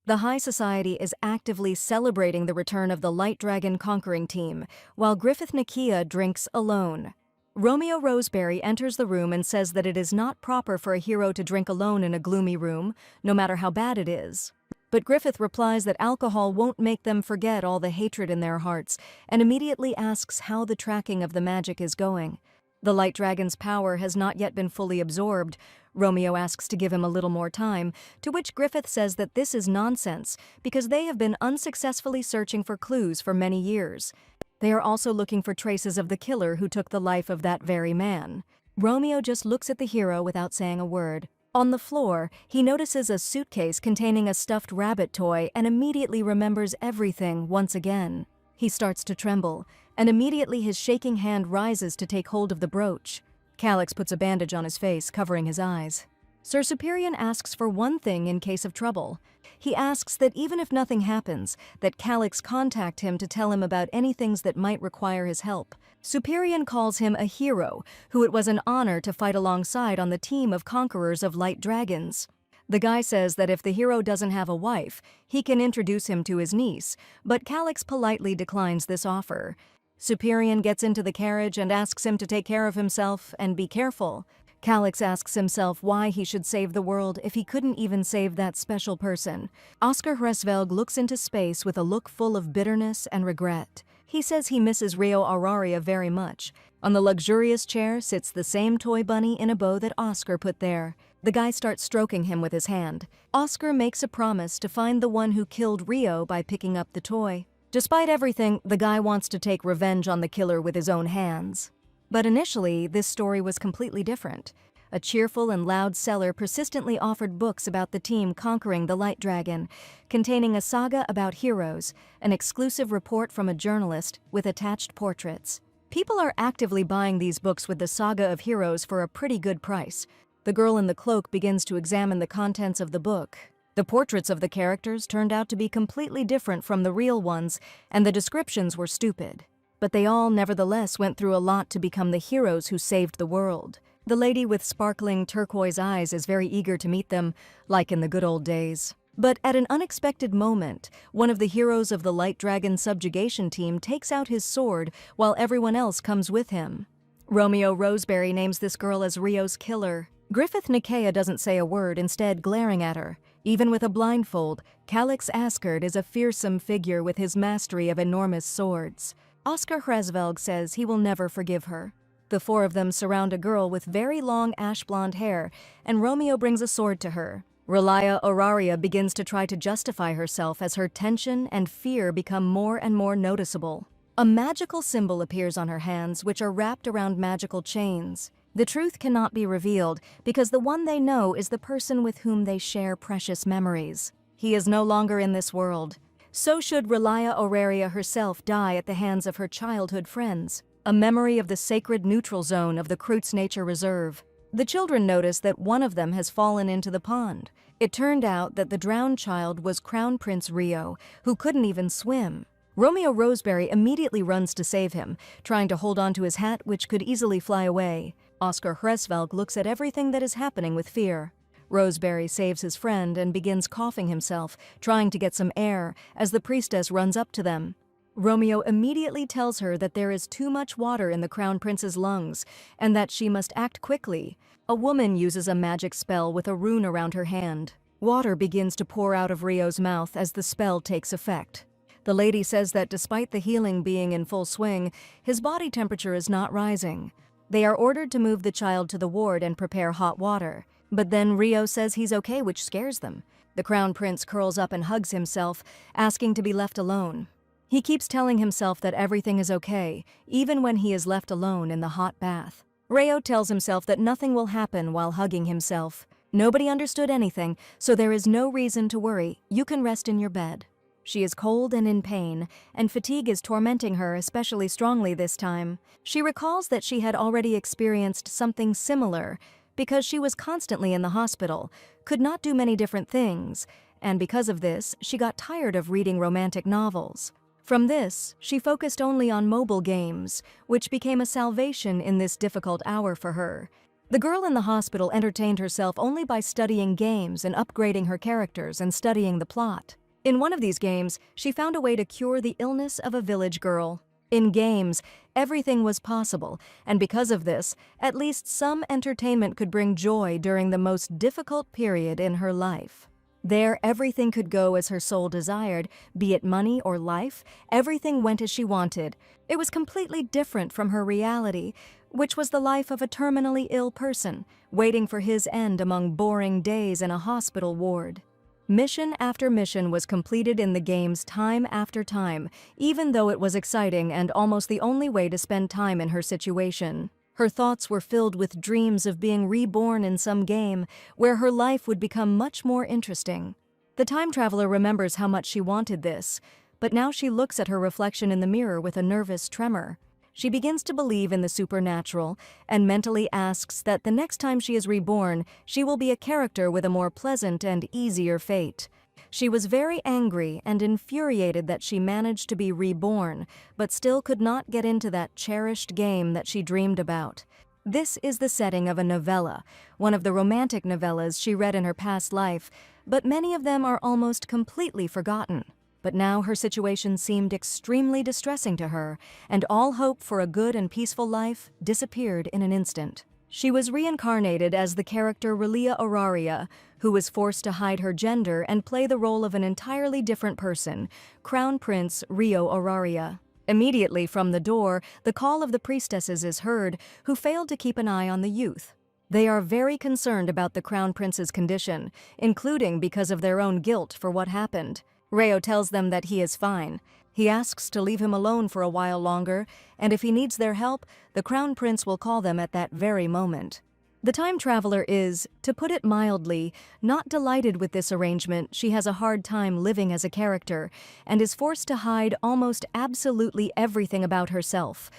The high society is actively celebrating the return of the Light Dragon conquering team, while Griffith Nakia drinks alone. Romeo Roseberry enters the room and says that it is not proper for a hero to drink alone in a gloomy room, no matter how bad it is. But Griffith replies that alcohol won't make them forget all the hatred in their hearts, and immediately asks how the tracking of the magic is going. The Light Dragon's power has not yet been fully absorbed. Romeo asks to give him a little more time, to which Griffith says that this is nonsense, because they have been unsuccessfully searching for clues for many years. They are also looking for traces of the killer who took the life of that very man. Romeo just looks at the hero without saying a word. On the floor, he notices a suitcase containing a stuffed rabbit toy and immediately remembers everything once again. He starts to tremble, and immediately his shaking hand rises to take hold of the brooch. Calix puts a bandage on his face, covering his eyes. Sir Superion asks for one thing in case of trouble. He asks that even if nothing happens, that Calix contact him to tell him about any things that might require his help. Superion calls him a hero, who it was an honor to fight alongside on the team of conquerors of light dragons. The guy says that if the hero doesn't have a wife, he can introduce him to his niece, but Calix politely declines this offer. Superion gets into the carriage and asks him to take care of himself and be careful. Calix asks himself why he should save the world if he couldn't even save that special person. Oscar Hresvelg looks into space with a look full of bitterness and regret. He says he misses Rio Auraria very much. On the luxurious chair sits the same toy bunny in a bow that Oscar put there. The guy starts stroking him with his hand. Oscar makes a promise to find the one who killed Rio by picking up the toy. Despite everything, the guy wants to take revenge on the killer with his own hands. But initially, this story was completely different. A cheerful and loud seller persistently offered books about the team conquering the Light Dragon, containing a saga about heroes, an exclusive report from a journalist with attached portraits. People are actively buying these books with the saga of heroes for a pretty good price. The girl in the cloak begins to examine the contents of the book. The portraits of the characters turned out to be completely different from the real ones, and the descriptions were stupid. But they all nevertheless went through a lot to become the heroes who saved the world. The lady with sparkling turquoise eyes is very eager to meet them, like in the good old days. But at an unexpected moment, one of the heroes of the Light Dragon subjugation team takes out his sword while everyone else comes with him. Romeo Roseberry names this girl as Rio's killer. Griffith Nakia doesn't say a word, instead glaring at her. Even with a blindfold, Calix Asgard is a fearsome figure with his mastery of enormous swords. Oscar Hresvelg says he will never forgive her. The four of them surround a girl with very long ash-blonde hair, and Romeo brings a sword to her. Relia Auraria begins to try to justify herself as her tension and fear become more and more noticeable. A magical symbol appears on her hands, which are wrapped around magical chains. The truth cannot be revealed, because the one they know is the person with whom they share precious memories. He is no longer in this world. So should Relia Auraria herself die at the hands of her childhood friends, a memory of the sacred neutral zone of the Kreutz Nature Reserve. The children notice that one of them has fallen into the pond. It turned out that the drowned child was Crown Prince Rio, who couldn't even swim. Romeo Roseberry immediately runs to save him, trying to hold on to his hat, which could easily fly away. Oscar Hresvelg looks at everything that is happening with fear. Roseberry saves his friend and begins coughing himself, trying to get some air, as the priestess runs up to them. Romeo immediately tells her that there is too much water in the Crown Prince's lungs, and that she must act quickly. A woman uses a magic spell with a rune around her hand. Water begins to pour out of Rio's mouth as the spell takes effect. The lady says that despite the healing being in full swing, his body temperature is not rising. They are ordered to move the child to the ward and prepare hot water. But then Rio says he's okay, which scares them. The Crown Prince curls up and hugs himself, asking to be left alone. He keeps telling himself that everything is okay, even when he is left alone in the hot bath. Rio tells himself that nothing will happen while hugging himself. Nobody understood anything, so there is no reason to worry. You can rest in your bed. She is cold and in pain, and fatigue is tormenting her especially strongly this time. She recalls that she had already experienced something similar, because she was constantly in the hospital, could not do many different things, and because of this, she got tired of reading romantic novels. From this, she focused only on mobile games, which became a salvation in this difficult hour for her. The girl in the hospital entertained herself only by studying games and upgrading her characters and studying the plot. In one of these games, she found a way to cure the illness of a village girl. In games, everything was possible, and because of this, at least some entertainment could bring joy during the most difficult period in her life. There, everything could go as her soul desired, be it money or life, everything went as she wanted. It was completely different from her reality, which was the life of a terminally ill person, waiting for his end among boring days in a hospital ward. Mission after mission was completed in the games time after time, even though it was exciting and almost the only way to spend time in her situation. Her thoughts were filled with dreams of being reborn in some game where her life would become much more interesting. The time traveler remembers how much she wanted this, but now she looks at her reflection in the mirror with a nervous tremor. She begins to believe in the supernatural and mentally asks that the next time she is reborn, she will be a character with a more pleasant and easier fate. She was very angry and infuriated that she managed to be reborn, but still could not get into that cherished game that she dreamed about. This is the setting of a novella, one of the romantic novellas she read in her past life, but many of them are almost completely forgotten. But now her situation seemed extremely distressing to her, and all hope for a good and peaceful life disappeared in an instant. She was reincarnated as the character Relia Auraria, who was forced to hide her gender and play the role of an entirely different person, Crown Prince Rio Auraria. Immediately from the door, the call of the priestesses is heard, who failed to keep an eye on the youth. They are very concerned about the Crown Prince's condition, including because of their own guilt for what happened. Reo tells them that he is fine. He asks to leave him alone for a while longer, and if he needs their help, the Crown Prince will call them at that very moment. The time traveler is, to put it mildly, not delighted with this arrangement. She has a hard time living as a character, and is forced to hide almost absolutely everything about herself.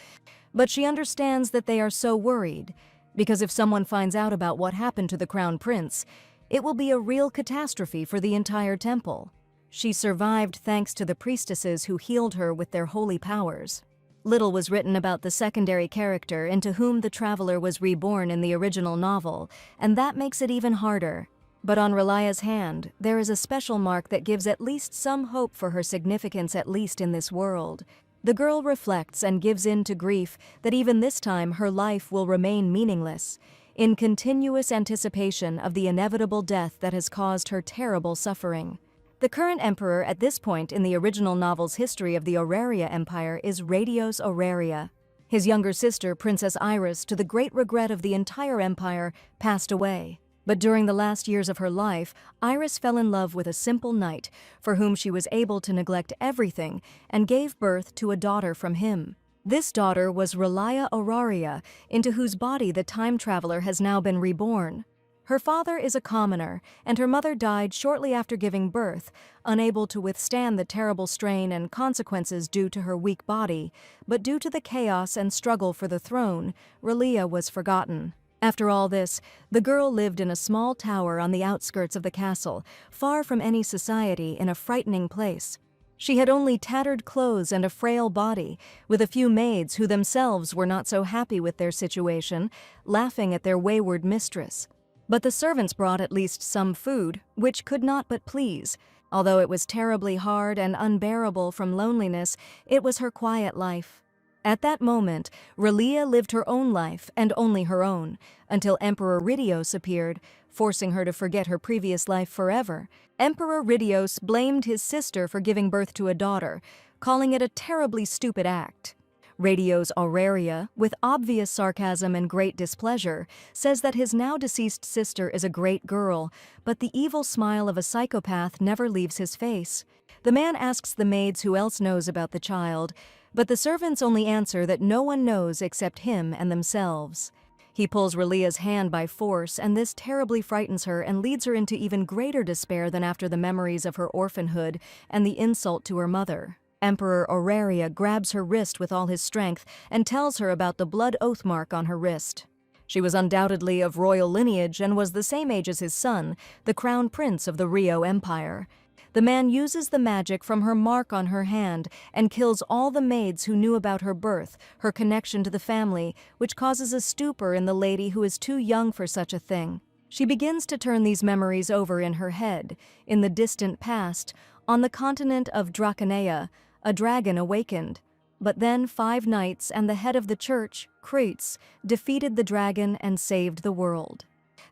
But she understands that they are so worried, because if someone finds out about what happened to the Crown Prince, it will be a real catastrophe for the entire temple. She survived thanks to the priestesses who healed her with their holy powers. Little was written about the secondary character into whom the traveler was reborn in the original novel, and that makes it even harder. But on Relia's hand, there is a special mark that gives at least some hope for her significance, at least in this world. The girl reflects and gives in to grief that even this time her life will remain meaningless, in continuous anticipation of the inevitable death that has caused her terrible suffering. The current emperor at this point in the original novel's history of the Auraria Empire is Radios Auraria. His younger sister, Princess Iris, to the great regret of the entire empire, passed away. But during the last years of her life, Iris fell in love with a simple knight, for whom she was able to neglect everything, and gave birth to a daughter from him. This daughter was Relia Auraria, into whose body the time traveler has now been reborn. Her father is a commoner, and her mother died shortly after giving birth, unable to withstand the terrible strain and consequences due to her weak body, but due to the chaos and struggle for the throne, Relia was forgotten. After all this, the girl lived in a small tower on the outskirts of the castle, far from any society, in a frightening place. She had only tattered clothes and a frail body, with a few maids who themselves were not so happy with their situation, laughing at their wayward mistress. But the servants brought at least some food, which could not but please. Although it was terribly hard and unbearable from loneliness, it was her quiet life. At that moment, Relia lived her own life, and only her own, until Emperor Ridios appeared, forcing her to forget her previous life forever. Emperor Ridios blamed his sister for giving birth to a daughter, calling it a terribly stupid act. Radios Auraria, with obvious sarcasm and great displeasure, says that his now-deceased sister is a great girl, but the evil smile of a psychopath never leaves his face. The man asks the maids who else knows about the child, but the servants only answer that no one knows except him and themselves. He pulls Relia's hand by force, and this terribly frightens her and leads her into even greater despair than after the memories of her orphanhood and the insult to her mother. Emperor Auraria grabs her wrist with all his strength and tells her about the blood oath mark on her wrist. She was undoubtedly of royal lineage and was the same age as his son, the crown prince of the Rio Empire. The man uses the magic from her mark on her hand and kills all the maids who knew about her birth, her connection to the family, which causes a stupor in the lady who is too young for such a thing. She begins to turn these memories over in her head. In the distant past, on the continent of Draconea, a dragon awakened. But then 5 knights and the head of the church, Kreutz, defeated the dragon and saved the world.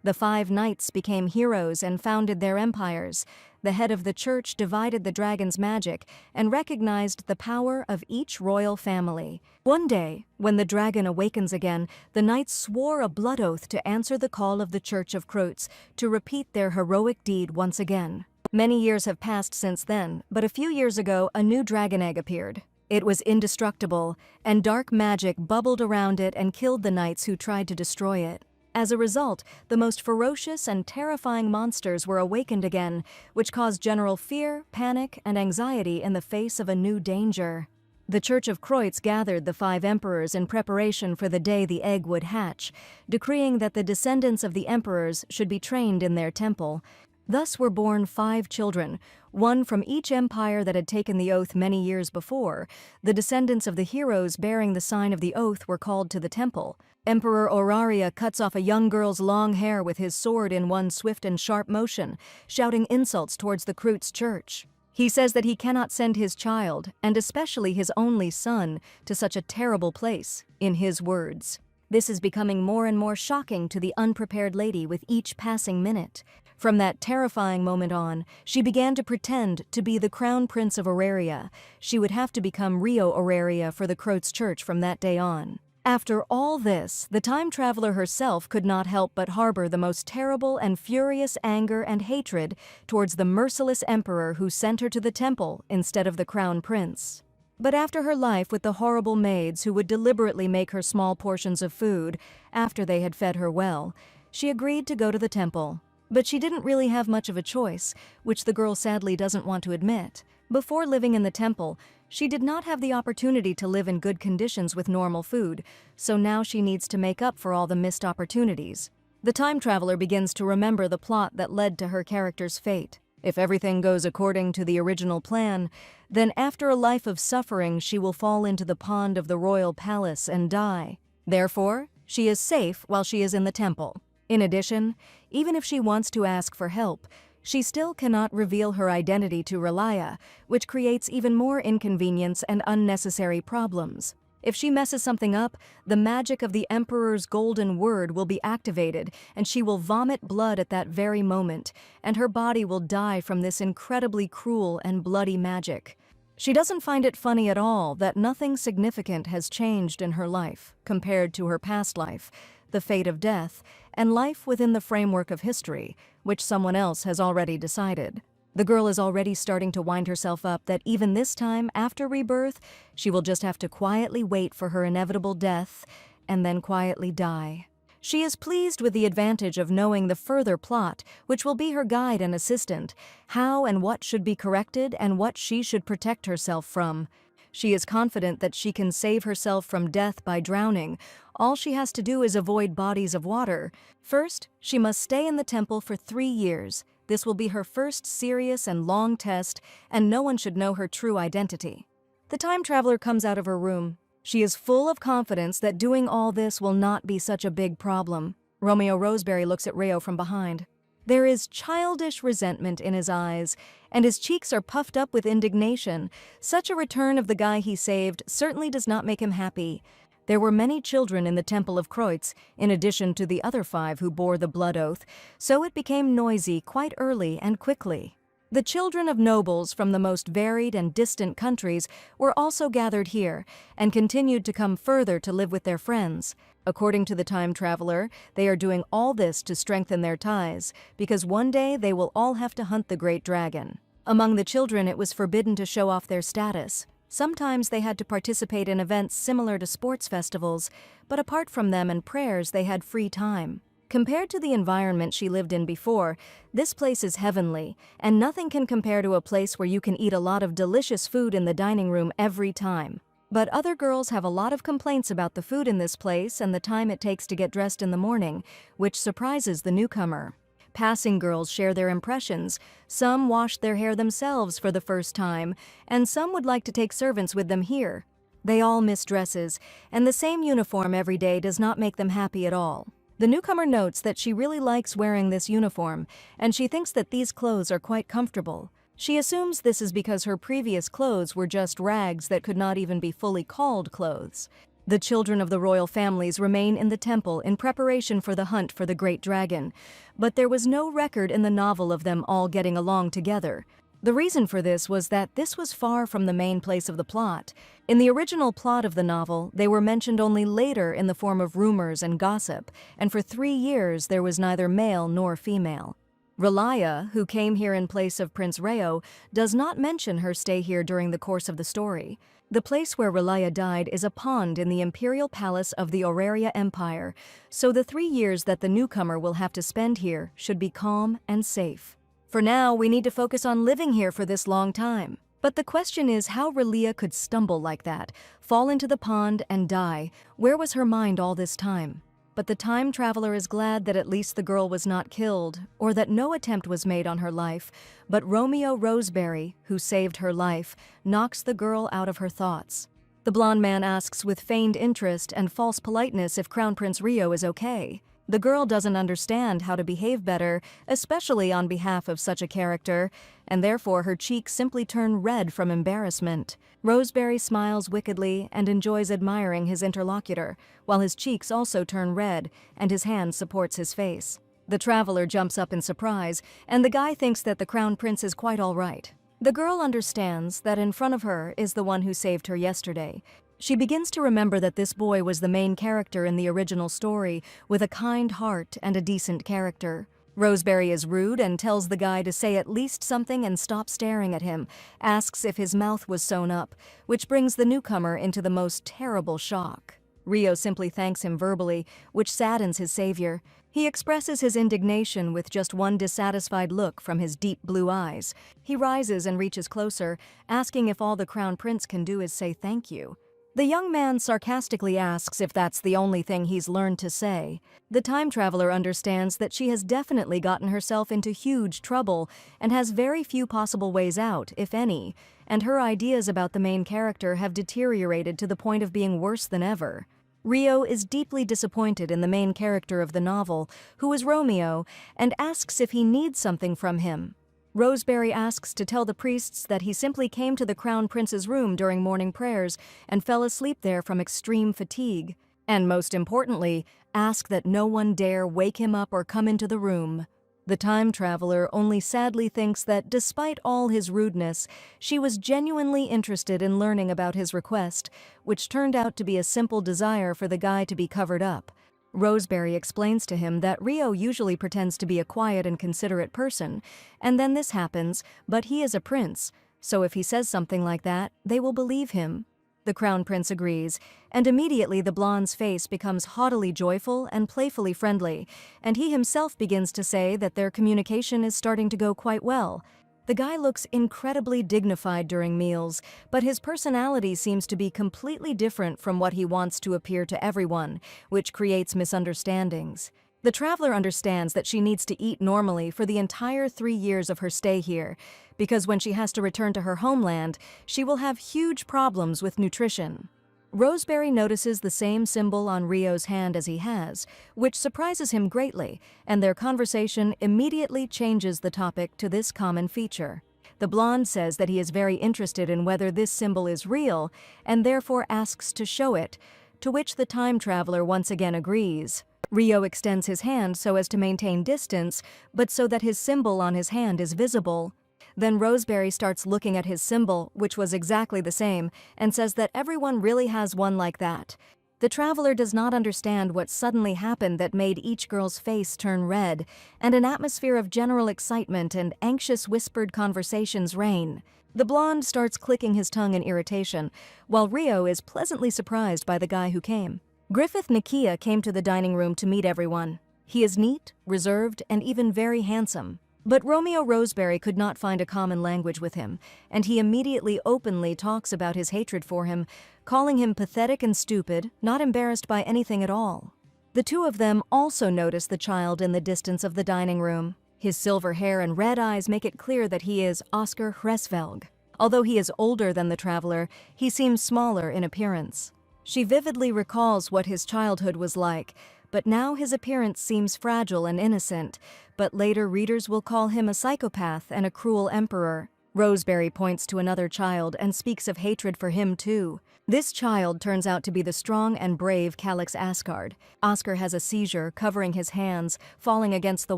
The 5 knights became heroes and founded their empires. The head of the church divided the dragon's magic and recognized the power of each royal family. One day, when the dragon awakens again, the knights swore a blood oath to answer the call of the Church of Kreutz to repeat their heroic deed once again. Many years have passed since then, but a few years ago, a new dragon egg appeared. It was indestructible, and dark magic bubbled around it and killed the knights who tried to destroy it. As a result, the most ferocious and terrifying monsters were awakened again, which caused general fear, panic, and anxiety in the face of a new danger. The Church of Kreutz gathered the 5 emperors in preparation for the day the egg would hatch, decreeing that the descendants of the emperors should be trained in their temple. Thus were born 5 children, one from each empire that had taken the oath many years before. The descendants of the heroes bearing the sign of the oath were called to the temple. Emperor Auraria cuts off a young girl's long hair with his sword in one swift and sharp motion, shouting insults towards the Kreutz church. He says that he cannot send his child, and especially his only son, to such a terrible place, in his words. This is becoming more and more shocking to the unprepared lady with each passing minute. From that terrifying moment on, she began to pretend to be the crown prince of Auraria. She would have to become Rio Auraria for the Kreutz church from that day on. After all this, the time traveler herself could not help but harbor the most terrible and furious anger and hatred towards the merciless emperor who sent her to the temple instead of the crown prince. But after her life with the horrible maids who would deliberately make her small portions of food after they had fed her well, she agreed to go to the temple. But she didn't really have much of a choice, which the girl sadly doesn't want to admit. Before living in the temple, she did not have the opportunity to live in good conditions with normal food, so now she needs to make up for all the missed opportunities. The time traveler begins to remember the plot that led to her character's fate. If everything goes according to the original plan, then after a life of suffering she will fall into the pond of the royal palace and die. Therefore, she is safe while she is in the temple. In addition, even if she wants to ask for help, she still cannot reveal her identity to Relia, which creates even more inconvenience and unnecessary problems. If she messes something up, the magic of the Emperor's golden word will be activated, and she will vomit blood at that very moment, and her body will die from this incredibly cruel and bloody magic. She doesn't find it funny at all that nothing significant has changed in her life compared to her past life, the fate of death, and life within the framework of history, which someone else has already decided. The girl is already starting to wind herself up that even this time, after rebirth, she will just have to quietly wait for her inevitable death and then quietly die. She is pleased with the advantage of knowing the further plot, which will be her guide and assistant, how and what should be corrected and what she should protect herself from. She is confident that she can save herself from death by drowning. All she has to do is avoid bodies of water. First, she must stay in the temple for 3 years. This will be her first serious and long test, and no one should know her true identity. The time traveler comes out of her room. She is full of confidence that doing all this will not be such a big problem. Romeo Roseberry looks at Rio from behind. There is childish resentment in his eyes, and his cheeks are puffed up with indignation. Such a return of the guy he saved certainly does not make him happy. There were many children in the Temple of Kreutz, in addition to the other 5 who bore the blood oath, so it became noisy quite early and quickly. The children of nobles from the most varied and distant countries were also gathered here, and continued to come further to live with their friends. According to the time traveler, they are doing all this to strengthen their ties, because one day they will all have to hunt the great dragon. Among the children, it was forbidden to show off their status. Sometimes they had to participate in events similar to sports festivals, but apart from them and prayers, they had free time. Compared to the environment she lived in before, this place is heavenly, and nothing can compare to a place where you can eat a lot of delicious food in the dining room every time. But other girls have a lot of complaints about the food in this place and the time it takes to get dressed in the morning, which surprises the newcomer. Passing girls share their impressions. Some washed their hair themselves for the first time, and some would like to take servants with them here. They all miss dresses, and the same uniform every day does not make them happy at all. The newcomer notes that she really likes wearing this uniform, and she thinks that these clothes are quite comfortable. She assumes this is because her previous clothes were just rags that could not even be fully called clothes. The children of the royal families remain in the temple in preparation for the hunt for the great dragon, but there was no record in the novel of them all getting along together. The reason for this was that this was far from the main place of the plot. In the original plot of the novel, they were mentioned only later in the form of rumors and gossip, and for 3 years there was neither male nor female. Relaya, who came here in place of Prince Reo, does not mention her stay here during the course of the story. The place where Relaya died is a pond in the imperial palace of the Auraria Empire, so the 3 years that the newcomer will have to spend here should be calm and safe. For now, we need to focus on living here for this long time. But the question is how Relaya could stumble like that, fall into the pond and die. Where was her mind all this time? But the time traveler is glad that at least the girl was not killed, or that no attempt was made on her life, but Romeo Roseberry, who saved her life, knocks the girl out of her thoughts. The blonde man asks with feigned interest and false politeness if Crown Prince Rio is okay. The girl doesn't understand how to behave better, especially on behalf of such a character, and therefore her cheeks simply turn red from embarrassment. Roseberry smiles wickedly and enjoys admiring his interlocutor, while his cheeks also turn red and his hand supports his face. The traveler jumps up in surprise, and the guy thinks that the crown prince is quite all right. The girl understands that in front of her is the one who saved her yesterday. She begins to remember that this boy was the main character in the original story, with a kind heart and a decent character. Roseberry is rude and tells the guy to say at least something and stop staring at him, asks if his mouth was sewn up, which brings the newcomer into the most terrible shock. Rio simply thanks him verbally, which saddens his savior. He expresses his indignation with just one dissatisfied look from his deep blue eyes. He rises and reaches closer, asking if all the crown prince can do is say thank you. The young man sarcastically asks if that's the only thing he's learned to say. The time traveler understands that she has definitely gotten herself into huge trouble and has very few possible ways out, if any, and her ideas about the main character have deteriorated to the point of being worse than ever. Rio is deeply disappointed in the main character of the novel, who is Romeo, and asks if he needs something from him. Roseberry asks to tell the priests that he simply came to the crown prince's room during morning prayers and fell asleep there from extreme fatigue. And most importantly, ask that no one dare wake him up or come into the room. The time traveler only sadly thinks that despite all his rudeness, she was genuinely interested in learning about his request, which turned out to be a simple desire for the guy to be covered up. Roseberry explains to him that Rio usually pretends to be a quiet and considerate person, and then this happens, but he is a prince, so if he says something like that, they will believe him. The crown prince agrees, and immediately the blonde's face becomes haughtily joyful and playfully friendly, and he himself begins to say that their communication is starting to go quite well. The guy looks incredibly dignified during meals, but his personality seems to be completely different from what he wants to appear to everyone, which creates misunderstandings. The traveler understands that she needs to eat normally for the entire 3 years of her stay here, because when she has to return to her homeland, she will have huge problems with nutrition. Roseberry notices the same symbol on Rio's hand as he has, which surprises him greatly, and their conversation immediately changes the topic to this common feature. The blonde says that he is very interested in whether this symbol is real, and therefore asks to show it, to which the time traveler once again agrees. Rio extends his hand so as to maintain distance, but so that his symbol on his hand is visible. Then Roseberry starts looking at his symbol, which was exactly the same, and says that everyone really has one like that. The traveler does not understand what suddenly happened that made each girl's face turn red, and an atmosphere of general excitement and anxious whispered conversations reign. The blonde starts clicking his tongue in irritation, while Rio is pleasantly surprised by the guy who came. Griffith Nakia came to the dining room to meet everyone. He is neat, reserved, and even very handsome. But Romeo Roseberry could not find a common language with him, and he immediately openly talks about his hatred for him, calling him pathetic and stupid, not embarrassed by anything at all. The two of them also notice the child in the distance of the dining room. His silver hair and red eyes make it clear that he is Oscar Hresvelg. Although he is older than the traveler, he seems smaller in appearance. She vividly recalls what his childhood was like, but now his appearance seems fragile and innocent, but later readers will call him a psychopath and a cruel emperor. Roseberry points to another child and speaks of hatred for him too. This child turns out to be the strong and brave Calix Asgard. Oscar has a seizure, covering his hands, falling against the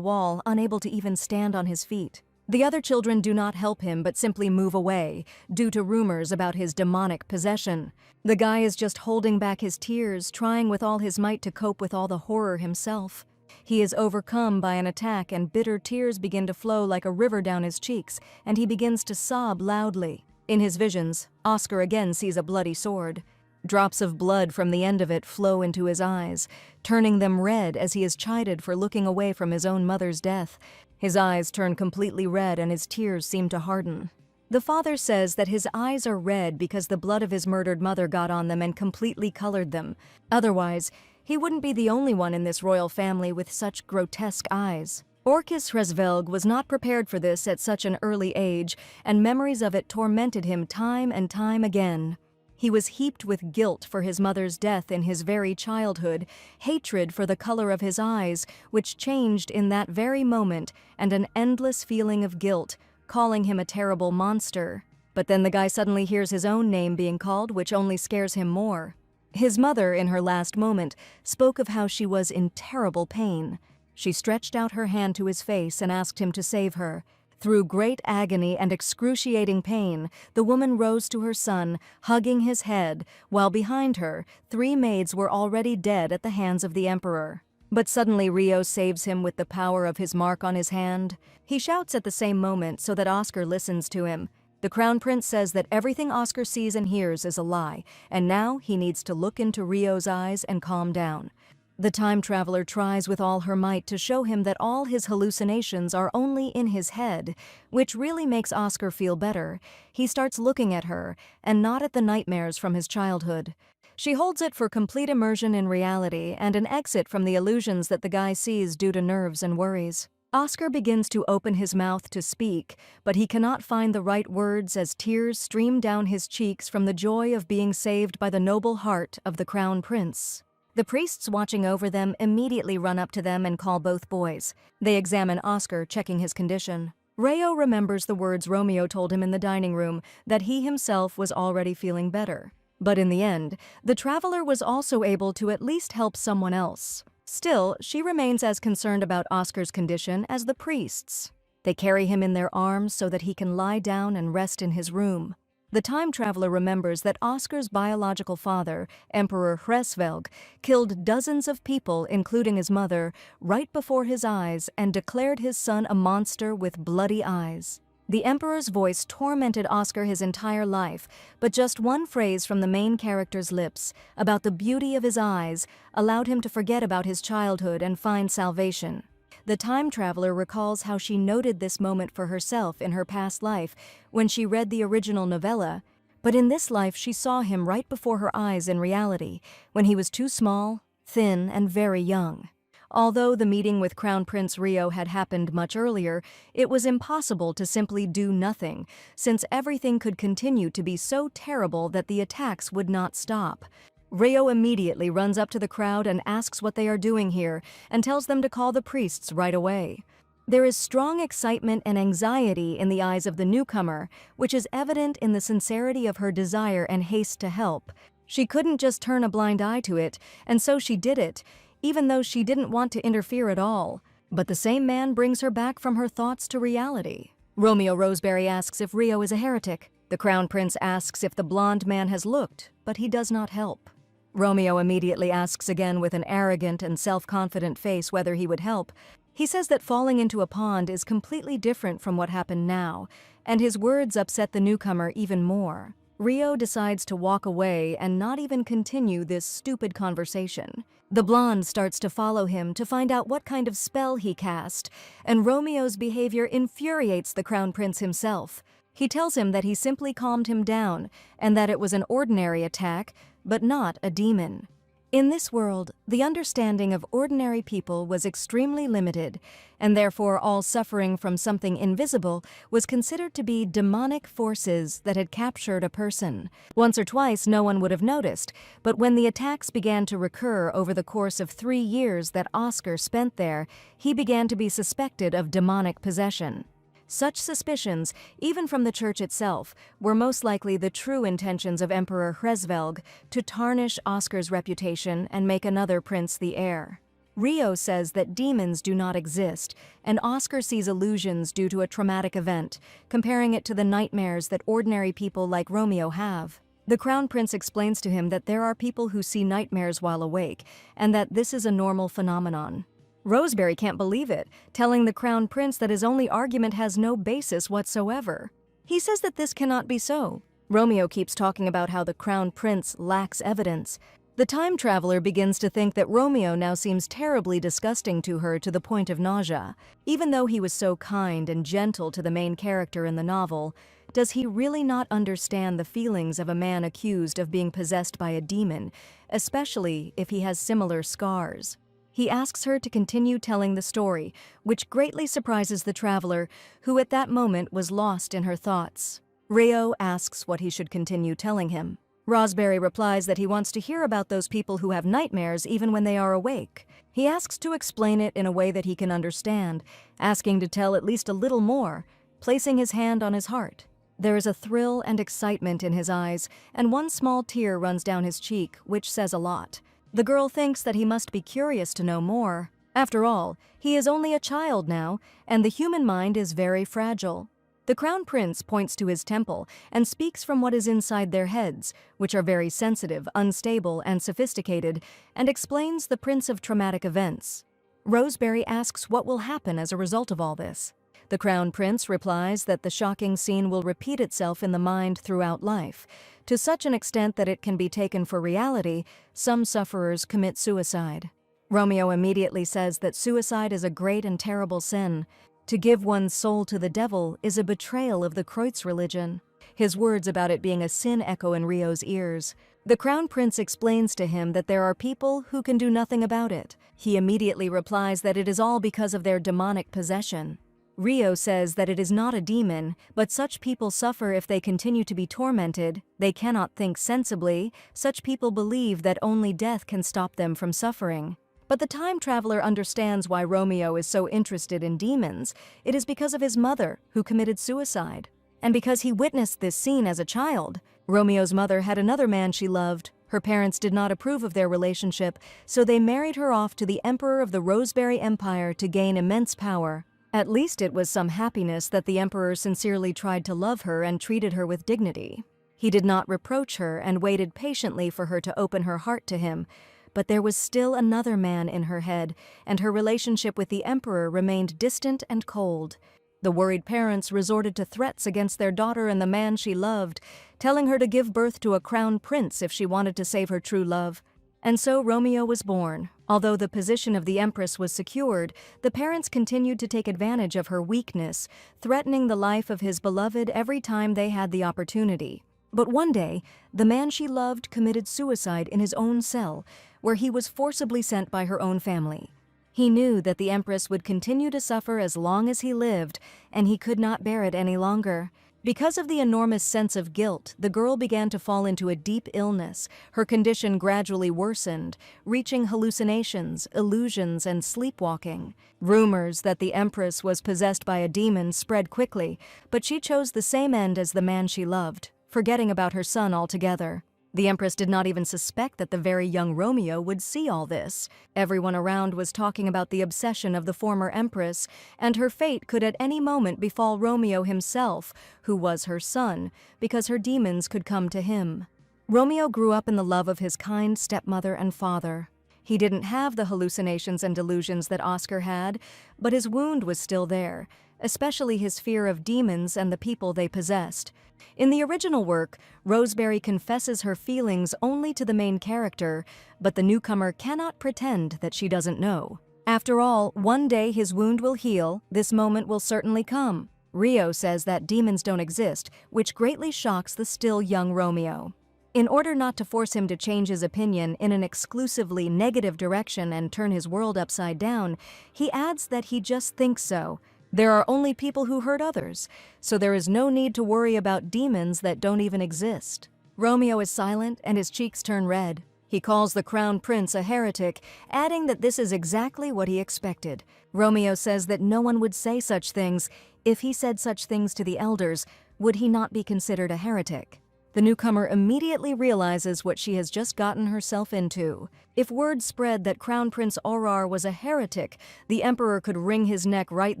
wall, unable to even stand on his feet. The other children do not help him but simply move away, due to rumors about his demonic possession. The guy is just holding back his tears, trying with all his might to cope with all the horror himself. He is overcome by an attack and bitter tears begin to flow like a river down his cheeks, and he begins to sob loudly. In his visions, Oscar again sees a bloody sword. Drops of blood from the end of it flow into his eyes, turning them red as he is chided for looking away from his own mother's death. His eyes turn completely red and his tears seem to harden. The father says that his eyes are red because the blood of his murdered mother got on them and completely colored them. Otherwise, he wouldn't be the only one in this royal family with such grotesque eyes. Orcus Hresvelg was not prepared for this at such an early age, and memories of it tormented him time and time again. He was heaped with guilt for his mother's death in his very childhood, hatred for the color of his eyes, which changed in that very moment, and an endless feeling of guilt, calling him a terrible monster. But then the guy suddenly hears his own name being called, which only scares him more. His mother, in her last moment, spoke of how she was in terrible pain. She stretched out her hand to his face and asked him to save her. Through great agony and excruciating pain, the woman rose to her son, hugging his head, while behind her, 3 maids were already dead at the hands of the emperor. But suddenly Rio saves him with the power of his mark on his hand. He shouts at the same moment so that Oscar listens to him. The Crown Prince says that everything Oscar sees and hears is a lie, and now he needs to look into Rio's eyes and calm down. The time traveler tries with all her might to show him that all his hallucinations are only in his head, which really makes Oscar feel better. He starts looking at her, and not at the nightmares from his childhood. She holds it for complete immersion in reality and an exit from the illusions that the guy sees due to nerves and worries. Oscar begins to open his mouth to speak, but he cannot find the right words as tears stream down his cheeks from the joy of being saved by the noble heart of the Crown Prince. The priests watching over them immediately run up to them and call both boys. They examine Oscar, checking his condition. Rio remembers the words Romeo told him in the dining room, that he himself was already feeling better. But in the end, the traveler was also able to at least help someone else. Still, she remains as concerned about Oscar's condition as the priests. They carry him in their arms so that he can lie down and rest in his room. The time traveler remembers that Oscar's biological father, Emperor Hresvelg, killed dozens of people, including his mother, right before his eyes and declared his son a monster with bloody eyes. The Emperor's voice tormented Oscar his entire life, but just one phrase from the main character's lips, about the beauty of his eyes, allowed him to forget about his childhood and find salvation. The time traveler recalls how she noted this moment for herself in her past life when she read the original novella, but in this life she saw him right before her eyes in reality, when he was too small, thin, and very young. Although the meeting with Crown Prince Rio had happened much earlier, it was impossible to simply do nothing, since everything could continue to be so terrible that the attacks would not stop. Rio immediately runs up to the crowd and asks what they are doing here, and tells them to call the priests right away. There is strong excitement and anxiety in the eyes of the newcomer, which is evident in the sincerity of her desire and haste to help. She couldn't just turn a blind eye to it, and so she did it, even though she didn't want to interfere at all. But the same man brings her back from her thoughts to reality. Romeo Roseberry asks if Rio is a heretic. The Crown Prince asks if the blonde man has looked, but he does not help. Romeo immediately asks again with an arrogant and self-confident face whether he would help. He says that falling into a pond is completely different from what happened now, and his words upset the newcomer even more. Rio decides to walk away and not even continue this stupid conversation. The blonde starts to follow him to find out what kind of spell he cast, and Romeo's behavior infuriates the Crown Prince himself. He tells him that he simply calmed him down, and that it was an ordinary attack, but not a demon. In this world, the understanding of ordinary people was extremely limited, and therefore all suffering from something invisible was considered to be demonic forces that had captured a person. Once or twice no one would have noticed, but when the attacks began to recur over the course of 3 years that Oscar spent there, he began to be suspected of demonic possession. Such suspicions, even from the church itself, were most likely the true intentions of Emperor Hresvelg to tarnish Oscar's reputation and make another prince the heir. Rio says that demons do not exist, and Oscar sees illusions due to a traumatic event, comparing it to the nightmares that ordinary people like Romeo have. The Crown Prince explains to him that there are people who see nightmares while awake, and that this is a normal phenomenon. Roseberry can't believe it, telling the Crown Prince that his only argument has no basis whatsoever. He says that this cannot be so. Romeo keeps talking about how the Crown Prince lacks evidence. The time traveler begins to think that Romeo now seems terribly disgusting to her to the point of nausea. Even though he was so kind and gentle to the main character in the novel, does he really not understand the feelings of a man accused of being possessed by a demon, especially if he has similar scars? He asks her to continue telling the story, which greatly surprises the traveler, who at that moment was lost in her thoughts. Rio asks what he should continue telling him. Roseberry replies that he wants to hear about those people who have nightmares even when they are awake. He asks to explain it in a way that he can understand, asking to tell at least a little more, placing his hand on his heart. There is a thrill and excitement in his eyes, and one small tear runs down his cheek, which says a lot. The girl thinks that he must be curious to know more. After all, he is only a child now, and the human mind is very fragile. The Crown Prince points to his temple and speaks from what is inside their heads, which are very sensitive, unstable, and sophisticated, and explains the Prince of traumatic events. Roseberry asks what will happen as a result of all this. The Crown Prince replies that the shocking scene will repeat itself in the mind throughout life. To such an extent that it can be taken for reality, some sufferers commit suicide. Romeo immediately says that suicide is a great and terrible sin. To give one's soul to the devil is a betrayal of the Kreutz religion. His words about it being a sin echo in Rio's ears. The Crown Prince explains to him that there are people who can do nothing about it. He immediately replies that it is all because of their demonic possession. Rio says that it is not a demon, but such people suffer if they continue to be tormented. They cannot think sensibly. Such people believe that only death can stop them from suffering. But the time traveler understands why Romeo is so interested in demons. It is because of his mother, who committed suicide. And because he witnessed this scene as a child. Romeo's mother had another man she loved. Her parents did not approve of their relationship, so they married her off to the Emperor of the Roseberry Empire to gain immense power. At least it was some happiness that the Emperor sincerely tried to love her and treated her with dignity. He did not reproach her and waited patiently for her to open her heart to him, but there was still another man in her head, and her relationship with the Emperor remained distant and cold. The worried parents resorted to threats against their daughter and the man she loved, telling her to give birth to a crown prince if she wanted to save her true love. And so Romeo was born. Although the position of the Empress was secured, the parents continued to take advantage of her weakness, threatening the life of his beloved every time they had the opportunity. But one day, the man she loved committed suicide in his own cell, where he was forcibly sent by her own family. He knew that the Empress would continue to suffer as long as he lived, and he could not bear it any longer. Because of the enormous sense of guilt, the girl began to fall into a deep illness. Her condition gradually worsened, reaching hallucinations, illusions, and sleepwalking. Rumors that the Empress was possessed by a demon spread quickly, but she chose the same end as the man she loved, forgetting about her son altogether. The Empress did not even suspect that the very young Romeo would see all this. Everyone around was talking about the obsession of the former Empress, and her fate could at any moment befall Romeo himself, who was her son, because her demons could come to him. Romeo grew up in the love of his kind stepmother and father. He didn't have the hallucinations and delusions that Oscar had, but his wound was still there, especially his fear of demons and the people they possessed. In the original work, Roseberry confesses her feelings only to the main character, but the newcomer cannot pretend that she doesn't know. After all, one day his wound will heal, this moment will certainly come. Rio says that demons don't exist, which greatly shocks the still young Romeo. In order not to force him to change his opinion in an exclusively negative direction and turn his world upside down, he adds that he just thinks so. There are only people who hurt others, so there is no need to worry about demons that don't even exist. Romeo is silent and his cheeks turn red. He calls the crown prince a heretic, adding that this is exactly what he expected. Romeo says that no one would say such things. If he said such things to the elders, would he not be considered a heretic? The newcomer immediately realizes what she has just gotten herself into. If word spread that Crown Prince Auror was a heretic, the emperor could wring his neck right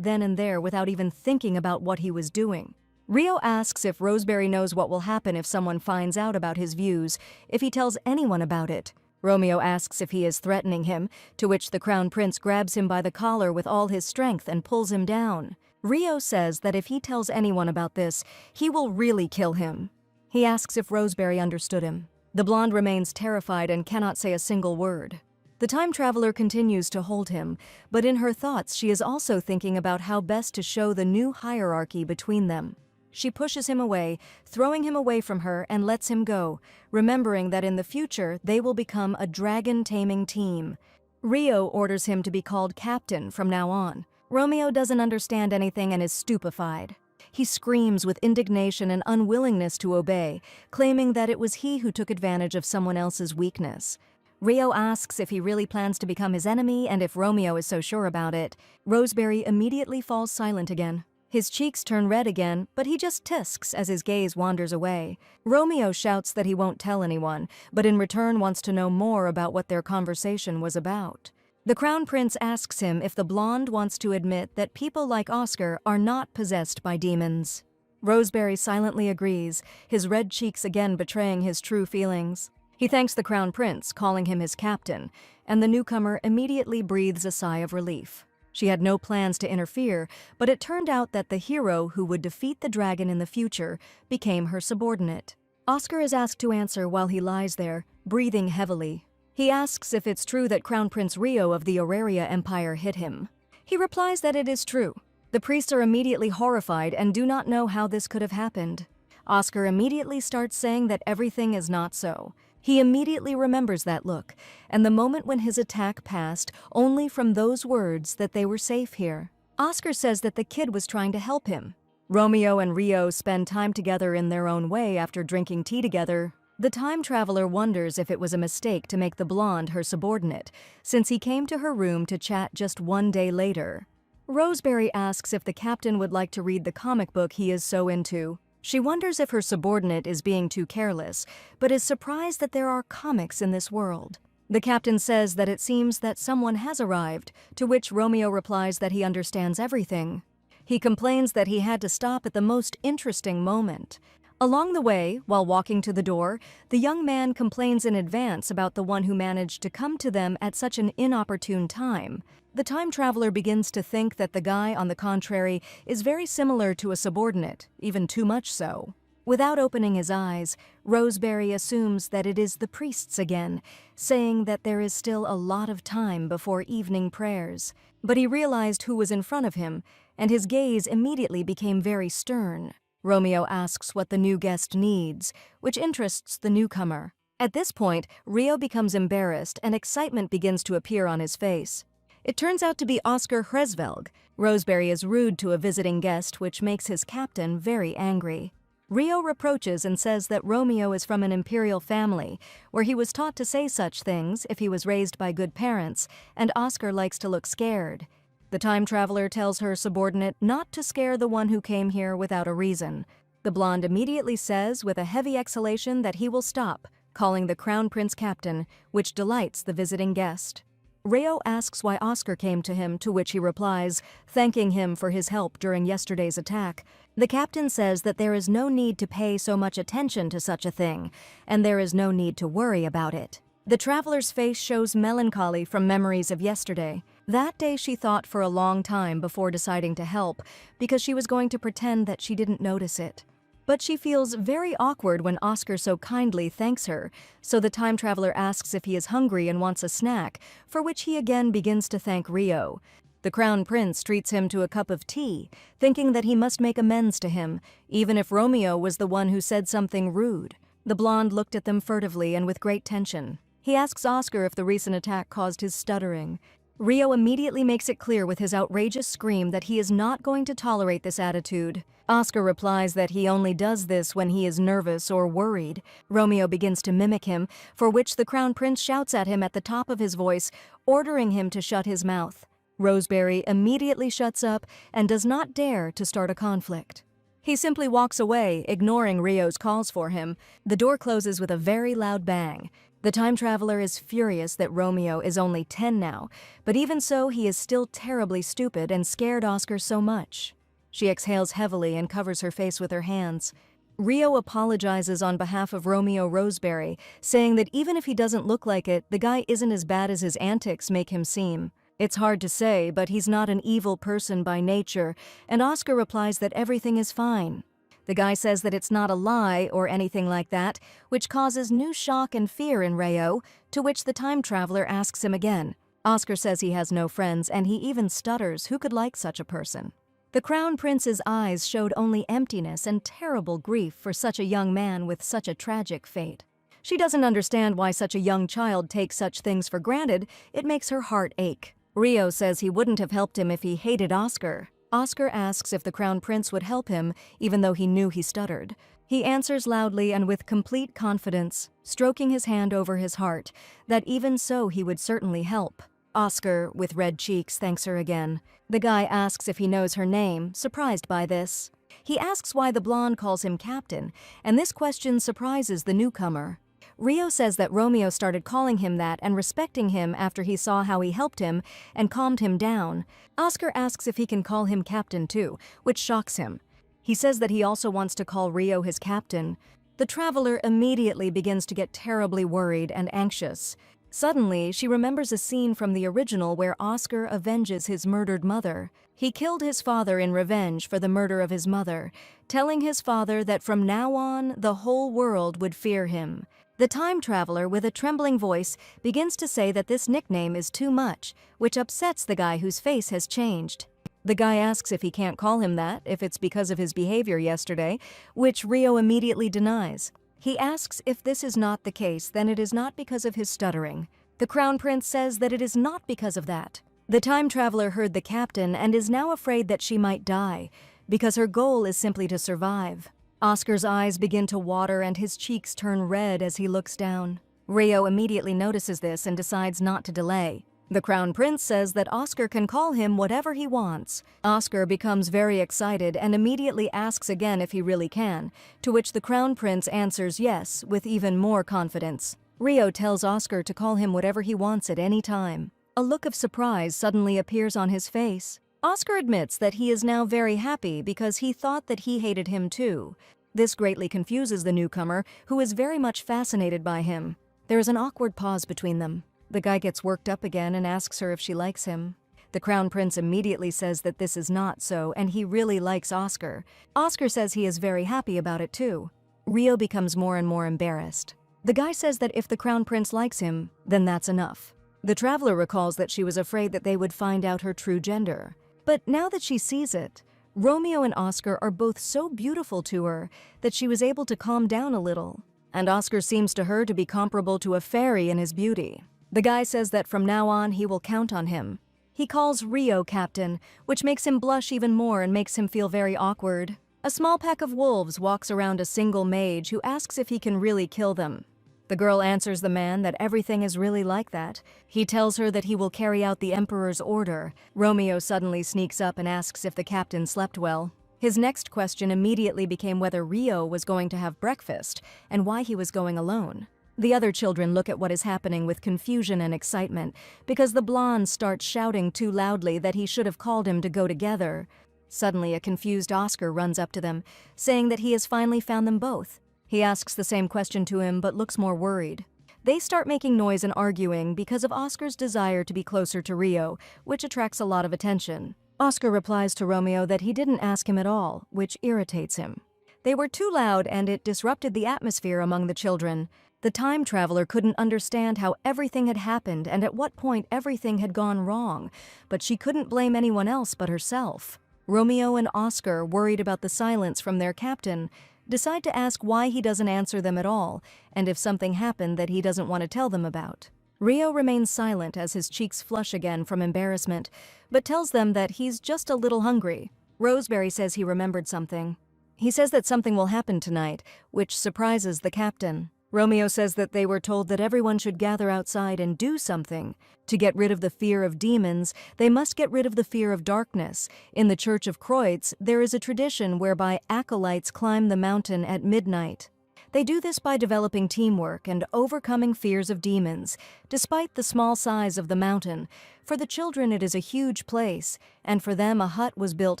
then and there without even thinking about what he was doing. Rio asks if Roseberry knows what will happen if someone finds out about his views, if he tells anyone about it. Romeo asks if he is threatening him, to which the Crown Prince grabs him by the collar with all his strength and pulls him down. Rio says that if he tells anyone about this, he will really kill him. He asks if Roseberry understood him. The blonde remains terrified and cannot say a single word. The time traveler continues to hold him, but in her thoughts she is also thinking about how best to show the new hierarchy between them. She pushes him away, throwing him away from her, and lets him go, remembering that in the future they will become a dragon-taming team. Rio orders him to be called Captain from now on. Romeo doesn't understand anything and is stupefied. He screams with indignation and unwillingness to obey, claiming that it was he who took advantage of someone else's weakness. Rio asks if he really plans to become his enemy and if Romeo is so sure about it. Roseberry immediately falls silent again. His cheeks turn red again, but he just tisks as his gaze wanders away. Romeo shouts that he won't tell anyone, but in return wants to know more about what their conversation was about. The Crown Prince asks him if the blonde wants to admit that people like Oscar are not possessed by demons. Roseberry silently agrees, his red cheeks again betraying his true feelings. He thanks the Crown Prince, calling him his captain, and the newcomer immediately breathes a sigh of relief. She had no plans to interfere, but it turned out that the hero who would defeat the dragon in the future became her subordinate. Oscar is asked to answer while he lies there, breathing heavily. He asks if it's true that Crown Prince Rio of the Auraria Empire hit him. He replies that it is true. The priests are immediately horrified and do not know how this could have happened. Oscar immediately starts saying that everything is not so. He immediately remembers that look, and the moment when his attack passed, only from those words that they were safe here. Oscar says that the kid was trying to help him. Romeo and Rio spend time together in their own way after drinking tea together. The time traveler wonders if it was a mistake to make the blonde her subordinate, since he came to her room to chat just one day later. Roseberry asks if the captain would like to read the comic book he is so into. She wonders if her subordinate is being too careless, but is surprised that there are comics in this world. The captain says that it seems that someone has arrived, to which Romeo replies that he understands everything. He complains that he had to stop at the most interesting moment. Along the way, while walking to the door, the young man complains in advance about the one who managed to come to them at such an inopportune time. The time traveler begins to think that the guy, on the contrary, is very similar to a subordinate, even too much so. Without opening his eyes, Roseberry assumes that it is the priests again, saying that there is still a lot of time before evening prayers. But he realized who was in front of him, and his gaze immediately became very stern. Romeo asks what the new guest needs, which interests the newcomer. At this point, Rio becomes embarrassed and excitement begins to appear on his face. It turns out to be Oscar Hresvelg. Roseberry is rude to a visiting guest, which makes his captain very angry. Rio reproaches and says that Romeo is from an imperial family, where he was taught to say such things if he was raised by good parents, and Oscar likes to look scared. The time traveler tells her subordinate not to scare the one who came here without a reason. The blonde immediately says with a heavy exhalation that he will stop, calling the Crown Prince captain, which delights the visiting guest. Rio asks why Oscar came to him, to which he replies, thanking him for his help during yesterday's attack. The captain says that there is no need to pay so much attention to such a thing, and there is no need to worry about it. The traveler's face shows melancholy from memories of yesterday. That day she thought for a long time before deciding to help, because she was going to pretend that she didn't notice it. But she feels very awkward when Oscar so kindly thanks her, so the time traveler asks if he is hungry and wants a snack, for which he again begins to thank Rio. The Crown Prince treats him to a cup of tea, thinking that he must make amends to him, even if Romeo was the one who said something rude. The blonde looked at them furtively and with great tension. He asks Oscar if the recent attack caused his stuttering. Rio immediately makes it clear with his outrageous scream that he is not going to tolerate this attitude. Oscar replies that he only does this when he is nervous or worried. Romeo begins to mimic him, for which the Crown Prince shouts at him at the top of his voice, ordering him to shut his mouth. Roseberry immediately shuts up and does not dare to start a conflict. He simply walks away, ignoring Rio's calls for him. The door closes with a very loud bang. The time traveler is furious that Romeo is only 10 now, but even so, he is still terribly stupid and scared Oscar so much. She exhales heavily and covers her face with her hands. Rio apologizes on behalf of Romeo Roseberry, saying that even if he doesn't look like it, the guy isn't as bad as his antics make him seem. It's hard to say, but he's not an evil person by nature, and Oscar replies that everything is fine. The guy says that it's not a lie or anything like that, which causes new shock and fear in Rio, to which the time traveler asks him again. Oscar says he has no friends, and he even stutters who could like such a person. The Crown Prince's eyes showed only emptiness and terrible grief for such a young man with such a tragic fate. She doesn't understand why such a young child takes such things for granted. It makes her heart ache. Rio says he wouldn't have helped him if he hated Oscar. Oscar asks if the Crown Prince would help him, even though he knew he stuttered. He answers loudly and with complete confidence, stroking his hand over his heart, that even so he would certainly help. Oscar, with red cheeks, thanks her again. The guy asks if he knows her name, surprised by this. He asks why the blonde calls him Captain, and this question surprises the newcomer. Rio says that Romeo started calling him that and respecting him after he saw how he helped him and calmed him down. Oscar asks if he can call him Captain too, which shocks him. He says that he also wants to call Rio his captain. The traveler immediately begins to get terribly worried and anxious. Suddenly, she remembers a scene from the original where Oscar avenges his murdered mother. He killed his father in revenge for the murder of his mother, telling his father that from now on, the whole world would fear him. The time traveler, with a trembling voice, begins to say that this nickname is too much, which upsets the guy whose face has changed. The guy asks if he can't call him that, if it's because of his behavior yesterday, which Rio immediately denies. He asks if this is not the case, then it is not because of his stuttering. The Crown Prince says that it is not because of that. The time traveler heard the captain and is now afraid that she might die, because her goal is simply to survive. Oscar's eyes begin to water and his cheeks turn red as he looks down. Rio immediately notices this and decides not to delay. The Crown Prince says that Oscar can call him whatever he wants. Oscar becomes very excited and immediately asks again if he really can, to which the Crown Prince answers yes, with even more confidence. Rio tells Oscar to call him whatever he wants at any time. A look of surprise suddenly appears on his face. Oscar admits that he is now very happy because he thought that he hated him too. This greatly confuses the newcomer, who is very much fascinated by him. There is an awkward pause between them. The guy gets worked up again and asks her if she likes him. The Crown Prince immediately says that this is not so, and he really likes Oscar. Oscar says he is very happy about it too. Rio becomes more and more embarrassed. The guy says that if the Crown Prince likes him, then that's enough. The traveler recalls that she was afraid that they would find out her true gender. But now that she sees it, Romeo and Oscar are both so beautiful to her that she was able to calm down a little. And Oscar seems to her to be comparable to a fairy in his beauty. The guy says that from now on he will count on him. He calls Rio Captain, which makes him blush even more and makes him feel very awkward. A small pack of wolves walks around a single mage who asks if he can really kill them. The girl answers the man that everything is really like that. He tells her that he will carry out the Emperor's order. Romeo suddenly sneaks up and asks if the captain slept well. His next question immediately became whether Rio was going to have breakfast and why he was going alone. The other children look at what is happening with confusion and excitement because the blonde starts shouting too loudly that he should have called him to go together. Suddenly, a confused Oscar runs up to them, saying that he has finally found them both. He asks the same question to him but looks more worried. They start making noise and arguing because of Oscar's desire to be closer to Rio, which attracts a lot of attention. Oscar replies to Romeo that he didn't ask him at all, which irritates him. They were too loud and it disrupted the atmosphere among the children. The time traveler couldn't understand how everything had happened and at what point everything had gone wrong, but she couldn't blame anyone else but herself. Romeo and Oscar, worried about the silence from their captain, decide to ask why he doesn't answer them at all, and if something happened that he doesn't want to tell them about. Rio remains silent as his cheeks flush again from embarrassment, but tells them that he's just a little hungry. Roseberry says he remembered something. He says that something will happen tonight, which surprises the captain. Romeo says that they were told that everyone should gather outside and do something. To get rid of the fear of demons, they must get rid of the fear of darkness. In the Church of Kreutz, there is a tradition whereby acolytes climb the mountain at midnight. They do this by developing teamwork and overcoming fears of demons, despite the small size of the mountain. For the children it is a huge place, and for them a hut was built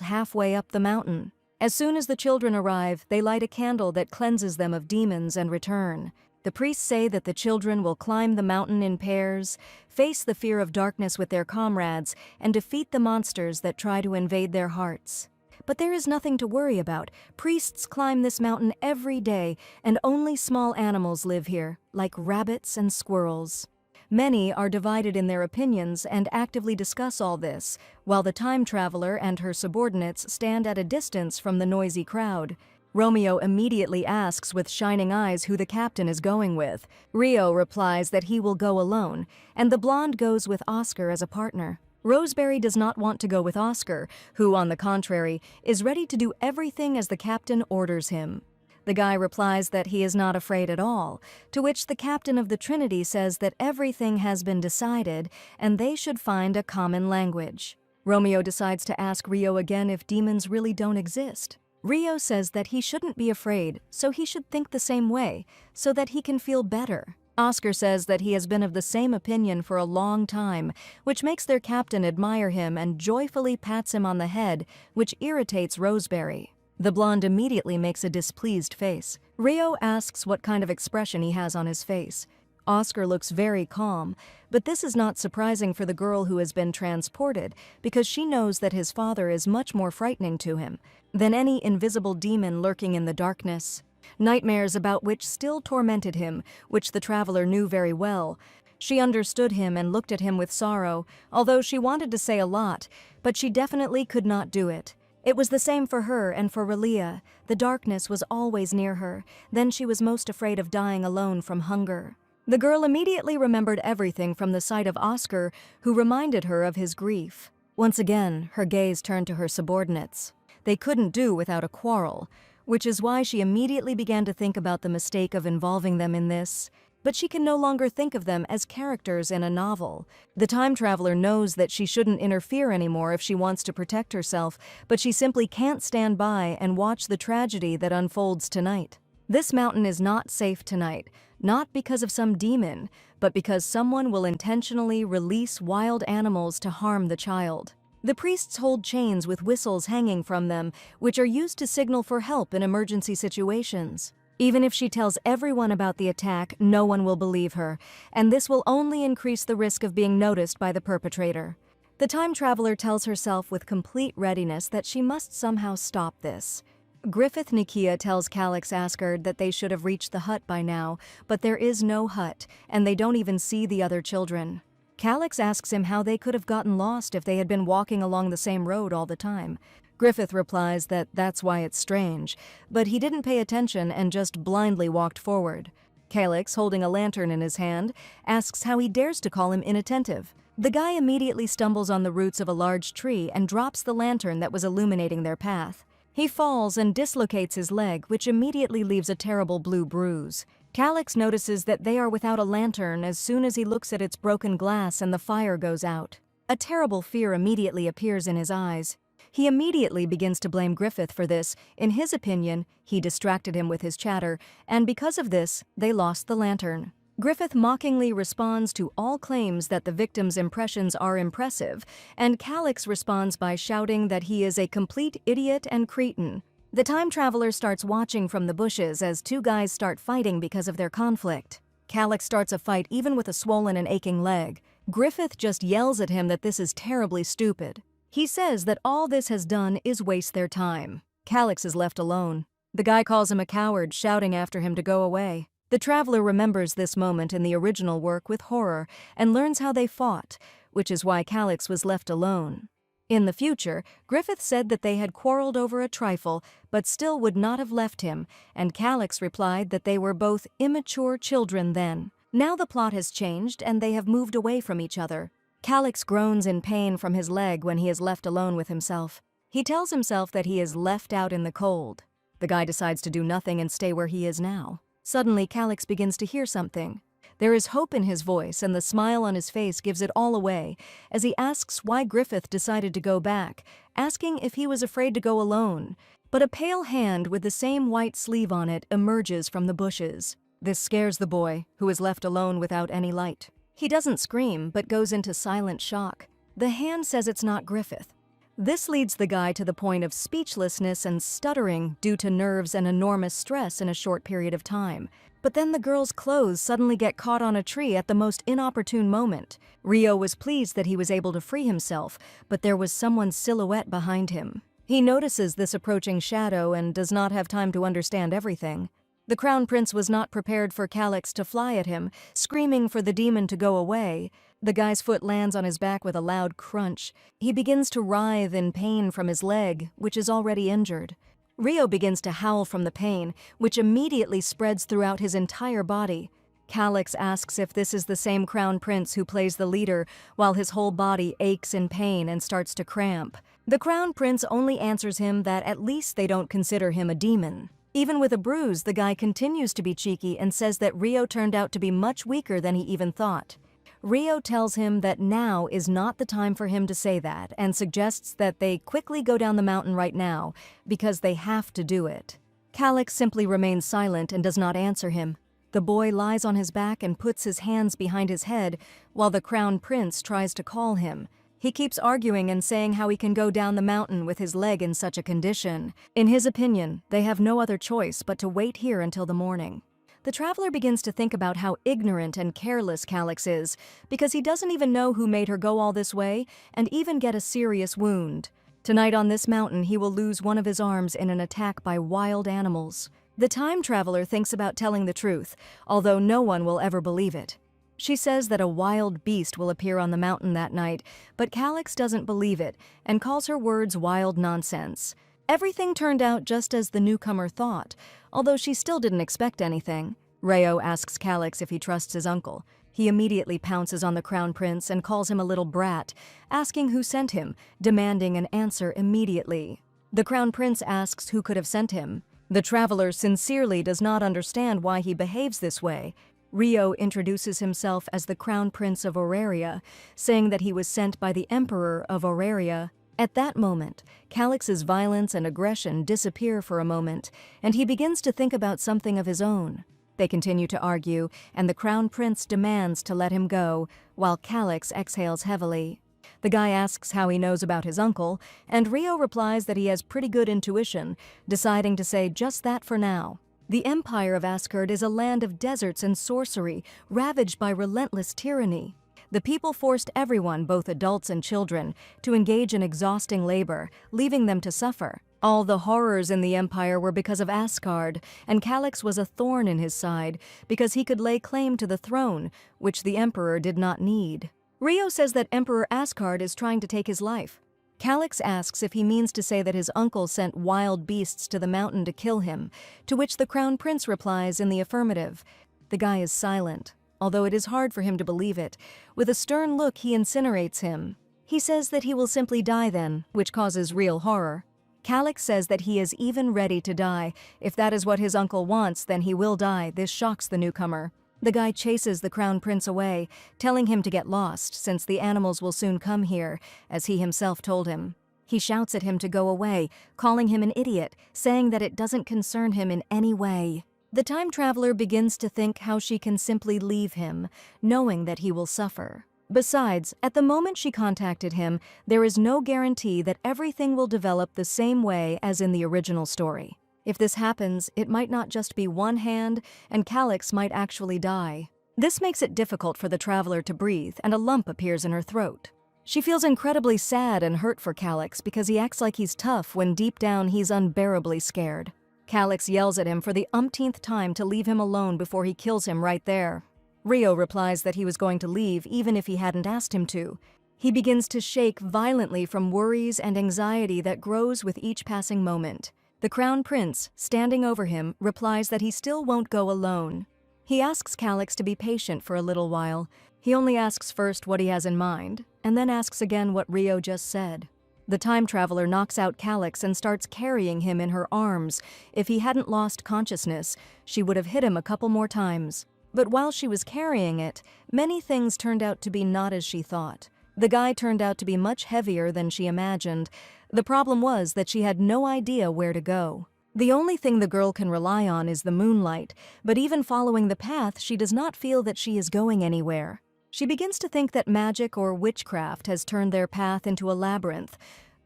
halfway up the mountain. As soon as the children arrive, they light a candle that cleanses them of demons and return. The priests say that the children will climb the mountain in pairs, face the fear of darkness with their comrades, and defeat the monsters that try to invade their hearts. But there is nothing to worry about. Priests climb this mountain every day, and only small animals live here, like rabbits and squirrels. Many are divided in their opinions and actively discuss all this, while the time traveler and her subordinates stand at a distance from the noisy crowd. Romeo immediately asks with shining eyes who the captain is going with. Rio replies that he will go alone, and the blonde goes with Oscar as a partner. Roseberry does not want to go with Oscar, who, on the contrary, is ready to do everything as the captain orders him. The guy replies that he is not afraid at all, to which the captain of the Trinity says that everything has been decided and they should find a common language. Romeo decides to ask Rio again if demons really don't exist. Rio says that he shouldn't be afraid, so he should think the same way, so that he can feel better. Oscar says that he has been of the same opinion for a long time, which makes their captain admire him and joyfully pats him on the head, which irritates Roseberry. The blonde immediately makes a displeased face. Rio asks what kind of expression he has on his face. Oscar looks very calm, but this is not surprising for the girl who has been transported, because she knows that his father is much more frightening to him than any invisible demon lurking in the darkness. Nightmares about which still tormented him, which the traveler knew very well. She understood him and looked at him with sorrow, although she wanted to say a lot, but she definitely could not do it. It was the same for her and for Relia. The darkness was always near her. Then she was most afraid of dying alone from hunger. The girl immediately remembered everything from the sight of Oscar, who reminded her of his grief. Once again, her gaze turned to her subordinates. They couldn't do without a quarrel, which is why she immediately began to think about the mistake of involving them in this. But she can no longer think of them as characters in a novel. The time traveler knows that she shouldn't interfere anymore if she wants to protect herself, but she simply can't stand by and watch the tragedy that unfolds tonight. This mountain is not safe tonight, not because of some demon, but because someone will intentionally release wild animals to harm the child. The priests hold chains with whistles hanging from them, which are used to signal for help in emergency situations. Even if she tells everyone about the attack, no one will believe her, and this will only increase the risk of being noticed by the perpetrator. The time traveler tells herself with complete readiness that she must somehow stop this. Griffith Nikia tells Calix Asgard that they should have reached the hut by now, but there is no hut, and they don't even see the other children. Calix asks him how they could have gotten lost if they had been walking along the same road all the time. Griffith replies that that's why it's strange, but he didn't pay attention and just blindly walked forward. Calix, holding a lantern in his hand, asks how he dares to call him inattentive. The guy immediately stumbles on the roots of a large tree and drops the lantern that was illuminating their path. He falls and dislocates his leg, which immediately leaves a terrible blue bruise. Calix notices that they are without a lantern as soon as he looks at its broken glass and the fire goes out. A terrible fear immediately appears in his eyes. He immediately begins to blame Griffith for this. In his opinion, he distracted him with his chatter, and because of this, they lost the lantern. Griffith mockingly responds to all claims that the victim's impressions are impressive, and Calix responds by shouting that he is a complete idiot and cretin. The time traveler starts watching from the bushes as two guys start fighting because of their conflict. Calix starts a fight even with a swollen and aching leg. Griffith just yells at him that this is terribly stupid. He says that all this has done is waste their time. Calix is left alone. The guy calls him a coward, shouting after him to go away. The traveler remembers this moment in the original work with horror and learns how they fought, which is why Calix was left alone. In the future, Griffith said that they had quarreled over a trifle, but still would not have left him, and Calix replied that they were both immature children then. Now the plot has changed and they have moved away from each other. Calix groans in pain from his leg when he is left alone with himself. He tells himself that he is left out in the cold. The guy decides to do nothing and stay where he is now. Suddenly, Calix begins to hear something. There is hope in his voice, and the smile on his face gives it all away, as he asks why Griffith decided to go back, asking if he was afraid to go alone. But a pale hand with the same white sleeve on it emerges from the bushes. This scares the boy, who is left alone without any light. He doesn't scream, but goes into silent shock. The hand says it's not Griffith. This leads the guy to the point of speechlessness and stuttering due to nerves and enormous stress in a short period of time. But then the girl's clothes suddenly get caught on a tree at the most inopportune moment. Rio was pleased that he was able to free himself, but there was someone's silhouette behind him. He notices this approaching shadow and does not have time to understand everything. The Crown Prince was not prepared for Calix to fly at him, screaming for the demon to go away. The guy's foot lands on his back with a loud crunch. He begins to writhe in pain from his leg, which is already injured. Rio begins to howl from the pain, which immediately spreads throughout his entire body. Calix asks if this is the same Crown Prince who plays the leader, while his whole body aches in pain and starts to cramp. The Crown Prince only answers him that at least they don't consider him a demon. Even with a bruise, the guy continues to be cheeky and says that Rio turned out to be much weaker than he even thought. Rio tells him that now is not the time for him to say that and suggests that they quickly go down the mountain right now because they have to do it. Calix simply remains silent and does not answer him. The boy lies on his back and puts his hands behind his head while the Crown Prince tries to call him. He keeps arguing and saying how he can go down the mountain with his leg in such a condition. In his opinion, they have no other choice but to wait here until the morning. The traveler begins to think about how ignorant and careless Calix is, because he doesn't even know who made her go all this way and even get a serious wound. Tonight on this mountain, he will lose one of his arms in an attack by wild animals. The time traveler thinks about telling the truth, although no one will ever believe it. She says that a wild beast will appear on the mountain that night, but Calix doesn't believe it and calls her words wild nonsense. Everything turned out just as the newcomer thought, although she still didn't expect anything. Rio asks Calix if he trusts his uncle. He immediately pounces on the Crown Prince and calls him a little brat, asking who sent him, demanding an answer immediately. The Crown Prince asks who could have sent him. The traveler sincerely does not understand why he behaves this way. Rio introduces himself as the Crown Prince of Auraria, saying that he was sent by the Emperor of Auraria. At that moment, Calix's violence and aggression disappear for a moment, and he begins to think about something of his own. They continue to argue, and the Crown Prince demands to let him go, while Calix exhales heavily. The guy asks how he knows about his uncle, and Rio replies that he has pretty good intuition, deciding to say just that for now. The Empire of Asgard is a land of deserts and sorcery, ravaged by relentless tyranny. The people forced everyone, both adults and children, to engage in exhausting labor, leaving them to suffer. All the horrors in the Empire were because of Asgard, and Calix was a thorn in his side because he could lay claim to the throne, which the Emperor did not need. Rio says that Emperor Asgard is trying to take his life. Calix asks if he means to say that his uncle sent wild beasts to the mountain to kill him, to which the Crown Prince replies in the affirmative. The guy is silent, although it is hard for him to believe it. With a stern look, he incinerates him. He says that he will simply die then, which causes real horror. Calix says that he is even ready to die. If that is what his uncle wants, then he will die. This shocks the newcomer. The guy chases the Crown Prince away, telling him to get lost, since the animals will soon come here, as he himself told him. He shouts at him to go away, calling him an idiot, saying that it doesn't concern him in any way. The time traveler begins to think how she can simply leave him, knowing that he will suffer. Besides, at the moment she contacted him, there is no guarantee that everything will develop the same way as in the original story. If this happens, it might not just be one hand, and Calix might actually die. This makes it difficult for the traveler to breathe, and a lump appears in her throat. She feels incredibly sad and hurt for Calix because he acts like he's tough when deep down he's unbearably scared. Calix yells at him for the umpteenth time to leave him alone before he kills him right there. Rio replies that he was going to leave even if he hadn't asked him to. He begins to shake violently from worries and anxiety that grows with each passing moment. The Crown Prince, standing over him, replies that he still won't go alone. He asks Calix to be patient for a little while. He only asks first what he has in mind, and then asks again what Rio just said. The time traveler knocks out Calix and starts carrying him in her arms. If he hadn't lost consciousness, she would have hit him a couple more times. But while she was carrying it, many things turned out to be not as she thought. The guy turned out to be much heavier than she imagined. The problem was that she had no idea where to go. The only thing the girl can rely on is the moonlight, but even following the path, she does not feel that she is going anywhere. She begins to think that magic or witchcraft has turned their path into a labyrinth,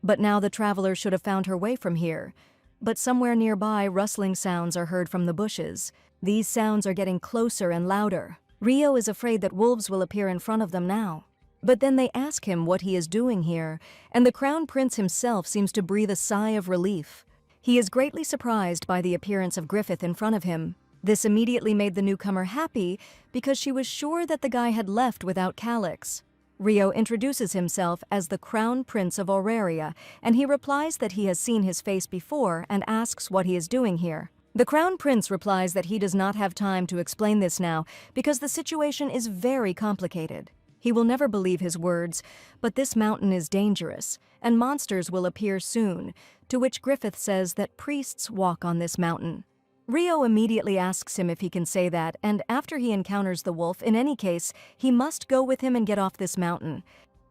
but now the traveler should have found her way from here. But somewhere nearby, rustling sounds are heard from the bushes. These sounds are getting closer and louder. Rio is afraid that wolves will appear in front of them now. But then they ask him what he is doing here, and the Crown Prince himself seems to breathe a sigh of relief. He is greatly surprised by the appearance of Griffith in front of him. This immediately made the newcomer happy because she was sure that the guy had left without Calix. Rio introduces himself as the Crown Prince of Auraria, and he replies that he has seen his face before and asks what he is doing here. The Crown Prince replies that he does not have time to explain this now because the situation is very complicated. He will never believe his words, but this mountain is dangerous, and monsters will appear soon, to which Griffith says that priests walk on this mountain. Rio immediately asks him if he can say that, and after he encounters the wolf, in any case, he must go with him and get off this mountain.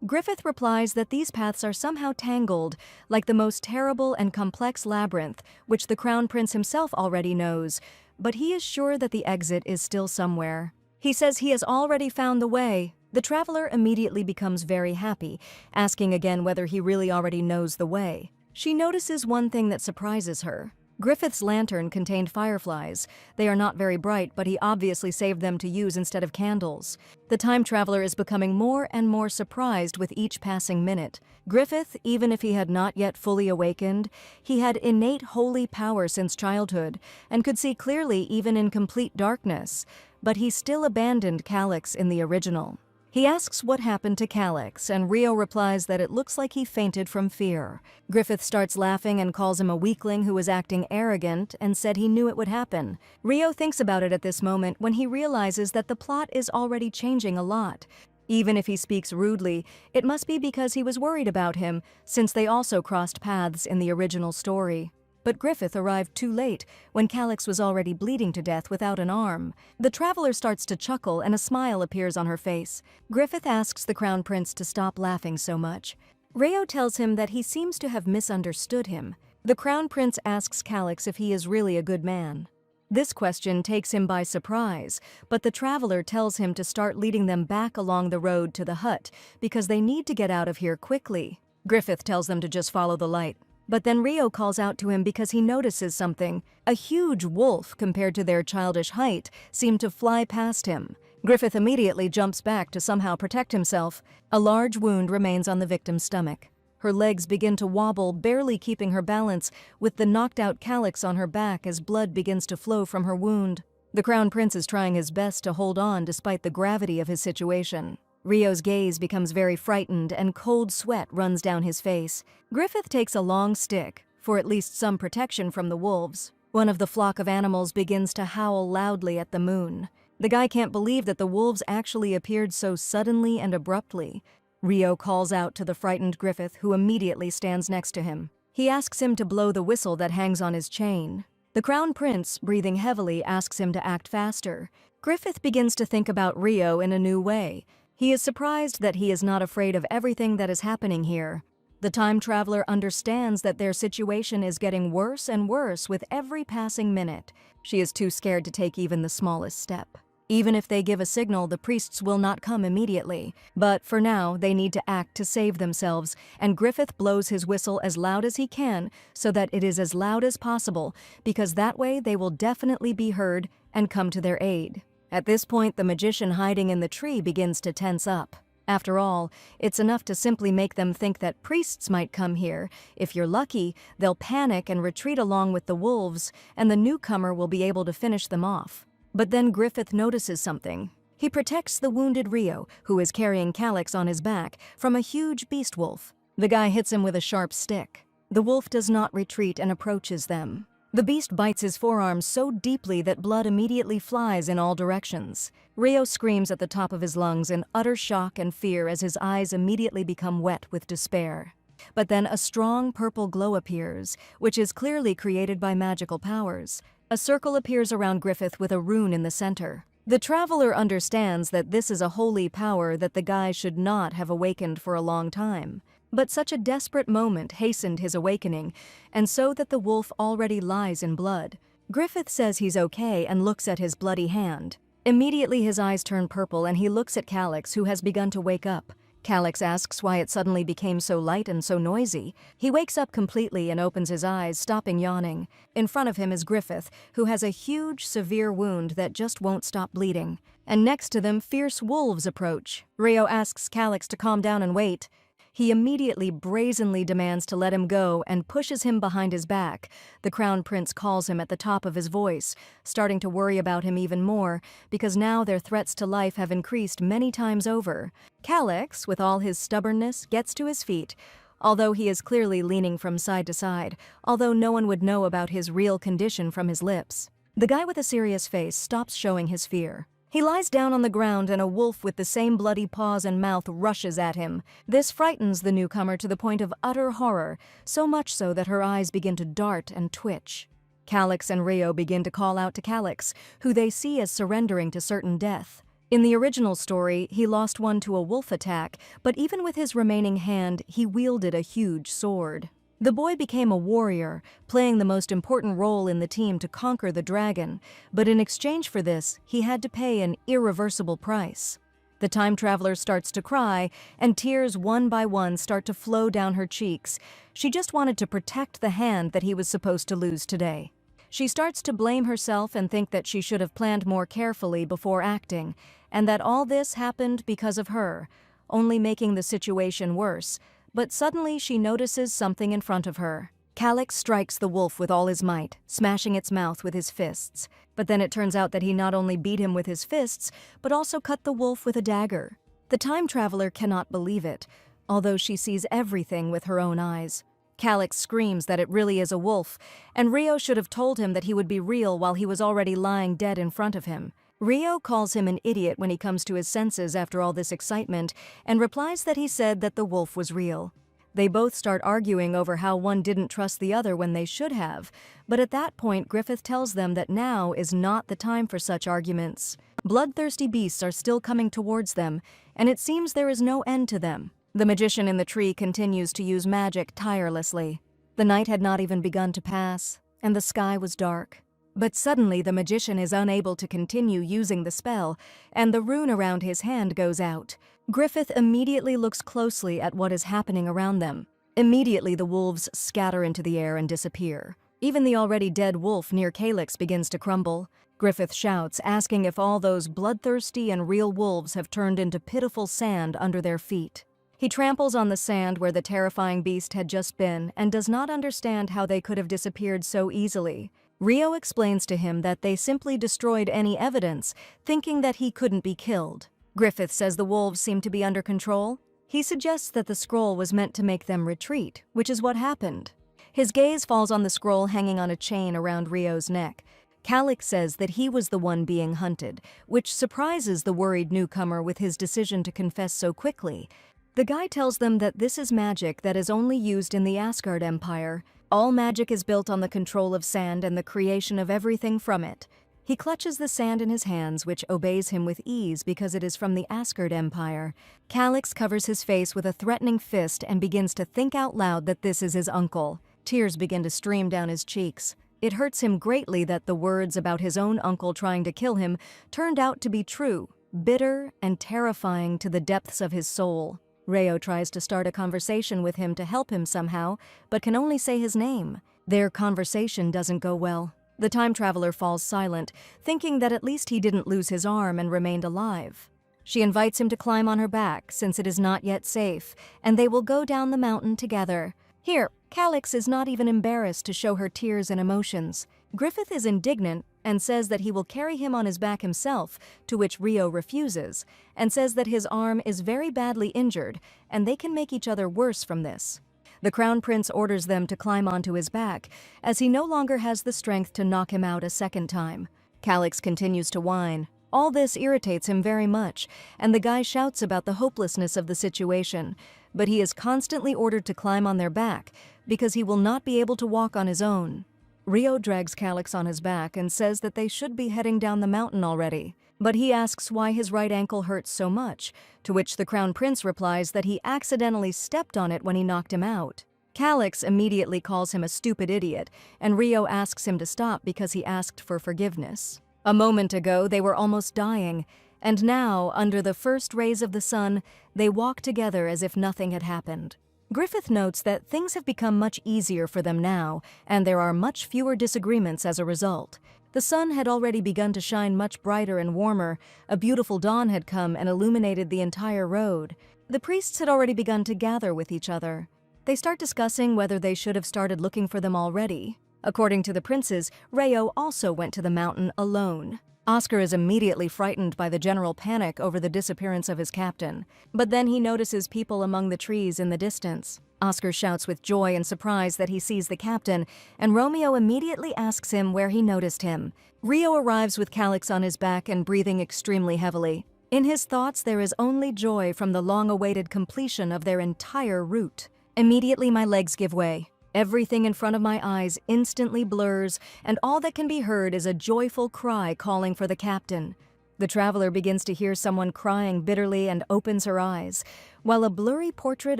Griffith replies that these paths are somehow tangled, like the most terrible and complex labyrinth, which the Crown Prince himself already knows, but he is sure that the exit is still somewhere. He says he has already found the way. The traveler immediately becomes very happy, asking again whether he really already knows the way. She notices one thing that surprises her. Griffith's lantern contained fireflies. They are not very bright, but he obviously saved them to use instead of candles. The time traveler is becoming more and more surprised with each passing minute. Griffith, even if he had not yet fully awakened, he had innate holy power since childhood and could see clearly even in complete darkness, but he still abandoned Calix in the original. He asks what happened to Calix, and Rio replies that it looks like he fainted from fear. Griffith starts laughing and calls him a weakling who was acting arrogant and said he knew it would happen. Rio thinks about it at this moment when he realizes that the plot is already changing a lot. Even if he speaks rudely, it must be because he was worried about him, since they also crossed paths in the original story. But Griffith arrived too late, when Calix was already bleeding to death without an arm. The traveler starts to chuckle and a smile appears on her face. Griffith asks the Crown Prince to stop laughing so much. Rio tells him that he seems to have misunderstood him. The Crown Prince asks Calix if he is really a good man. This question takes him by surprise, but the traveler tells him to start leading them back along the road to the hut because they need to get out of here quickly. Griffith tells them to just follow the light. But then Rio calls out to him because he notices something. A huge wolf, compared to their childish height, seemed to fly past him. Griffith immediately jumps back to somehow protect himself. A large wound remains on the victim's stomach. Her legs begin to wobble, barely keeping her balance, with the knocked-out Calix on her back as blood begins to flow from her wound. The Crown Prince is trying his best to hold on despite the gravity of his situation. Rio's gaze becomes very frightened and cold sweat runs down his face. Griffith takes a long stick, for at least some protection from the wolves. One of the flock of animals begins to howl loudly at the moon. The guy can't believe that the wolves actually appeared so suddenly and abruptly. Rio calls out to the frightened Griffith, who immediately stands next to him. He asks him to blow the whistle that hangs on his chain. The Crown Prince, breathing heavily, asks him to act faster. Griffith begins to think about Rio in a new way. He is surprised that he is not afraid of everything that is happening here. The time traveler understands that their situation is getting worse and worse with every passing minute. She is too scared to take even the smallest step. Even if they give a signal, the priests will not come immediately. But for now, they need to act to save themselves, and Griffith blows his whistle as loud as he can so that it is as loud as possible, because that way they will definitely be heard and come to their aid. At this point, the magician hiding in the tree begins to tense up. After all, it's enough to simply make them think that priests might come here. If you're lucky, they'll panic and retreat along with the wolves, and the newcomer will be able to finish them off. But then Griffith notices something. He protects the wounded Rio, who is carrying Calyx on his back, from a huge beast wolf. The guy hits him with a sharp stick. The wolf does not retreat and approaches them. The beast bites his forearm so deeply that blood immediately flies in all directions. Rio screams at the top of his lungs in utter shock and fear as his eyes immediately become wet with despair. But then a strong purple glow appears, which is clearly created by magical powers. A circle appears around Griffith with a rune in the center. The traveler understands that this is a holy power that the guy should not have awakened for a long time. But such a desperate moment hastened his awakening, and so that the wolf already lies in blood. Griffith says he's okay and looks at his bloody hand. Immediately his eyes turn purple and he looks at Calyx, who has begun to wake up. Calyx asks why it suddenly became so light and so noisy. He wakes up completely and opens his eyes, stopping yawning. In front of him is Griffith, who has a huge, severe wound that just won't stop bleeding. And next to them, fierce wolves approach. Rio asks Calyx to calm down and wait. He immediately brazenly demands to let him go and pushes him behind his back. The Crown Prince calls him at the top of his voice, starting to worry about him even more, because now their threats to life have increased many times over. Calyx, with all his stubbornness, gets to his feet, although he is clearly leaning from side to side, although no one would know about his real condition from his lips. The guy with a serious face stops showing his fear. He lies down on the ground and a wolf with the same bloody paws and mouth rushes at him. This frightens the newcomer to the point of utter horror, so much so that her eyes begin to dart and twitch. Calyx and Rio begin to call out to Calyx, who they see as surrendering to certain death. In the original story, he lost one to a wolf attack, but even with his remaining hand, he wielded a huge sword. The boy became a warrior, playing the most important role in the team to conquer the dragon, but in exchange for this, he had to pay an irreversible price. The time traveler starts to cry, and tears one by one start to flow down her cheeks. She just wanted to protect the hand that he was supposed to lose today. She starts to blame herself and think that she should have planned more carefully before acting, and that all this happened because of her, only making the situation worse. But suddenly she notices something in front of her. Calyx strikes the wolf with all his might, smashing its mouth with his fists. But then it turns out that he not only beat him with his fists, but also cut the wolf with a dagger. The time traveler cannot believe it, although she sees everything with her own eyes. Calyx screams that it really is a wolf, and Rio should have told him that he would be real while he was already lying dead in front of him. Rio calls him an idiot when he comes to his senses after all this excitement, and replies that he said that the wolf was real. They both start arguing over how one didn't trust the other when they should have, but at that point Griffith tells them that now is not the time for such arguments. Bloodthirsty beasts are still coming towards them, and it seems there is no end to them. The magician in the tree continues to use magic tirelessly. The night had not even begun to pass, and the sky was dark. But suddenly the magician is unable to continue using the spell, and the rune around his hand goes out. Griffith immediately looks closely at what is happening around them. Immediately the wolves scatter into the air and disappear. Even the already dead wolf near Calyx begins to crumble. Griffith shouts, asking if all those bloodthirsty and real wolves have turned into pitiful sand under their feet. He tramples on the sand where the terrifying beast had just been and does not understand how they could have disappeared so easily. Rio explains to him that they simply destroyed any evidence, thinking that he couldn't be killed. Griffith says the wolves seem to be under control. He suggests that the scroll was meant to make them retreat, which is what happened. His gaze falls on the scroll hanging on a chain around Rio's neck. Calyx says that he was the one being hunted, which surprises the worried newcomer with his decision to confess so quickly. The guy tells them that this is magic that is only used in the Asgard Empire. All magic is built on the control of sand and the creation of everything from it. He clutches the sand in his hands, which obeys him with ease because it is from the Asgard Empire. Calyx covers his face with a threatening fist and begins to think out loud that this is his uncle. Tears begin to stream down his cheeks. It hurts him greatly that the words about his own uncle trying to kill him turned out to be true, bitter and terrifying to the depths of his soul. Rio tries to start a conversation with him to help him somehow, but can only say his name. Their conversation doesn't go well. The time traveler falls silent, thinking that at least he didn't lose his arm and remained alive. She invites him to climb on her back, since it is not yet safe, and they will go down the mountain together. Here, Calyx is not even embarrassed to show her tears and emotions. Griffith is indignant and says that he will carry him on his back himself, to which Rio refuses, and says that his arm is very badly injured and they can make each other worse from this. The Crown Prince orders them to climb onto his back, as he no longer has the strength to knock him out a second time. Calix continues to whine. All this irritates him very much, and the guy shouts about the hopelessness of the situation, but he is constantly ordered to climb on their back because he will not be able to walk on his own. Rio drags Calix on his back and says that they should be heading down the mountain already, but he asks why his right ankle hurts so much, to which the Crown Prince replies that he accidentally stepped on it when he knocked him out. Calix immediately calls him a stupid idiot, and Rio asks him to stop because he asked for forgiveness. A moment ago, they were almost dying, and now, under the first rays of the sun, they walk together as if nothing had happened. Griffith notes that things have become much easier for them now, and there are much fewer disagreements as a result. The sun had already begun to shine much brighter and warmer, a beautiful dawn had come and illuminated the entire road. The priests had already begun to gather with each other. They start discussing whether they should have started looking for them already. According to the princes, Rio also went to the mountain alone. Oscar is immediately frightened by the general panic over the disappearance of his captain, but then he notices people among the trees in the distance. Oscar shouts with joy and surprise that he sees the captain, and Romeo immediately asks him where he noticed him. Rio arrives with Calix on his back and breathing extremely heavily. In his thoughts, there is only joy from the long-awaited completion of their entire route. Immediately my legs give way. Everything in front of my eyes instantly blurs, and all that can be heard is a joyful cry calling for the captain. The traveler begins to hear someone crying bitterly and opens her eyes, while a blurry portrait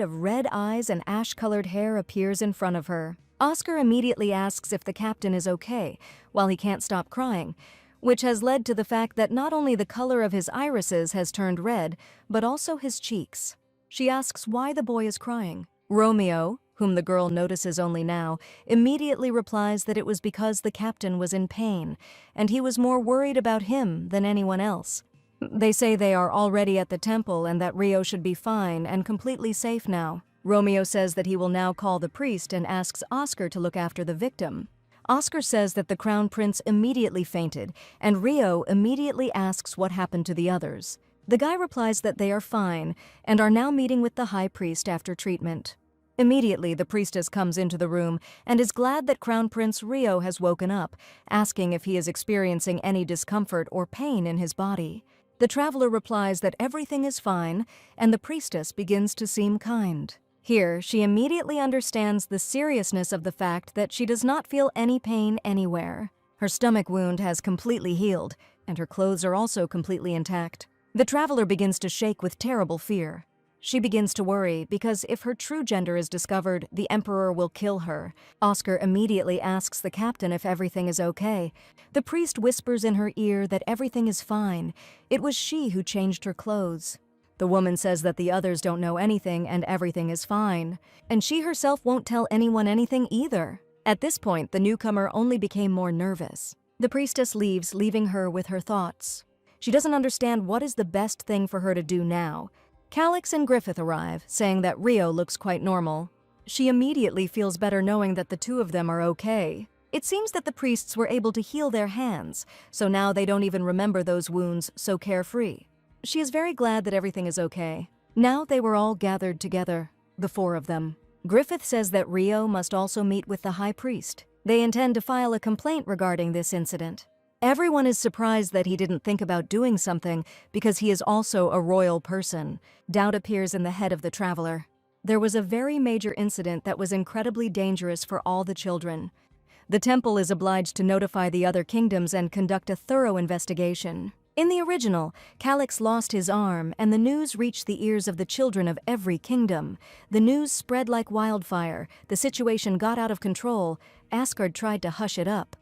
of red eyes and ash-colored hair appears in front of her. Oscar immediately asks if the captain is okay, while he can't stop crying, which has led to the fact that not only the color of his irises has turned red, but also his cheeks. She asks why the boy is crying. Romeo, whom the girl notices only now, immediately replies that it was because the captain was in pain, and he was more worried about him than anyone else. They say they are already at the temple and that Rio should be fine and completely safe now. Romeo says that he will now call the priest and asks Oscar to look after the victim. Oscar says that the Crown Prince immediately fainted, and Rio immediately asks what happened to the others. The guy replies that they are fine and are now meeting with the high priest after treatment. Immediately, the priestess comes into the room and is glad that Crown Prince Rio has woken up, asking if he is experiencing any discomfort or pain in his body. The traveler replies that everything is fine, and the priestess begins to seem kind. Here, she immediately understands the seriousness of the fact that she does not feel any pain anywhere. Her stomach wound has completely healed, and her clothes are also completely intact. The traveler begins to shake with terrible fear. She begins to worry because if her true gender is discovered, the Emperor will kill her. Oscar immediately asks the captain if everything is okay. The priest whispers in her ear that everything is fine. It was she who changed her clothes. The woman says that the others don't know anything and everything is fine. And she herself won't tell anyone anything either. At this point, the newcomer only became more nervous. The priestess leaves, leaving her with her thoughts. She doesn't understand what is the best thing for her to do now. Calix and Griffith arrive, saying that Rio looks quite normal. She immediately feels better knowing that the two of them are okay. It seems that the priests were able to heal their hands, so now they don't even remember those wounds so carefree. She is very glad that everything is okay. Now they were all gathered together, the four of them. Griffith says that Rio must also meet with the high priest. They intend to file a complaint regarding this incident. Everyone is surprised that he didn't think about doing something because he is also a royal person. Doubt appears in the head of the traveler. There was a very major incident that was incredibly dangerous for all the children. The temple is obliged to notify the other kingdoms and conduct a thorough investigation. In the original, Calix lost his arm, and the news reached the ears of the children of every kingdom. The news spread like wildfire. The situation got out of control. Asgard tried to hush it up.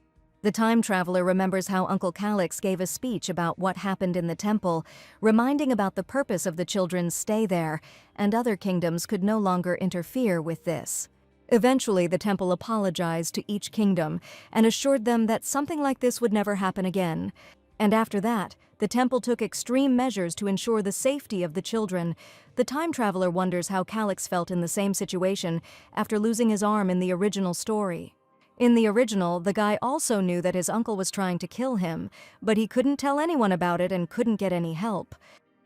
The time traveler remembers how Uncle Calix gave a speech about what happened in the temple, reminding about the purpose of the children's stay there, and other kingdoms could no longer interfere with this. Eventually, the temple apologized to each kingdom and assured them that something like this would never happen again. And after that, the temple took extreme measures to ensure the safety of the children. The time traveler wonders how Calix felt in the same situation after losing his arm in the original story. In the original, the guy also knew that his uncle was trying to kill him, but he couldn't tell anyone about it and couldn't get any help.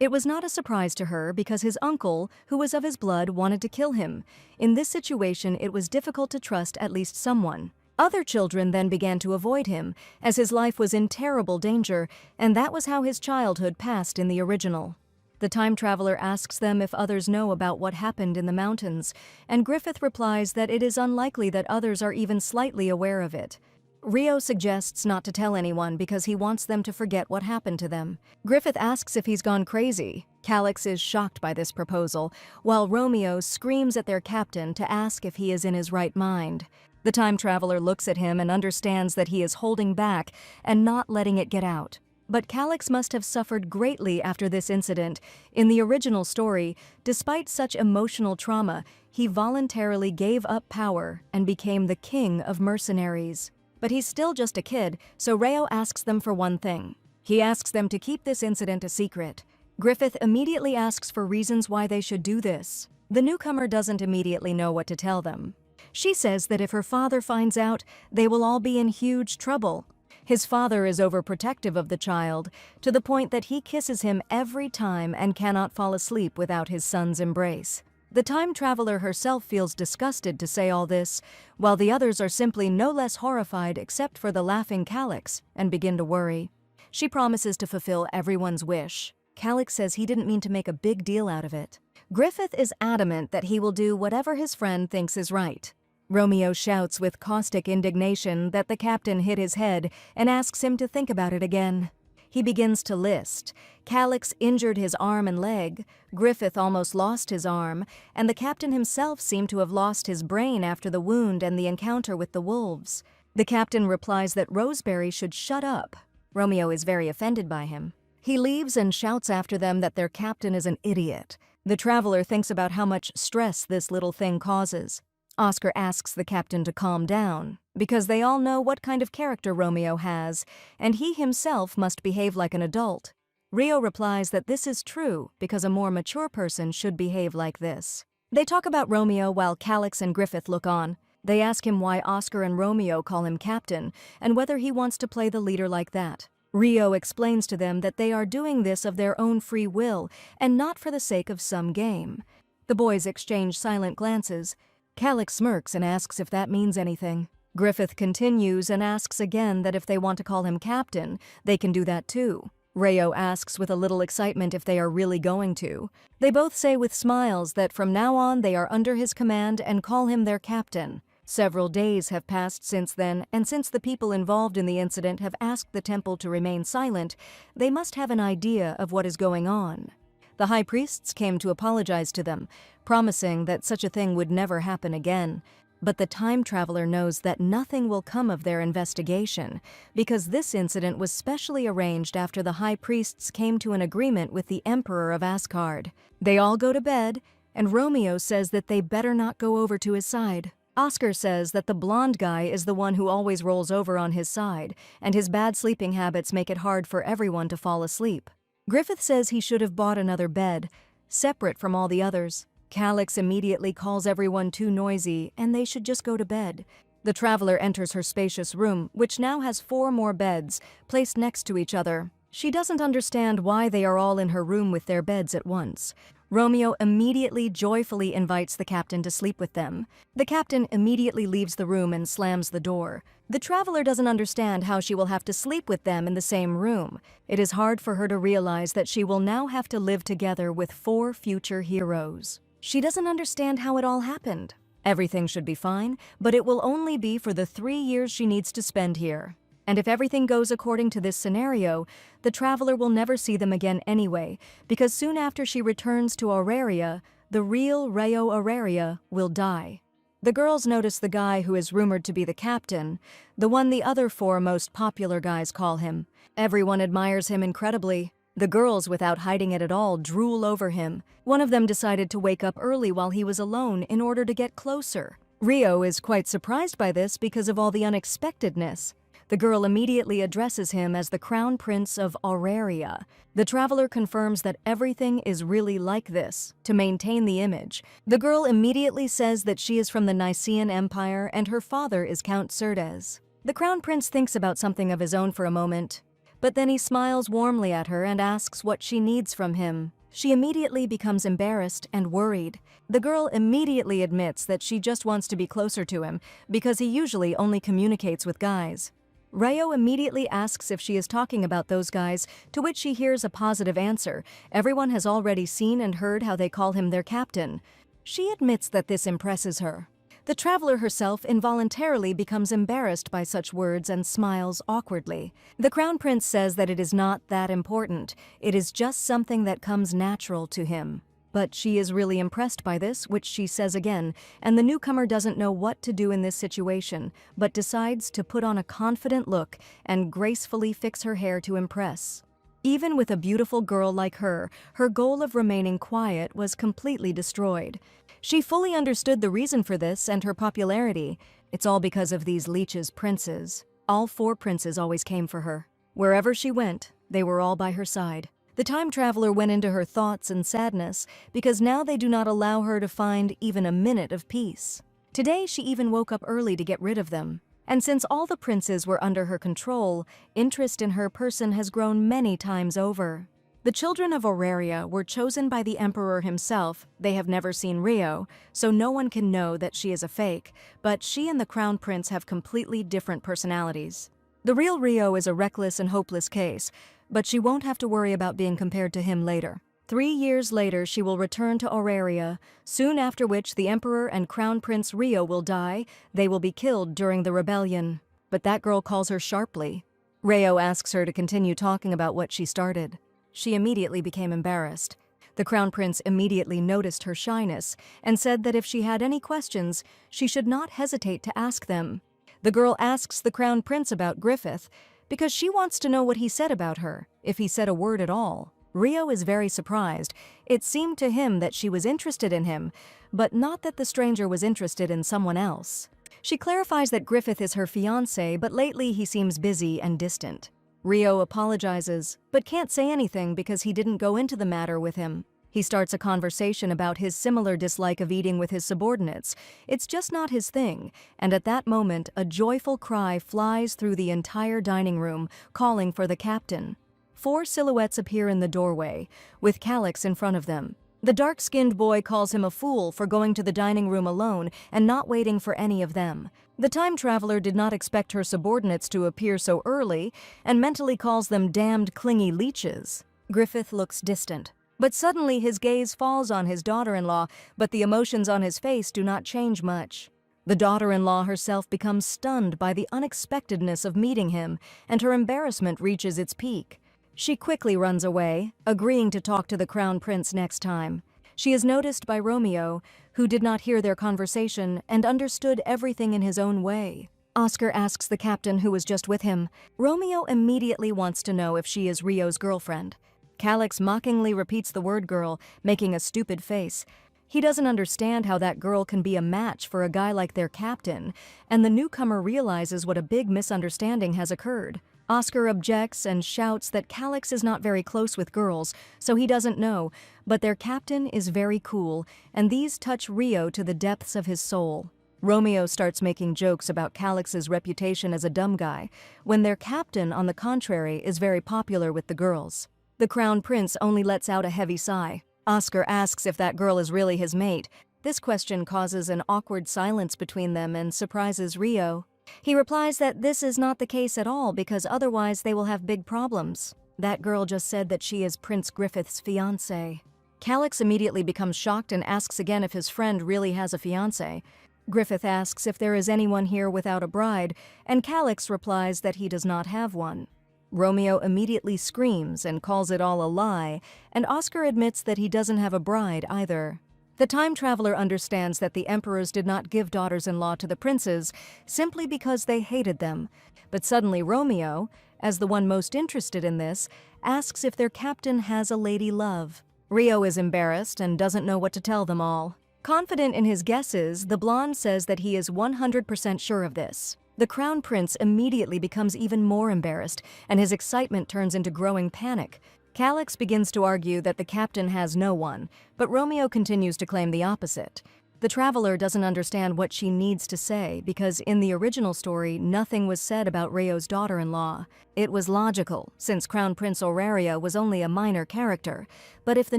It was not a surprise to her because his uncle, who was of his blood, wanted to kill him. In this situation, it was difficult to trust at least someone. Other children then began to avoid him, as his life was in terrible danger, and that was how his childhood passed in the original. The time traveler asks them if others know about what happened in the mountains, and Griffith replies that it is unlikely that others are even slightly aware of it. Rio suggests not to tell anyone because he wants them to forget what happened to them. Griffith asks if he's gone crazy. Calix is shocked by this proposal, while Romeo screams at their captain to ask if he is in his right mind. The time traveler looks at him and understands that he is holding back and not letting it get out. But Calix must have suffered greatly after this incident. In the original story, despite such emotional trauma, he voluntarily gave up power and became the king of mercenaries. But he's still just a kid, so Reo asks them for one thing. He asks them to keep this incident a secret. Griffith immediately asks for reasons why they should do this. The newcomer doesn't immediately know what to tell them. She says that if her father finds out, they will all be in huge trouble. His father is overprotective of the child, to the point that he kisses him every time and cannot fall asleep without his son's embrace. The time traveler herself feels disgusted to say all this, while the others are simply no less horrified except for the laughing Calix, and begin to worry. She promises to fulfill everyone's wish. Calix says he didn't mean to make a big deal out of it. Griffith is adamant that he will do whatever his friend thinks is right. Romeo shouts with caustic indignation that the captain hit his head and asks him to think about it again. He begins to list. Calix injured his arm and leg, Griffith almost lost his arm, and the captain himself seemed to have lost his brain after the wound and the encounter with the wolves. The captain replies that Roseberry should shut up. Romeo is very offended by him. He leaves and shouts after them that their captain is an idiot. The traveler thinks about how much stress this little thing causes. Oscar asks the captain to calm down, because they all know what kind of character Romeo has, and he himself must behave like an adult. Rio replies that this is true because a more mature person should behave like this. They talk about Romeo while Calix and Griffith look on. They ask him why Oscar and Romeo call him captain, and whether he wants to play the leader like that. Rio explains to them that they are doing this of their own free will, and not for the sake of some game. The boys exchange silent glances. Calix smirks and asks if that means anything. Griffith continues and asks again that if they want to call him captain, they can do that too. Reo asks with a little excitement if they are really going to. They both say with smiles that from now on they are under his command and call him their captain. Several days have passed since then, and since the people involved in the incident have asked the temple to remain silent, they must have an idea of what is going on. The high priests came to apologize to them, promising that such a thing would never happen again. But the time traveler knows that nothing will come of their investigation, because this incident was specially arranged after the high priests came to an agreement with the Emperor of Asgard. They all go to bed, and Romeo says that they better not go over to his side. Oscar says that the blonde guy is the one who always rolls over on his side, and his bad sleeping habits make it hard for everyone to fall asleep. Griffith says he should have bought another bed, separate from all the others. Calix immediately calls everyone too noisy, and they should just go to bed. The traveler enters her spacious room, which now has 4 more beds, placed next to each other. She doesn't understand why they are all in her room with their beds at once. Romeo immediately joyfully invites the captain to sleep with them. The captain immediately leaves the room and slams the door. The traveler doesn't understand how she will have to sleep with them in the same room. It is hard for her to realize that she will now have to live together with 4 future heroes. She doesn't understand how it all happened. Everything should be fine, but it will only be for the 3 years she needs to spend here. And if everything goes according to this scenario, the traveler will never see them again anyway, because soon after she returns to Auraria, the real Reo Auraria will die. The girls notice the guy who is rumored to be the captain, the one the other 4 most popular guys call him. Everyone admires him incredibly. The girls, without hiding it at all, drool over him. One of them decided to wake up early while he was alone in order to get closer. Rio is quite surprised by this because of all the unexpectedness. The girl immediately addresses him as the Crown Prince of Auraria. The traveler confirms that everything is really like this, to maintain the image. The girl immediately says that she is from the Nicaean Empire and her father is Count Cerdes. The Crown Prince thinks about something of his own for a moment, but then he smiles warmly at her and asks what she needs from him. She immediately becomes embarrassed and worried. The girl immediately admits that she just wants to be closer to him because he usually only communicates with guys. Ryo immediately asks if she is talking about those guys, to which she hears a positive answer. Everyone has already seen and heard how they call him their captain. She admits that this impresses her. The traveler herself involuntarily becomes embarrassed by such words and smiles awkwardly. The Crown Prince says that it is not that important. It is just something that comes natural to him. But she is really impressed by this, which she says again, and the newcomer doesn't know what to do in this situation, but decides to put on a confident look and gracefully fix her hair to impress. Even with a beautiful girl like her goal of remaining quiet was completely destroyed. She fully understood the reason for this and her popularity. It's all because of these leeches princes. All 4 princes always came for her. Wherever she went, they were all by her side. The time traveler went into her thoughts and sadness because now they do not allow her to find even a minute of peace. Today she even woke up early to get rid of them. And since all the princes were under her control, interest in her person has grown many times over. The children of Auraria were chosen by the emperor himself. They have never seen Ryo, so no one can know that she is a fake, but she and the Crown Prince have completely different personalities. The real Ryo is a reckless and hopeless case, but she won't have to worry about being compared to him later. 3 years later, she will return to Auraria, soon after which the Emperor and Crown Prince Ryo will die. They will be killed during the rebellion. But that girl calls her sharply. Ryo asks her to continue talking about what she started. She immediately became embarrassed. The Crown Prince immediately noticed her shyness and said that if she had any questions, she should not hesitate to ask them. The girl asks the Crown Prince about Griffith because she wants to know what he said about her, if he said a word at all. Ryo is very surprised. It seemed to him that she was interested in him, but not that the stranger was interested in someone else. She clarifies that Griffith is her fiancé, but lately he seems busy and distant. Ryo apologizes, but can't say anything because he didn't go into the matter with him. He starts a conversation about his similar dislike of eating with his subordinates. It's just not his thing, and at that moment, a joyful cry flies through the entire dining room, calling for the captain. 4 silhouettes appear in the doorway, with Calyx in front of them. The dark-skinned boy calls him a fool for going to the dining room alone and not waiting for any of them. The time traveler did not expect her subordinates to appear so early and mentally calls them damned clingy leeches. Griffith looks distant, but suddenly his gaze falls on his daughter-in-law, but the emotions on his face do not change much. The daughter-in-law herself becomes stunned by the unexpectedness of meeting him, and her embarrassment reaches its peak. She quickly runs away, agreeing to talk to the Crown Prince next time. She is noticed by Romeo, who did not hear their conversation and understood everything in his own way. Oscar asks the captain who was just with him. Romeo immediately wants to know if she is Ryo's girlfriend. Calyx mockingly repeats the word girl, making a stupid face. He doesn't understand how that girl can be a match for a guy like their captain, and the newcomer realizes what a big misunderstanding has occurred. Oscar objects and shouts that Calyx is not very close with girls, so he doesn't know, but their captain is very cool, and these touch Ryo to the depths of his soul. Romeo starts making jokes about Calyx's reputation as a dumb guy, when their captain, on the contrary, is very popular with the girls. The Crown Prince only lets out a heavy sigh. Oscar asks if that girl is really his mate. This question causes an awkward silence between them and surprises Ryo. He replies that this is not the case at all because otherwise they will have big problems. That girl just said that she is Prince Griffith's fiancé. Calyx immediately becomes shocked and asks again if his friend really has a fiancé. Griffith asks if there is anyone here without a bride, and Calyx replies that he does not have one. Romeo immediately screams and calls it all a lie, and Oscar admits that he doesn't have a bride either. The time traveler understands that the emperors did not give daughters-in-law to the princes simply because they hated them. But suddenly Romeo, as the one most interested in this, asks if their captain has a lady love. Ryo is embarrassed and doesn't know what to tell them all. Confident in his guesses, the blonde says that he is 100% sure of this. The Crown Prince immediately becomes even more embarrassed, and his excitement turns into growing panic. Calix begins to argue that the captain has no one, but Romeo continues to claim the opposite. The traveler doesn't understand what she needs to say because in the original story, nothing was said about Reo's daughter-in-law. It was logical, since Crown Prince Auraria was only a minor character, but if the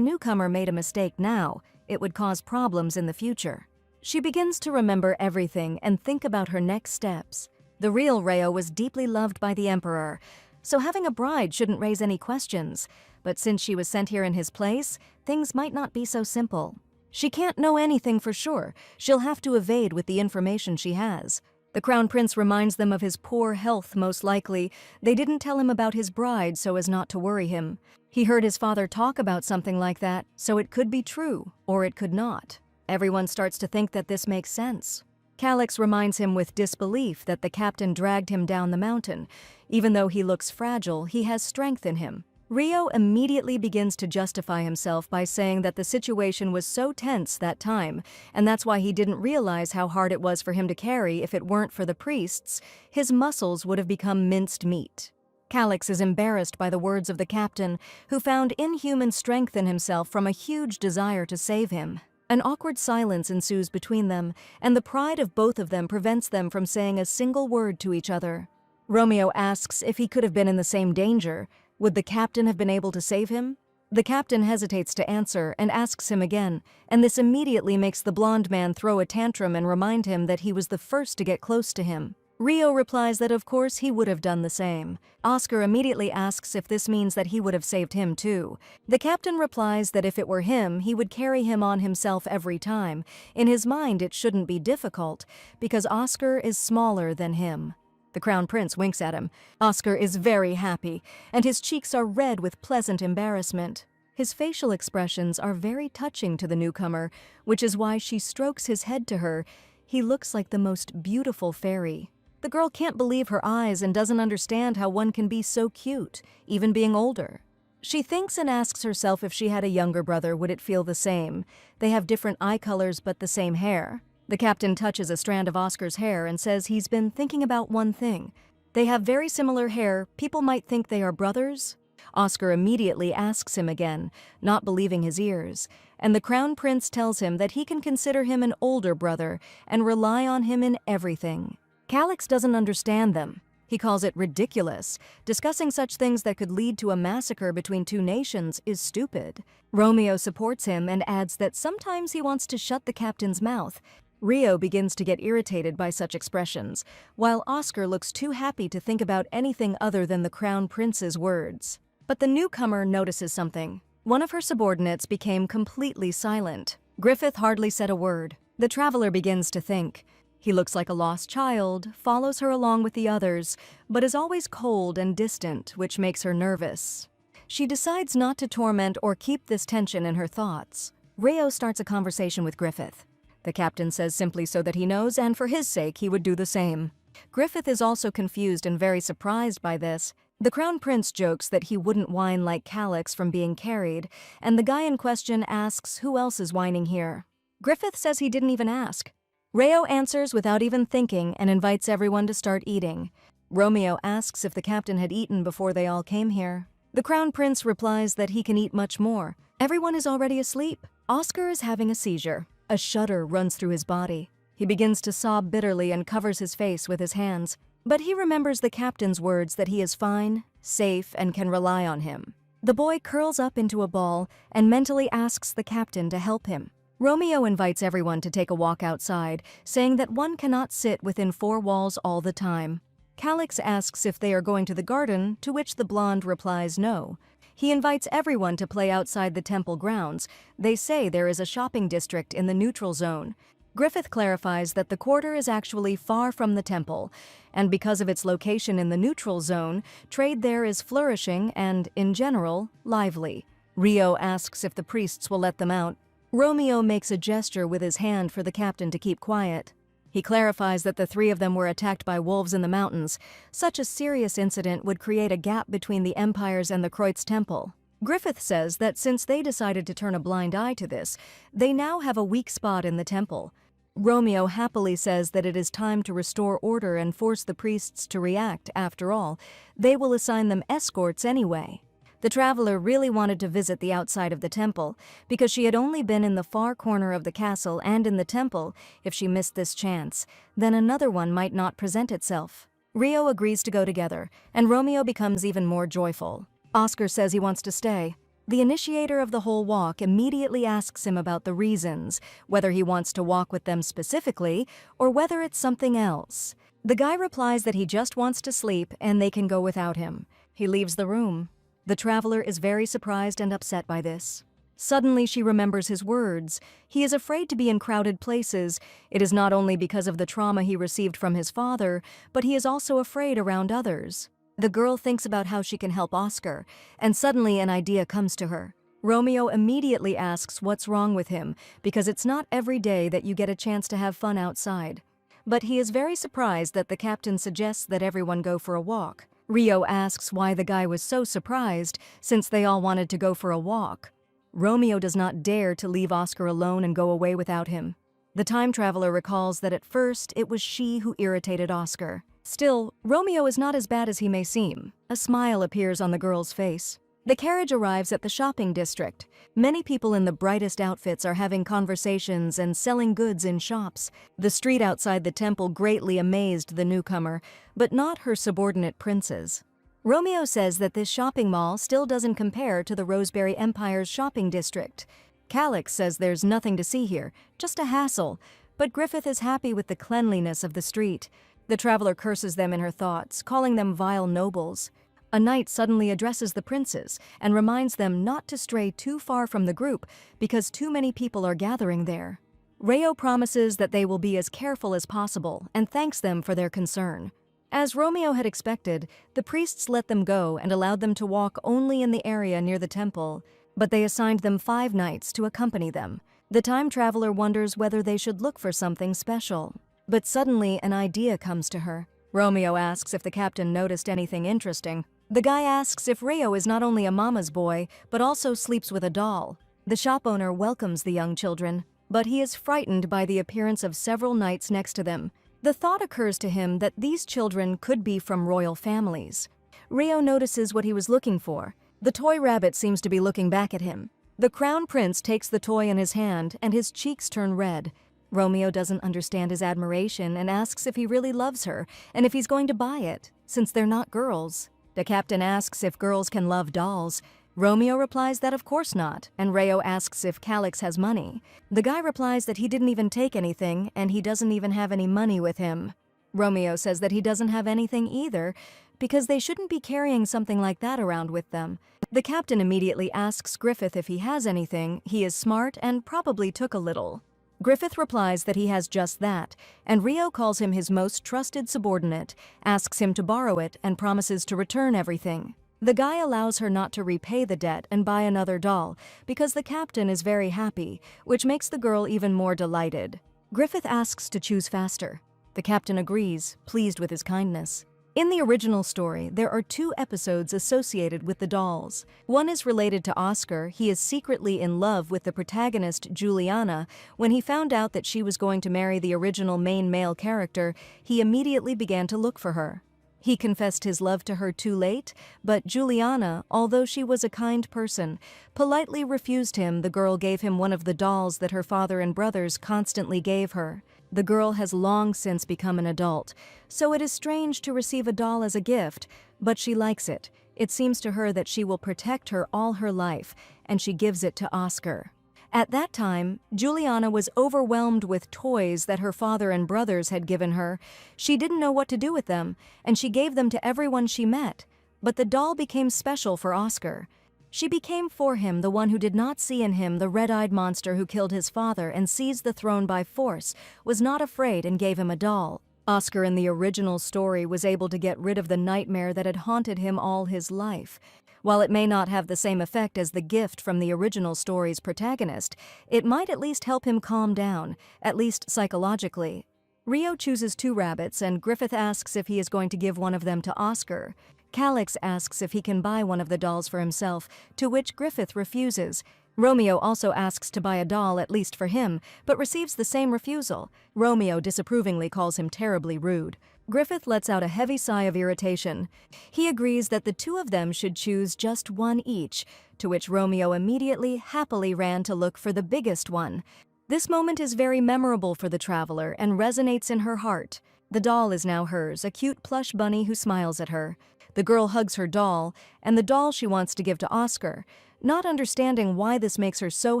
newcomer made a mistake now, it would cause problems in the future. She begins to remember everything and think about her next steps. The real Reo was deeply loved by the Emperor, so having a bride shouldn't raise any questions. But since she was sent here in his place, things might not be so simple. She can't know anything for sure. She'll have to evade with the information she has. The Crown Prince reminds them of his poor health, most likely. They didn't tell him about his bride so as not to worry him. He heard his father talk about something like that, so it could be true, or it could not. Everyone starts to think that this makes sense. Calix reminds him with disbelief that the captain dragged him down the mountain. Even though he looks fragile, he has strength in him. Reo immediately begins to justify himself by saying that the situation was so tense that time, and that's why he didn't realize how hard it was for him to carry. If it weren't for the priests, his muscles would have become minced meat. Calix is embarrassed by the words of the captain, who found inhuman strength in himself from a huge desire to save him. An awkward silence ensues between them, and the pride of both of them prevents them from saying a single word to each other. Romeo asks if he could have been in the same danger. Would the captain have been able to save him? The captain hesitates to answer and asks him again, and this immediately makes the blonde man throw a tantrum and remind him that he was the first to get close to him. Reo replies that of course he would have done the same. Oscar immediately asks if this means that he would have saved him too. The captain replies that if it were him, he would carry him on himself every time. In his mind, it shouldn't be difficult, because Oscar is smaller than him. The Crown Prince winks at him. Oscar is very happy, and his cheeks are red with pleasant embarrassment. His facial expressions are very touching to the newcomer, which is why she strokes his head to her. He looks like the most beautiful fairy. The girl can't believe her eyes and doesn't understand how one can be so cute, even being older. She thinks and asks herself if she had a younger brother, would it feel the same? They have different eye colors but the same hair. The captain touches a strand of Oscar's hair and says he's been thinking about one thing. They have very similar hair. People might think they are brothers. Oscar immediately asks him again, not believing his ears, and the Crown Prince tells him that he can consider him an older brother and rely on him in everything. Calix doesn't understand them. He calls it ridiculous. Discussing such things that could lead to a massacre between two nations is stupid. Romeo supports him and adds that sometimes he wants to shut the captain's mouth. Reo begins to get irritated by such expressions, while Oscar looks too happy to think about anything other than the Crown Prince's words. But the newcomer notices something. One of her subordinates became completely silent. Griffith hardly said a word. The traveler begins to think. He looks like a lost child, follows her along with the others, but is always cold and distant, which makes her nervous. She decides not to torment or keep this tension in her thoughts. Reo starts a conversation with Griffith. The captain says simply so that he knows, and for his sake, he would do the same. Griffith is also confused and very surprised by this. The Crown Prince jokes that he wouldn't whine like Calix from being carried, and the guy in question asks who else is whining here. Griffith says he didn't even ask. Reo answers without even thinking and invites everyone to start eating. Romeo asks if the captain had eaten before they all came here. The Crown Prince replies that he can eat much more. Everyone is already asleep. Oscar is having a seizure. A shudder runs through his body. He begins to sob bitterly and covers his face with his hands. But he remembers the captain's words that he is fine, safe, and can rely on him. The boy curls up into a ball and mentally asks the captain to help him. Romeo invites everyone to take a walk outside, saying that one cannot sit within four walls all the time. Calix asks if they are going to the garden, to which the blonde replies no. He invites everyone to play outside the temple grounds. They say there is a shopping district in the neutral zone. Griffith clarifies that the quarter is actually far from the temple, and because of its location in the neutral zone, trade there is flourishing and, in general, lively. Reo asks if the priests will let them out. Romeo makes a gesture with his hand for the captain to keep quiet. He clarifies that the three of them were attacked by wolves in the mountains. Such a serious incident would create a gap between the empires and the Kreutz Temple. Griffith says that since they decided to turn a blind eye to this, they now have a weak spot in the temple. Romeo happily says that it is time to restore order and force the priests to react. After all, they will assign them escorts anyway. The traveler really wanted to visit the outside of the temple, because she had only been in the far corner of the castle and in the temple. If she missed this chance, then another one might not present itself. Rio agrees to go together, and Romeo becomes even more joyful. Oscar says he wants to stay. The initiator of the whole walk immediately asks him about the reasons, whether he wants to walk with them specifically, or whether it's something else. The guy replies that he just wants to sleep and they can go without him. He leaves the room. The traveler is very surprised and upset by this. Suddenly she remembers his words. He is afraid to be in crowded places. It is not only because of the trauma he received from his father, but he is also afraid around others. The girl thinks about how she can help Oscar, and suddenly an idea comes to her. Romeo immediately asks what's wrong with him, because it's not every day that you get a chance to have fun outside. But he is very surprised that the captain suggests that everyone go for a walk. Rio asks why the guy was so surprised, since they all wanted to go for a walk. Romeo does not dare to leave Oscar alone and go away without him. The time traveler recalls that at first it was she who irritated Oscar. Still, Romeo is not as bad as he may seem. A smile appears on the girl's face. The carriage arrives at the shopping district. Many people in the brightest outfits are having conversations and selling goods in shops. The street outside the temple greatly amazed the newcomer, but not her subordinate princes. Romeo says that this shopping mall still doesn't compare to the Roseberry Empire's shopping district. Calix says there's nothing to see here, just a hassle, but Griffith is happy with the cleanliness of the street. The traveler curses them in her thoughts, calling them vile nobles. A knight suddenly addresses the princes and reminds them not to stray too far from the group because too many people are gathering there. Rio promises that they will be as careful as possible and thanks them for their concern. As Romeo had expected, the priests let them go and allowed them to walk only in the area near the temple, but they assigned them 5 knights to accompany them. The time traveler wonders whether they should look for something special. But suddenly an idea comes to her. Romeo asks if the captain noticed anything interesting. The guy asks if Rio is not only a mama's boy, but also sleeps with a doll. The shop owner welcomes the young children, but he is frightened by the appearance of several knights next to them. The thought occurs to him that these children could be from royal families. Rio notices what he was looking for. The toy rabbit seems to be looking back at him. The crown prince takes the toy in his hand and his cheeks turn red. Romeo doesn't understand his admiration and asks if he really loves her and if he's going to buy it, since they're not girls. The captain asks if girls can love dolls. Romeo replies that of course not, and Rio asks if Calix has money. The guy replies that he didn't even take anything and he doesn't even have any money with him. Romeo says that he doesn't have anything either, because they shouldn't be carrying something like that around with them. The captain immediately asks Griffith if he has anything. He is smart and probably took a little. Griffith replies that he has just that, and Rio calls him his most trusted subordinate, asks him to borrow it, and promises to return everything. The guy allows her not to repay the debt and buy another doll, because the captain is very happy, which makes the girl even more delighted. Griffith asks to choose faster. The captain agrees, pleased with his kindness. In the original story, there are 2 episodes associated with the dolls. One is related to Oscar. He is secretly in love with the protagonist, Juliana. When he found out that she was going to marry the original main male character, he immediately began to look for her. He confessed his love to her too late, but Juliana, although she was a kind person, politely refused him. The girl gave him one of the dolls that her father and brothers constantly gave her. The girl has long since become an adult, so it is strange to receive a doll as a gift, but she likes it. It seems to her that she will protect her all her life, and she gives it to Oscar. At that time, Juliana was overwhelmed with toys that her father and brothers had given her. She didn't know what to do with them, and she gave them to everyone she met. But the doll became special for Oscar. She became for him the one who did not see in him the red-eyed monster who killed his father and seized the throne by force, was not afraid and gave him a doll. Oscar in the original story was able to get rid of the nightmare that had haunted him all his life. While it may not have the same effect as the gift from the original story's protagonist, it might at least help him calm down, at least psychologically. Rio chooses 2 rabbits, and Griffith asks if he is going to give one of them to Oscar. Calix asks if he can buy one of the dolls for himself, to which Griffith refuses. Romeo also asks to buy a doll at least for him, but receives the same refusal. Romeo disapprovingly calls him terribly rude. Griffith lets out a heavy sigh of irritation. He agrees that the two of them should choose just one each, to which Romeo immediately, happily ran to look for the biggest one. This moment is very memorable for the traveler and resonates in her heart. The doll is now hers, a cute plush bunny who smiles at her. The girl hugs her doll, and the doll she wants to give to Oscar. Not understanding why this makes her so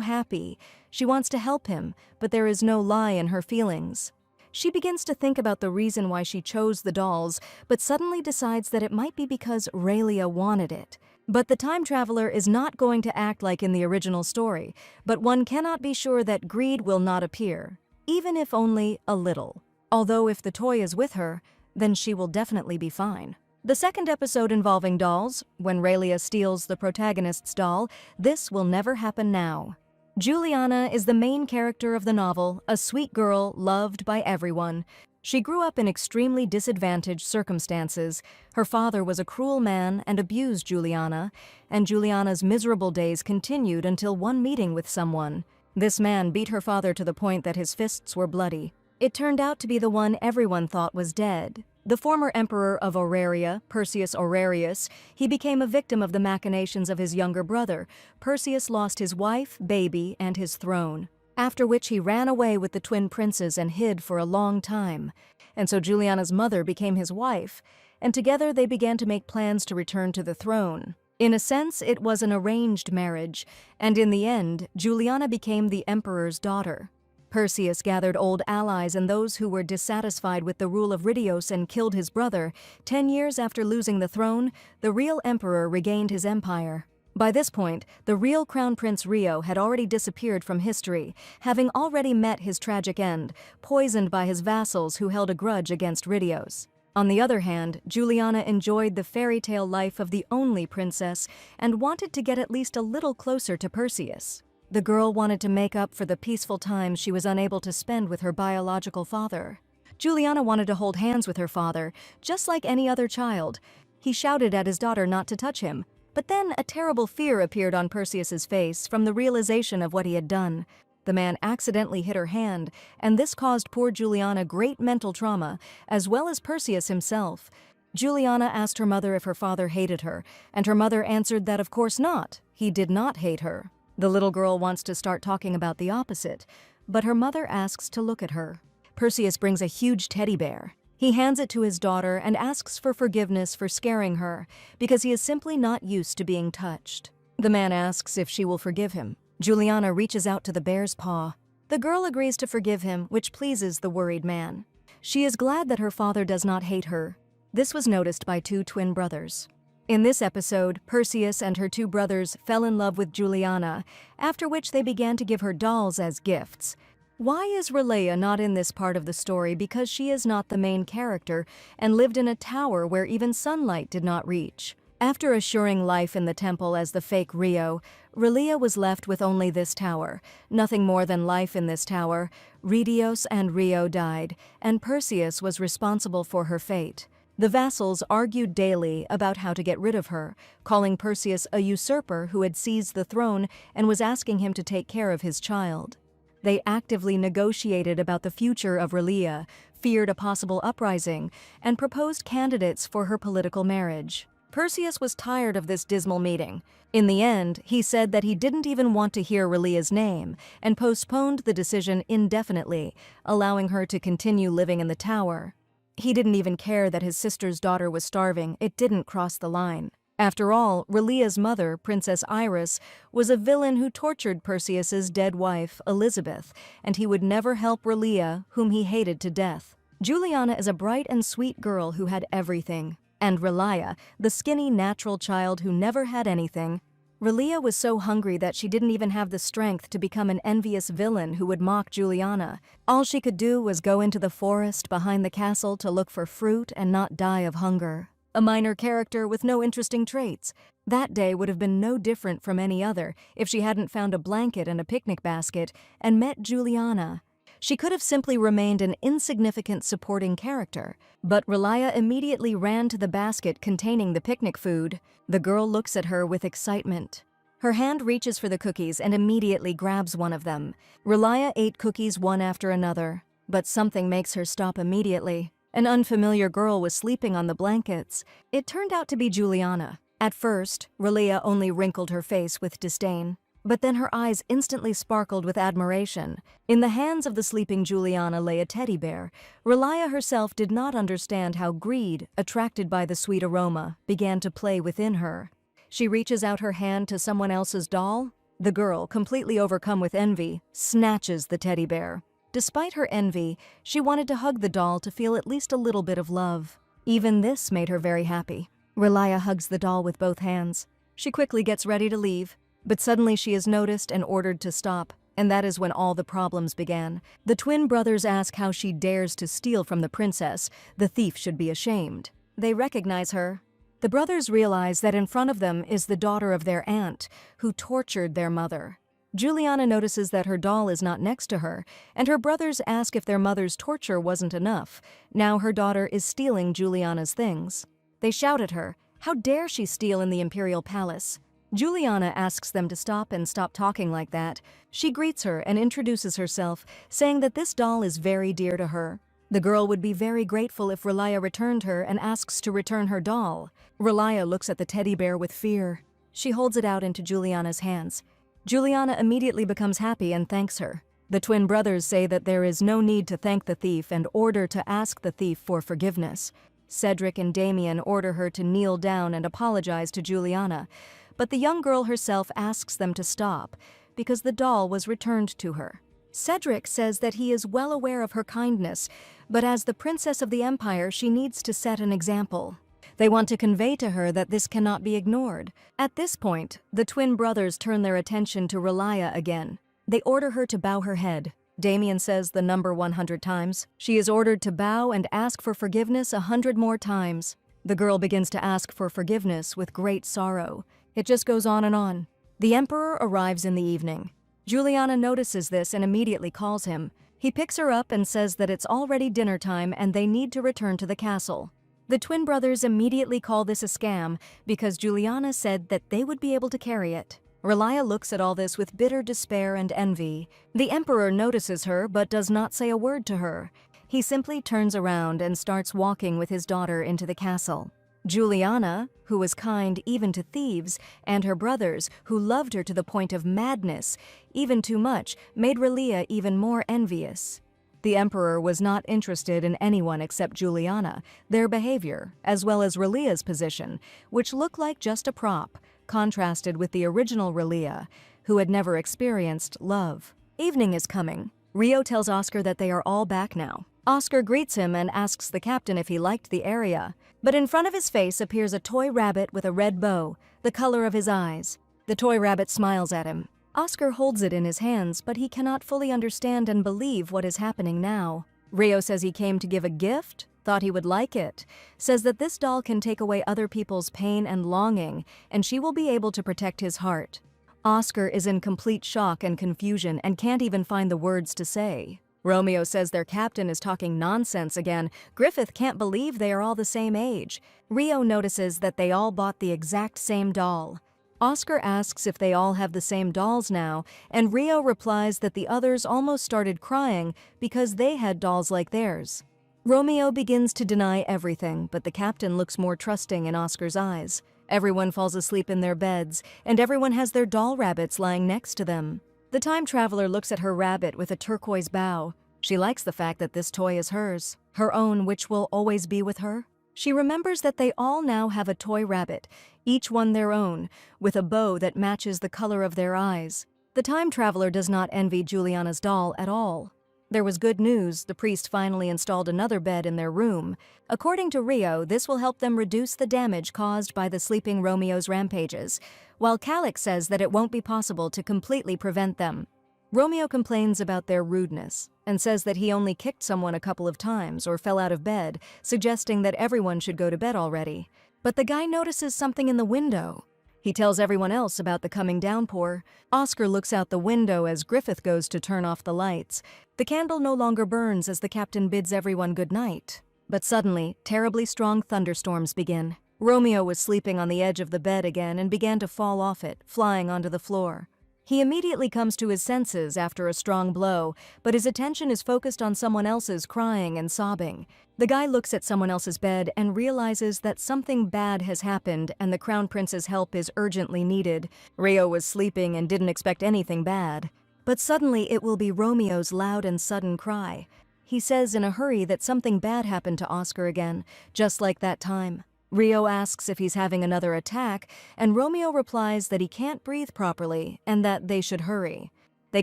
happy, she wants to help him, but there is no lie in her feelings. She begins to think about the reason why she chose the dolls, but suddenly decides that it might be because Raylia wanted it. But the time traveler is not going to act like in the original story, but one cannot be sure that greed will not appear, even if only a little. Although if the toy is with her, then she will definitely be fine. The second episode involving dolls, when Raylia steals the protagonist's doll, this will never happen now. Juliana is the main character of the novel, a sweet girl loved by everyone. She grew up in extremely disadvantaged circumstances. Her father was a cruel man and abused Juliana, and Juliana's miserable days continued until one meeting with someone. This man beat her father to the point that his fists were bloody. It turned out to be the one everyone thought was dead. The former emperor of Auraria, Perseus Aurarius, he became a victim of the machinations of his younger brother. Perseus lost his wife, baby, and his throne, after which he ran away with the twin princes and hid for a long time. And so Juliana's mother became his wife, and together they began to make plans to return to the throne. In a sense, it was an arranged marriage, and in the end, Juliana became the emperor's daughter. Perseus gathered old allies and those who were dissatisfied with the rule of Ridios and killed his brother. 10 years after losing the throne, the real emperor regained his empire. By this point, the real Crown Prince Rio had already disappeared from history, having already met his tragic end, poisoned by his vassals who held a grudge against Ridios. On the other hand, Juliana enjoyed the fairy tale life of the only princess and wanted to get at least a little closer to Perseus. The girl wanted to make up for the peaceful time she was unable to spend with her biological father. Juliana wanted to hold hands with her father, just like any other child. He shouted at his daughter not to touch him, but then a terrible fear appeared on Perseus's face from the realization of what he had done. The man accidentally hit her hand, and this caused poor Juliana great mental trauma, as well as Perseus himself. Juliana asked her mother if her father hated her, and her mother answered that of course not. He did not hate her. The little girl wants to start talking about the opposite, but her mother asks to look at her. Perseus brings a huge teddy bear. He hands it to his daughter and asks for forgiveness for scaring her, because he is simply not used to being touched. The man asks if she will forgive him. Juliana reaches out to the bear's paw. The girl agrees to forgive him, which pleases the worried man. She is glad that her father does not hate her. This was noticed by two twin brothers. In this episode, Perseus and her two brothers fell in love with Juliana, after which they began to give her dolls as gifts. Why is Raylia not in this part of the story? Because she is not the main character and lived in a tower where even sunlight did not reach. After assuring life in the temple as the fake Rio, Raylia was left with only this tower, nothing more than life in this tower. Ridios and Rio died, and Perseus was responsible for her fate. The vassals argued daily about how to get rid of her, calling Perseus a usurper who had seized the throne and was asking him to take care of his child. They actively negotiated about the future of Raylia, feared a possible uprising, and proposed candidates for her political marriage. Perseus was tired of this dismal meeting. In the end, he said that he didn't even want to hear Raylia's name and postponed the decision indefinitely, allowing her to continue living in the tower. He didn't even care that his sister's daughter was starving. It didn't cross the line. After all, Raylia's mother, Princess Iris, was a villain who tortured Perseus's dead wife, Elizabeth, and he would never help Raylia, whom he hated to death. Juliana is a bright and sweet girl who had everything. And Raylia, the skinny, natural child who never had anything. Raylia was so hungry that she didn't even have the strength to become an envious villain who would mock Juliana. All she could do was go into the forest behind the castle to look for fruit and not die of hunger. A minor character with no interesting traits. That day would have been no different from any other if she hadn't found a blanket and a picnic basket and met Juliana. She could have simply remained an insignificant supporting character, but Raylia immediately ran to the basket containing the picnic food. The girl looks at her with excitement. Her hand reaches for the cookies and immediately grabs one of them. Relia ate cookies one after another, but something makes her stop immediately. An unfamiliar girl was sleeping on the blankets. It turned out to be Juliana. At first, Relia only wrinkled her face with disdain, but then her eyes instantly sparkled with admiration. In the hands of the sleeping Juliana lay a teddy bear. Relia herself did not understand how greed, attracted by the sweet aroma, began to play within her. She reaches out her hand to someone else's doll. The girl, completely overcome with envy, snatches the teddy bear. Despite her envy, she wanted to hug the doll to feel at least a little bit of love. Even this made her very happy. Relia hugs the doll with both hands. She quickly gets ready to leave, but suddenly she is noticed and ordered to stop, and that is when all the problems began. The twin brothers ask how she dares to steal from the princess. The thief should be ashamed. They recognize her. The brothers realize that in front of them is the daughter of their aunt, who tortured their mother. Juliana notices that her doll is not next to her, and her brothers ask if their mother's torture wasn't enough. Now her daughter is stealing Juliana's things. They shout at her. How dare she steal in the imperial palace? Juliana asks them to stop and stop talking like that. She greets her and introduces herself, saying that this doll is very dear to her. The girl would be very grateful if Relia returned her and asks to return her doll. Relia looks at the teddy bear with fear. She holds it out into Juliana's hands. Juliana immediately becomes happy and thanks her. The twin brothers say that there is no need to thank the thief and order to ask the thief for forgiveness. Cedric and Damien order her to kneel down and apologize to Juliana, but the young girl herself asks them to stop because the doll was returned to her. Cedric says that he is well aware of her kindness, but as the princess of the empire, she needs to set an example. They want to convey to her that this cannot be ignored. At this point, the twin brothers turn their attention to Relia again. They order her to bow her head. Damien says the number 100 times. She is ordered to bow and ask for forgiveness 100 more times. The girl begins to ask for forgiveness with great sorrow. It just goes on and on. The emperor arrives in the evening. Juliana notices this and immediately calls him. He picks her up and says that it's already dinner time and they need to return to the castle. The twin brothers immediately call this a scam because Juliana said that they would be able to carry it. Relia looks at all this with bitter despair and envy. The emperor notices her but does not say a word to her. He simply turns around and starts walking with his daughter into the castle. Juliana, who was kind even to thieves, and her brothers, who loved her to the point of madness, even too much, made Relia even more envious. The emperor was not interested in anyone except Juliana, their behavior, as well as Relia's position, which looked like just a prop, contrasted with the original Relia, who had never experienced love. Evening is coming. Rio tells Oscar that they are all back now. Oscar greets him and asks the captain if he liked the area, but in front of his face appears a toy rabbit with a red bow, the color of his eyes. The toy rabbit smiles at him. Oscar holds it in his hands, but he cannot fully understand and believe what is happening now. Rio says he came to give a gift, thought he would like it, says that this doll can take away other people's pain and longing, and she will be able to protect his heart. Oscar is in complete shock and confusion and can't even find the words to say. Romeo says their captain is talking nonsense again. Griffith can't believe they are all the same age. Rio notices that they all bought the exact same doll. Oscar asks if they all have the same dolls now, and Rio replies that the others almost started crying because they had dolls like theirs. Romeo begins to deny everything, but the captain looks more trusting in Oscar's eyes. Everyone falls asleep in their beds, and everyone has their doll rabbits lying next to them. The time traveler looks at her rabbit with a turquoise bow. She likes the fact that this toy is hers, her own, which will always be with her. She remembers that they all now have a toy rabbit, each one their own, with a bow that matches the color of their eyes. The time traveler does not envy Juliana's doll at all. There was good news. The priest finally installed another bed in their room. According to Rio, this will help them reduce the damage caused by the sleeping Romeo's rampages, while Calix says that it won't be possible to completely prevent them. Romeo complains about their rudeness and says that he only kicked someone a couple of times or fell out of bed, suggesting that everyone should go to bed already. But the guy notices something in the window. He tells everyone else about the coming downpour. Oscar looks out the window as Griffith goes to turn off the lights. The candle no longer burns as the captain bids everyone good night. But suddenly, terribly strong thunderstorms begin. Romeo was sleeping on the edge of the bed again and began to fall off it, flying onto the floor. He immediately comes to his senses after a strong blow, but his attention is focused on someone else's crying and sobbing. The guy looks at someone else's bed and realizes that something bad has happened and the Crown Prince's help is urgently needed. Rio was sleeping and didn't expect anything bad. But suddenly it will be Romeo's loud and sudden cry. He says in a hurry that something bad happened to Oscar again, just like that time. Rio asks if he's having another attack, and Romeo replies that he can't breathe properly and that they should hurry. They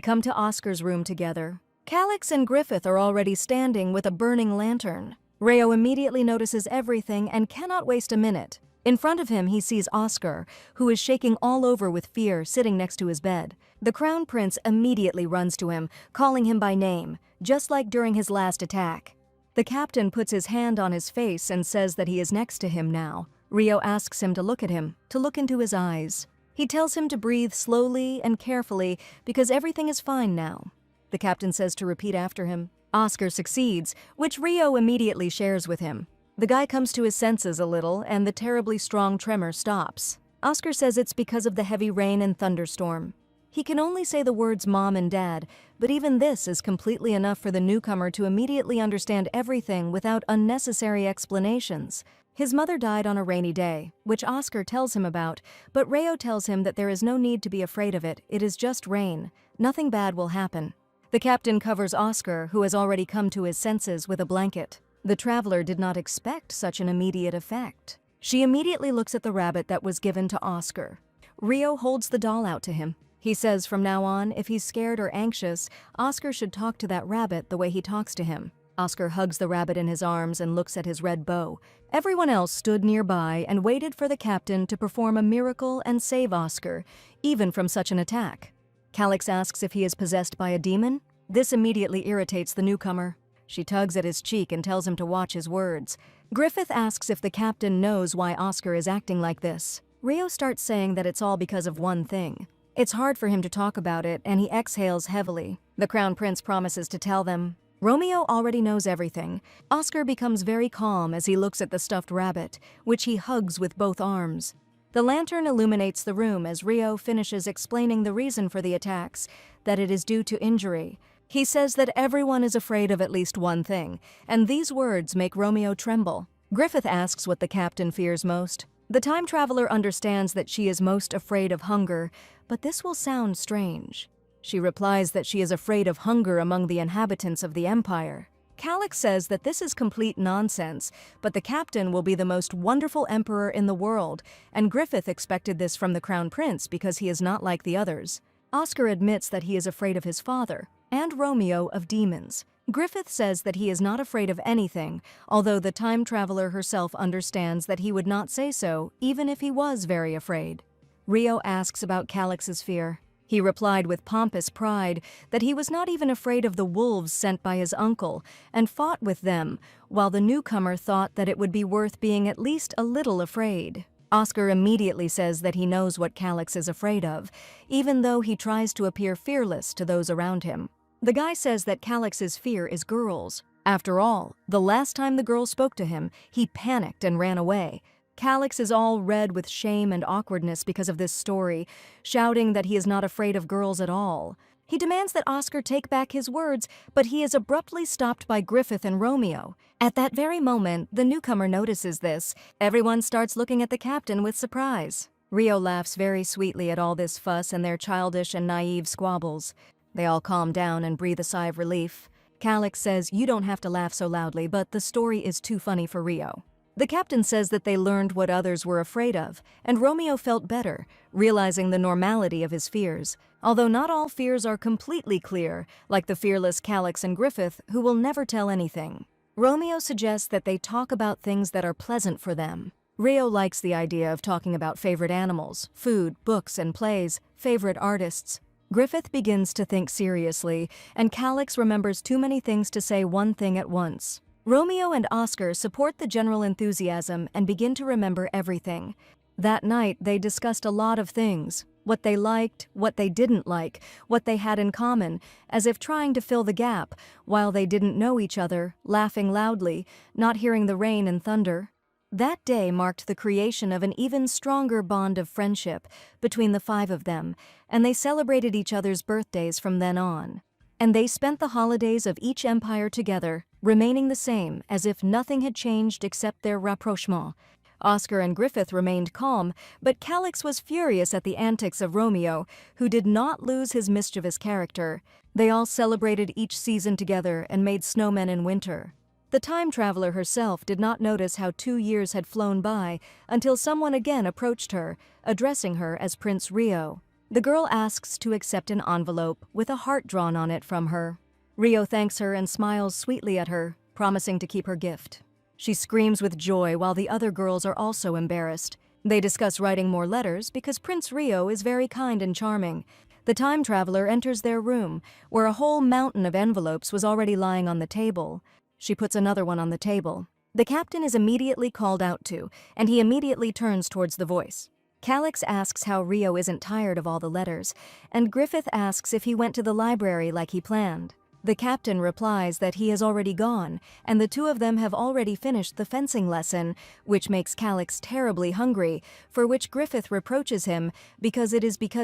come to Oscar's room together. Calix and Griffith are already standing with a burning lantern. Rio immediately notices everything and cannot waste a minute. In front of him, he sees Oscar, who is shaking all over with fear, sitting next to his bed. The Crown Prince immediately runs to him, calling him by name, just like during his last attack. The captain puts his hand on his face and says that he is next to him now. Rio asks him to look at him, to look into his eyes. He tells him to breathe slowly and carefully because everything is fine now. The captain says to repeat after him. Oscar succeeds, which Rio immediately shares with him. The guy comes to his senses a little and the terribly strong tremor stops. Oscar says it's because of the heavy rain and thunderstorm. He can only say the words Mom and Dad, but even this is completely enough for the newcomer to immediately understand everything without unnecessary explanations. His mother died on a rainy day, which Oscar tells him about, but Rio tells him that there is no need to be afraid of it. It is just rain. Nothing bad will happen. The captain covers Oscar, who has already come to his senses, with a blanket. The traveler did not expect such an immediate effect. She immediately looks at the rabbit that was given to Oscar. Rio holds the doll out to him. He says from now on, if he's scared or anxious, Oscar should talk to that rabbit the way he talks to him. Oscar hugs the rabbit in his arms and looks at his red bow. Everyone else stood nearby and waited for the captain to perform a miracle and save Oscar, even from such an attack. Calix asks if he is possessed by a demon. This immediately irritates the newcomer. She tugs at his cheek and tells him to watch his words. Griffith asks if the captain knows why Oscar is acting like this. Rio starts saying that it's all because of one thing. It's hard for him to talk about it, and he exhales heavily. The Crown Prince promises to tell them. Romeo already knows everything. Oscar becomes very calm as he looks at the stuffed rabbit, which he hugs with both arms. The lantern illuminates the room as Rio finishes explaining the reason for the attacks, that it is due to injury. He says that everyone is afraid of at least one thing, and these words make Romeo tremble. Griffith asks what the captain fears most. The time traveler understands that she is most afraid of hunger, but this will sound strange. She replies that she is afraid of hunger among the inhabitants of the Empire. Calix says that this is complete nonsense, but the captain will be the most wonderful emperor in the world, and Griffith expected this from the Crown Prince because he is not like the others. Oscar admits that he is afraid of his father, and Romeo of demons. Griffith says that he is not afraid of anything, although the time traveler herself understands that he would not say so, even if he was very afraid. Rio asks about Calix's fear. He replied with pompous pride that he was not even afraid of the wolves sent by his uncle, and fought with them, while the newcomer thought that it would be worth being at least a little afraid. Oscar immediately says that he knows what Calix is afraid of, even though he tries to appear fearless to those around him. The guy says that Calix's fear is girls. After all, the last time the girl spoke to him, he panicked and ran away. Calix is all red with shame and awkwardness because of this story, shouting that he is not afraid of girls at all. He demands that Oscar take back his words, but he is abruptly stopped by Griffith and Romeo. At that very moment, the newcomer notices this. Everyone starts looking at the captain with surprise. Rio laughs very sweetly at all this fuss and their childish and naive squabbles. They all calm down and breathe a sigh of relief. Calix says, "You don't have to laugh so loudly, but the story is too funny for Rio." The captain says that they learned what others were afraid of, and Romeo felt better, realizing the normality of his fears. Although not all fears are completely clear, like the fearless Calix and Griffith, who will never tell anything. Romeo suggests that they talk about things that are pleasant for them. Rio likes the idea of talking about favorite animals, food, books and plays, favorite artists. Griffith begins to think seriously, and Calix remembers too many things to say one thing at once. Romeo and Oscar support the general enthusiasm and begin to remember everything. That night, they discussed a lot of things, what they liked, what they didn't like, what they had in common, as if trying to fill the gap, while they didn't know each other, laughing loudly, not hearing the rain and thunder. That day marked the creation of an even stronger bond of friendship between the five of them, and they celebrated each other's birthdays from then on. And they spent the holidays of each empire together, remaining the same, as if nothing had changed except their rapprochement. Oscar and Griffith remained calm, but Calix was furious at the antics of Romeo, who did not lose his mischievous character. They all celebrated each season together and made snowmen in winter. The time traveler herself did not notice how 2 years had flown by until someone again approached her, addressing her as Prince Rio. The girl asks to accept an envelope with a heart drawn on it from her. Rio thanks her and smiles sweetly at her, promising to keep her gift. She screams with joy while the other girls are also embarrassed. They discuss writing more letters because Prince Rio is very kind and charming. The time traveler enters their room, where a whole mountain of envelopes was already lying on the table. She puts another one on the table. The captain is immediately called out to, and he immediately turns towards the voice. Calix asks how Rio isn't tired of all the letters, and Griffith asks if he went to the library like he planned. The captain replies that he has already gone, and the two of them have already finished the fencing lesson, which makes Calix terribly hungry, for which Griffith reproaches him because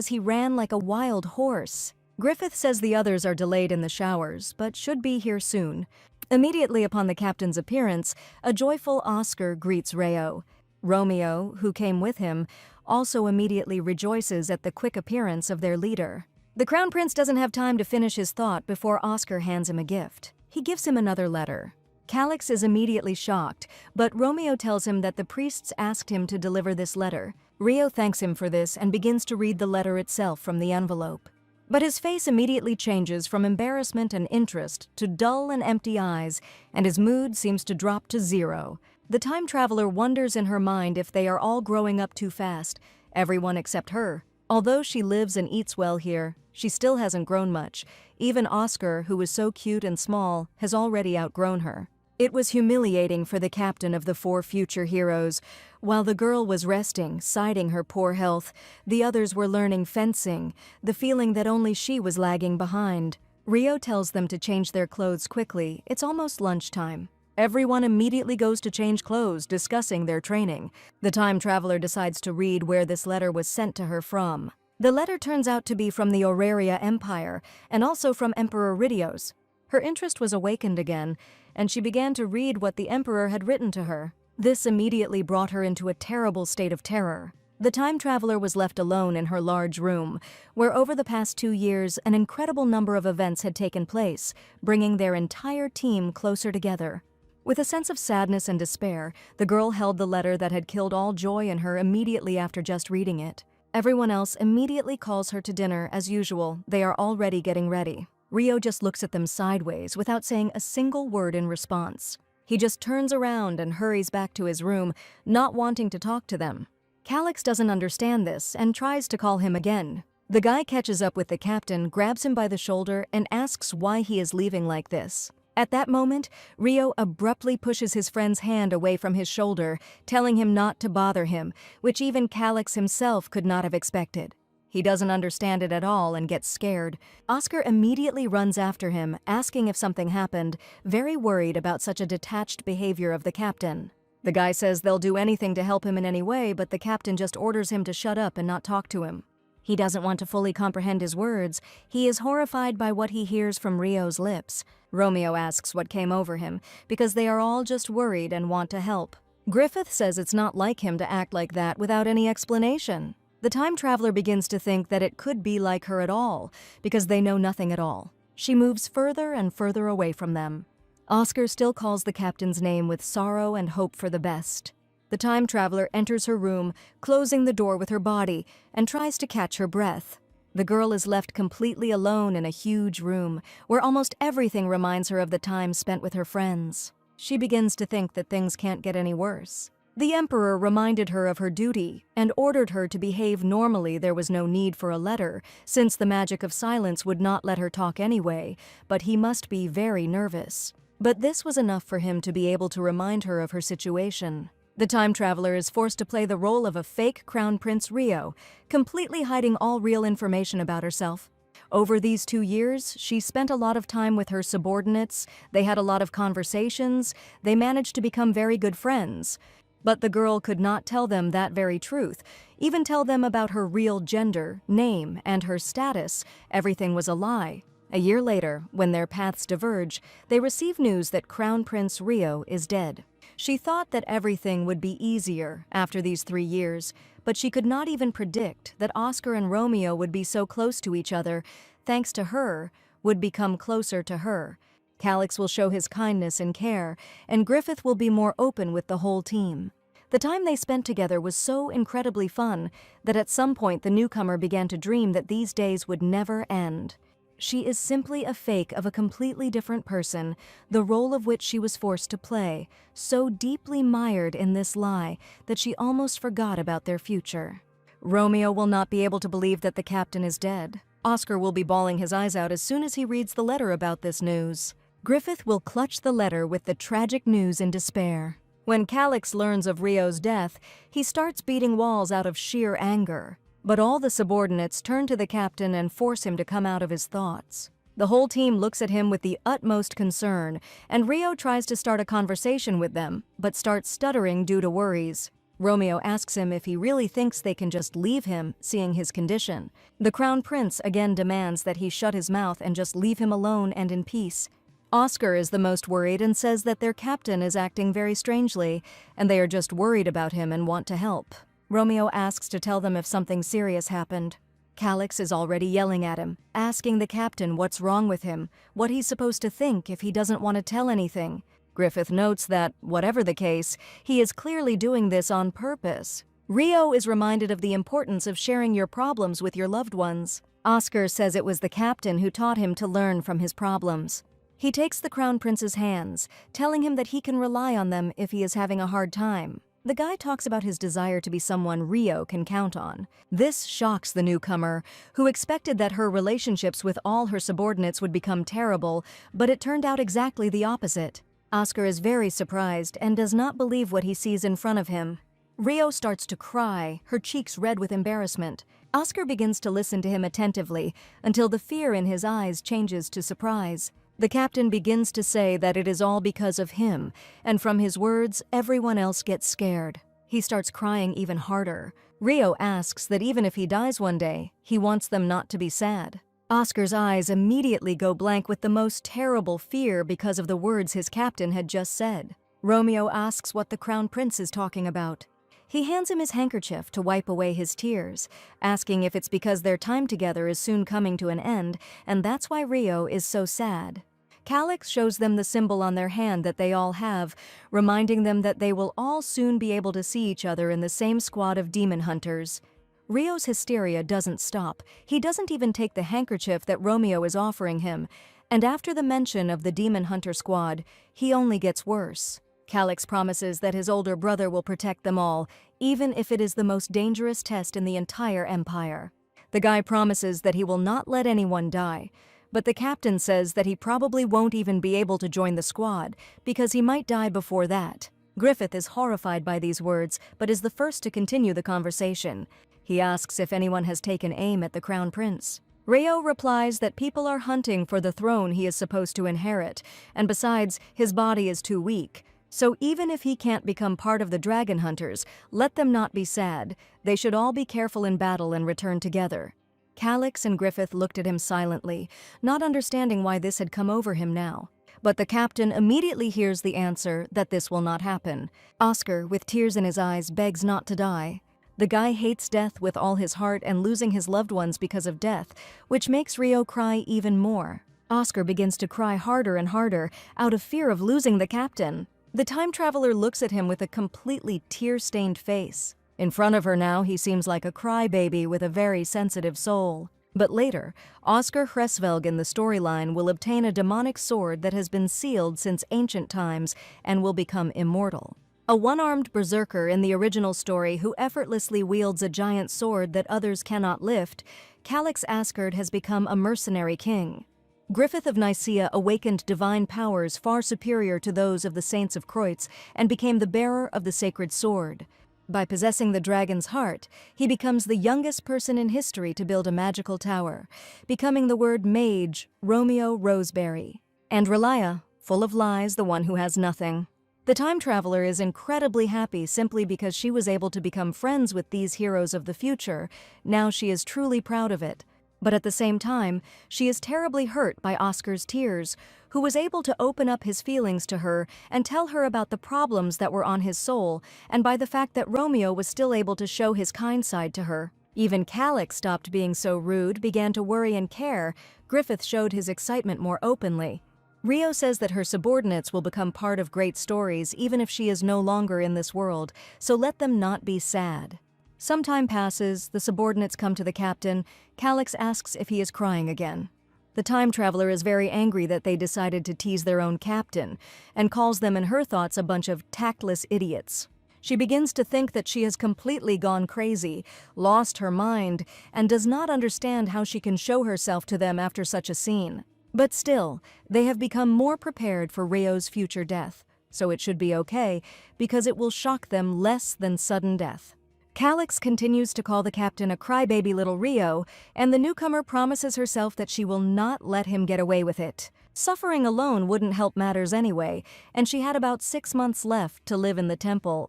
he ran like a wild horse. Griffith says the others are delayed in the showers, but should be here soon. Immediately upon the captain's appearance, a joyful Oscar greets Rio. Romeo, who came with him, also immediately rejoices at the quick appearance of their leader. The Crown Prince doesn't have time to finish his thought before Oscar hands him a gift. He gives him another letter. Calix is immediately shocked, but Romeo tells him that the priests asked him to deliver this letter. Rio thanks him for this and begins to read the letter itself from the envelope. But his face immediately changes from embarrassment and interest to dull and empty eyes, and his mood seems to drop to 0. The time traveler wonders in her mind if they are all growing up too fast, everyone except her. Although she lives and eats well here, she still hasn't grown much. Even Oscar, who is so cute and small, has already outgrown her. It was humiliating for the captain of the 4 future heroes. While the girl was resting, citing her poor health, the others were learning fencing, the feeling that only she was lagging behind. Rio tells them to change their clothes quickly. It's almost lunchtime. Everyone immediately goes to change clothes, discussing their training. The time traveler decides to read where this letter was sent to her from. The letter turns out to be from the Auraria Empire, and also from Emperor Ridios. Her interest was awakened again, and she began to read what the Emperor had written to her. This immediately brought her into a terrible state of terror. The time traveler was left alone in her large room, where over the past 2 years an incredible number of events had taken place, bringing their entire team closer together. With a sense of sadness and despair, the girl held the letter that had killed all joy in her immediately after just reading it. Everyone else immediately calls her to dinner as usual. They are already getting ready. Rio just looks at them sideways without saying a single word in response. He just turns around and hurries back to his room, not wanting to talk to them. Calix doesn't understand this and tries to call him again. The guy catches up with the captain, grabs him by the shoulder, and asks why he is leaving like this. At that moment, Rio abruptly pushes his friend's hand away from his shoulder, telling him not to bother him, which even Calix himself could not have expected. He doesn't understand it at all and gets scared. Oscar immediately runs after him, asking if something happened, very worried about such a detached behavior of the captain. The guy says they'll do anything to help him in any way, but the captain just orders him to shut up and not talk to him. He doesn't want to fully comprehend his words. He is horrified by what he hears from Rio's lips. Romeo asks what came over him, because they are all just worried and want to help. Griffith says it's not like him to act like that without any explanation. The time traveler begins to think that it could be like her at all, because they know nothing at all. She moves further and further away from them. Oscar still calls the captain's name with sorrow and hope for the best. The time traveler enters her room, closing the door with her body, and tries to catch her breath. The girl is left completely alone in a huge room, where almost everything reminds her of the time spent with her friends. She begins to think that things can't get any worse. The Emperor reminded her of her duty and ordered her to behave normally. There was no need for a letter, since the magic of silence would not let her talk anyway, but he must be very nervous. But this was enough for him to be able to remind her of her situation. The time traveler is forced to play the role of a fake Crown Prince Rio, completely hiding all real information about herself. Over these 2 years, she spent a lot of time with her subordinates, they had a lot of conversations, they managed to become very good friends. But the girl could not tell them that very truth, even tell them about her real gender, name, and her status. Everything was a lie. A year later, when their paths diverge, they receive news that Crown Prince Rio is dead. She thought that everything would be easier after these 3 years, but she could not even predict that Oscar and Romeo would be so close to each other, thanks to her, would become closer to her. Calix will show his kindness and care, and Griffith will be more open with the whole team. The time they spent together was so incredibly fun that at some point the newcomer began to dream that these days would never end. She is simply a fake of a completely different person, the role of which she was forced to play, so deeply mired in this lie that she almost forgot about their future. Romeo will not be able to believe that the captain is dead. Oscar will be bawling his eyes out as soon as he reads the letter about this news. Griffith will clutch the letter with the tragic news in despair. When Calix learns of Rio's death, he starts beating walls out of sheer anger. But all the subordinates turn to the captain and force him to come out of his thoughts. The whole team looks at him with the utmost concern, and Rio tries to start a conversation with them, but starts stuttering due to worries. Romeo asks him if he really thinks they can just leave him, seeing his condition. The Crown Prince again demands that he shut his mouth and just leave him alone and in peace. Oscar is the most worried and says that their captain is acting very strangely, and they are just worried about him and want to help. Romeo asks to tell them if something serious happened. Calix is already yelling at him, asking the captain what's wrong with him, what he's supposed to think if he doesn't want to tell anything. Griffith notes that, whatever the case, he is clearly doing this on purpose. Rio is reminded of the importance of sharing your problems with your loved ones. Oscar says it was the captain who taught him to learn from his problems. He takes the Crown Prince's hands, telling him that he can rely on them if he is having a hard time. The guy talks about his desire to be someone Rio can count on. This shocks the newcomer, who expected that her relationships with all her subordinates would become terrible, but it turned out exactly the opposite. Oscar is very surprised and does not believe what he sees in front of him. Rio starts to cry, her cheeks red with embarrassment. Oscar begins to listen to him attentively until the fear in his eyes changes to surprise. The captain begins to say that it is all because of him, and from his words, everyone else gets scared. He starts crying even harder. Rio asks that even if he dies one day, he wants them not to be sad. Oscar's eyes immediately go blank with the most terrible fear because of the words his captain had just said. Romeo asks what the Crown Prince is talking about. He hands him his handkerchief to wipe away his tears, asking if it's because their time together is soon coming to an end, and that's why Rio is so sad. Calix shows them the symbol on their hand that they all have, reminding them that they will all soon be able to see each other in the same squad of demon hunters. Rio's hysteria doesn't stop. He doesn't even take the handkerchief that Romeo is offering him, and after the mention of the demon hunter squad, he only gets worse. Calix promises that his older brother will protect them all, even if it is the most dangerous test in the entire empire. The guy promises that he will not let anyone die, but the captain says that he probably won't even be able to join the squad because he might die before that. Griffith is horrified by these words, but is the first to continue the conversation. He asks if anyone has taken aim at the Crown Prince. Rio replies that people are hunting for the throne he is supposed to inherit, and besides, his body is too weak. So even if he can't become part of the dragon hunters, let them not be sad. They should all be careful in battle and return together. Calix and Griffith looked at him silently, not understanding why this had come over him now. But the captain immediately hears the answer that this will not happen. Oscar, with tears in his eyes, begs not to die. The guy hates death with all his heart and losing his loved ones because of death, which makes Rio cry even more. Oscar begins to cry harder and harder, out of fear of losing the captain. The time traveler looks at him with a completely tear-stained face. In front of her now, he seems like a crybaby with a very sensitive soul. But later, Oscar Hresvelg in the storyline will obtain a demonic sword that has been sealed since ancient times and will become immortal. A one-armed berserker in the original story who effortlessly wields a giant sword that others cannot lift, Calix Asgard has become a mercenary king. Griffith of Nicaea awakened divine powers far superior to those of the Saints of Kreutz and became the bearer of the sacred sword. By possessing the dragon's heart, he becomes the youngest person in history to build a magical tower, becoming the word mage, Romeo Roseberry. And Relia, full of lies, the one who has nothing. The time traveler is incredibly happy simply because she was able to become friends with these heroes of the future. Now she is truly proud of it. But at the same time, she is terribly hurt by Oscar's tears, who was able to open up his feelings to her and tell her about the problems that were on his soul, and by the fact that Romeo was still able to show his kind side to her. Even Calix stopped being so rude, began to worry and care. Griffith showed his excitement more openly. Rio says that her subordinates will become part of great stories even if she is no longer in this world, so let them not be sad. Some time passes, the subordinates come to the captain. Calix asks if he is crying again. The time traveler is very angry that they decided to tease their own captain, and calls them in her thoughts a bunch of tactless idiots. She begins to think that she has completely gone crazy, lost her mind, and does not understand how she can show herself to them after such a scene. But still, they have become more prepared for Rio's future death, so it should be okay, because it will shock them less than sudden death. Calix continues to call the captain a crybaby little Rio, and the newcomer promises herself that she will not let him get away with it. Suffering alone wouldn't help matters anyway, and she had about 6 months left to live in the temple.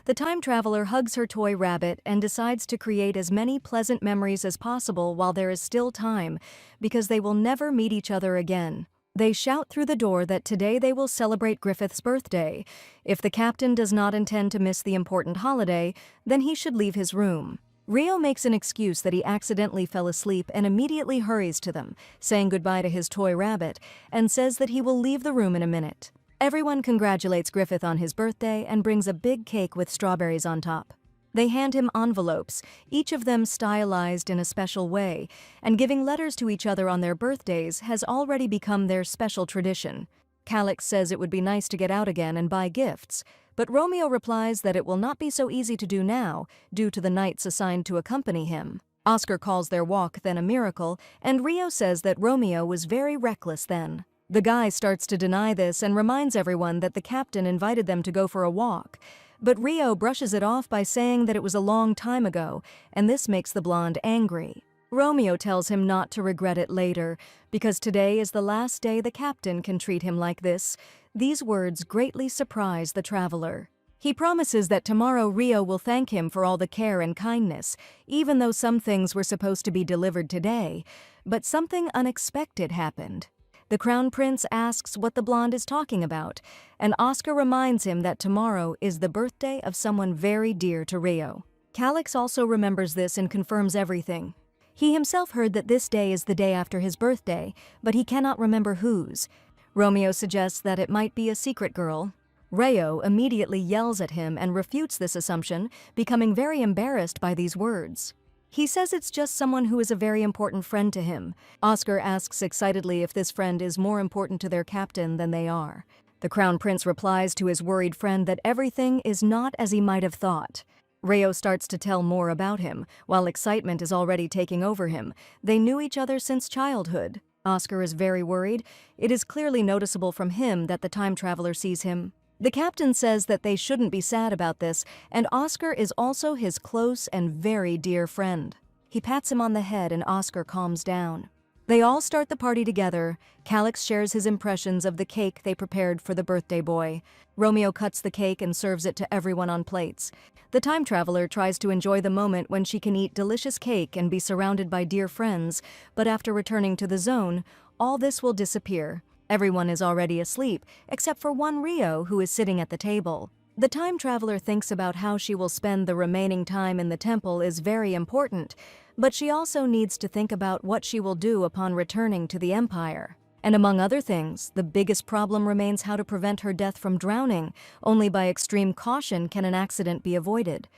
The time traveler hugs her toy rabbit and decides to create as many pleasant memories as possible while there is still time, because they will never meet each other again. They shout through the door that today they will celebrate Griffith's birthday. If the captain does not intend to miss the important holiday, then he should leave his room. Rio makes an excuse that he accidentally fell asleep and immediately hurries to them, saying goodbye to his toy rabbit, and says that he will leave the room in a minute. Everyone congratulates Griffith on his birthday and brings a big cake with strawberries on top. They hand him envelopes, each of them stylized in a special way, and giving letters to each other on their birthdays has already become their special tradition. Calix says it would be nice to get out again and buy gifts, but Romeo replies that it will not be so easy to do now, due to the knights assigned to accompany him. Oscar calls their walk then a miracle, and Rio says that Romeo was very reckless then. The guy starts to deny this and reminds everyone that the captain invited them to go for a walk. But Rio brushes it off by saying that it was a long time ago, and this makes the blonde angry. Romeo tells him not to regret it later, because today is the last day the captain can treat him like this. These words greatly surprise the traveler. He promises that tomorrow Rio will thank him for all the care and kindness, even though some things were supposed to be delivered today. But something unexpected happened. The Crown Prince asks what the blonde is talking about, and Oscar reminds him that tomorrow is the birthday of someone very dear to Rio. Calix also remembers this and confirms everything. He himself heard that this day is the day after his birthday, but he cannot remember whose. Romeo suggests that it might be a secret girl. Rio immediately yells at him and refutes this assumption, becoming very embarrassed by these words. He says it's just someone who is a very important friend to him. Oscar asks excitedly if this friend is more important to their captain than they are. The Crown Prince replies to his worried friend that everything is not as he might have thought. Rio starts to tell more about him, while excitement is already taking over him. They knew each other since childhood. Oscar is very worried. It is clearly noticeable from him that the time traveler sees him. The captain says that they shouldn't be sad about this, and Oscar is also his close and very dear friend. He pats him on the head and Oscar calms down. They all start the party together. Calix shares his impressions of the cake they prepared for the birthday boy. Romeo cuts the cake and serves it to everyone on plates. The time traveler tries to enjoy the moment when she can eat delicious cake and be surrounded by dear friends, but after returning to the zone, all this will disappear. Everyone is already asleep, except for one Rio who is sitting at the table. The time traveler thinks about how she will spend the remaining time in the temple is very important, but she also needs to think about what she will do upon returning to the Empire. And among other things, the biggest problem remains how to prevent her death from drowning. Only by extreme caution can an accident be avoided.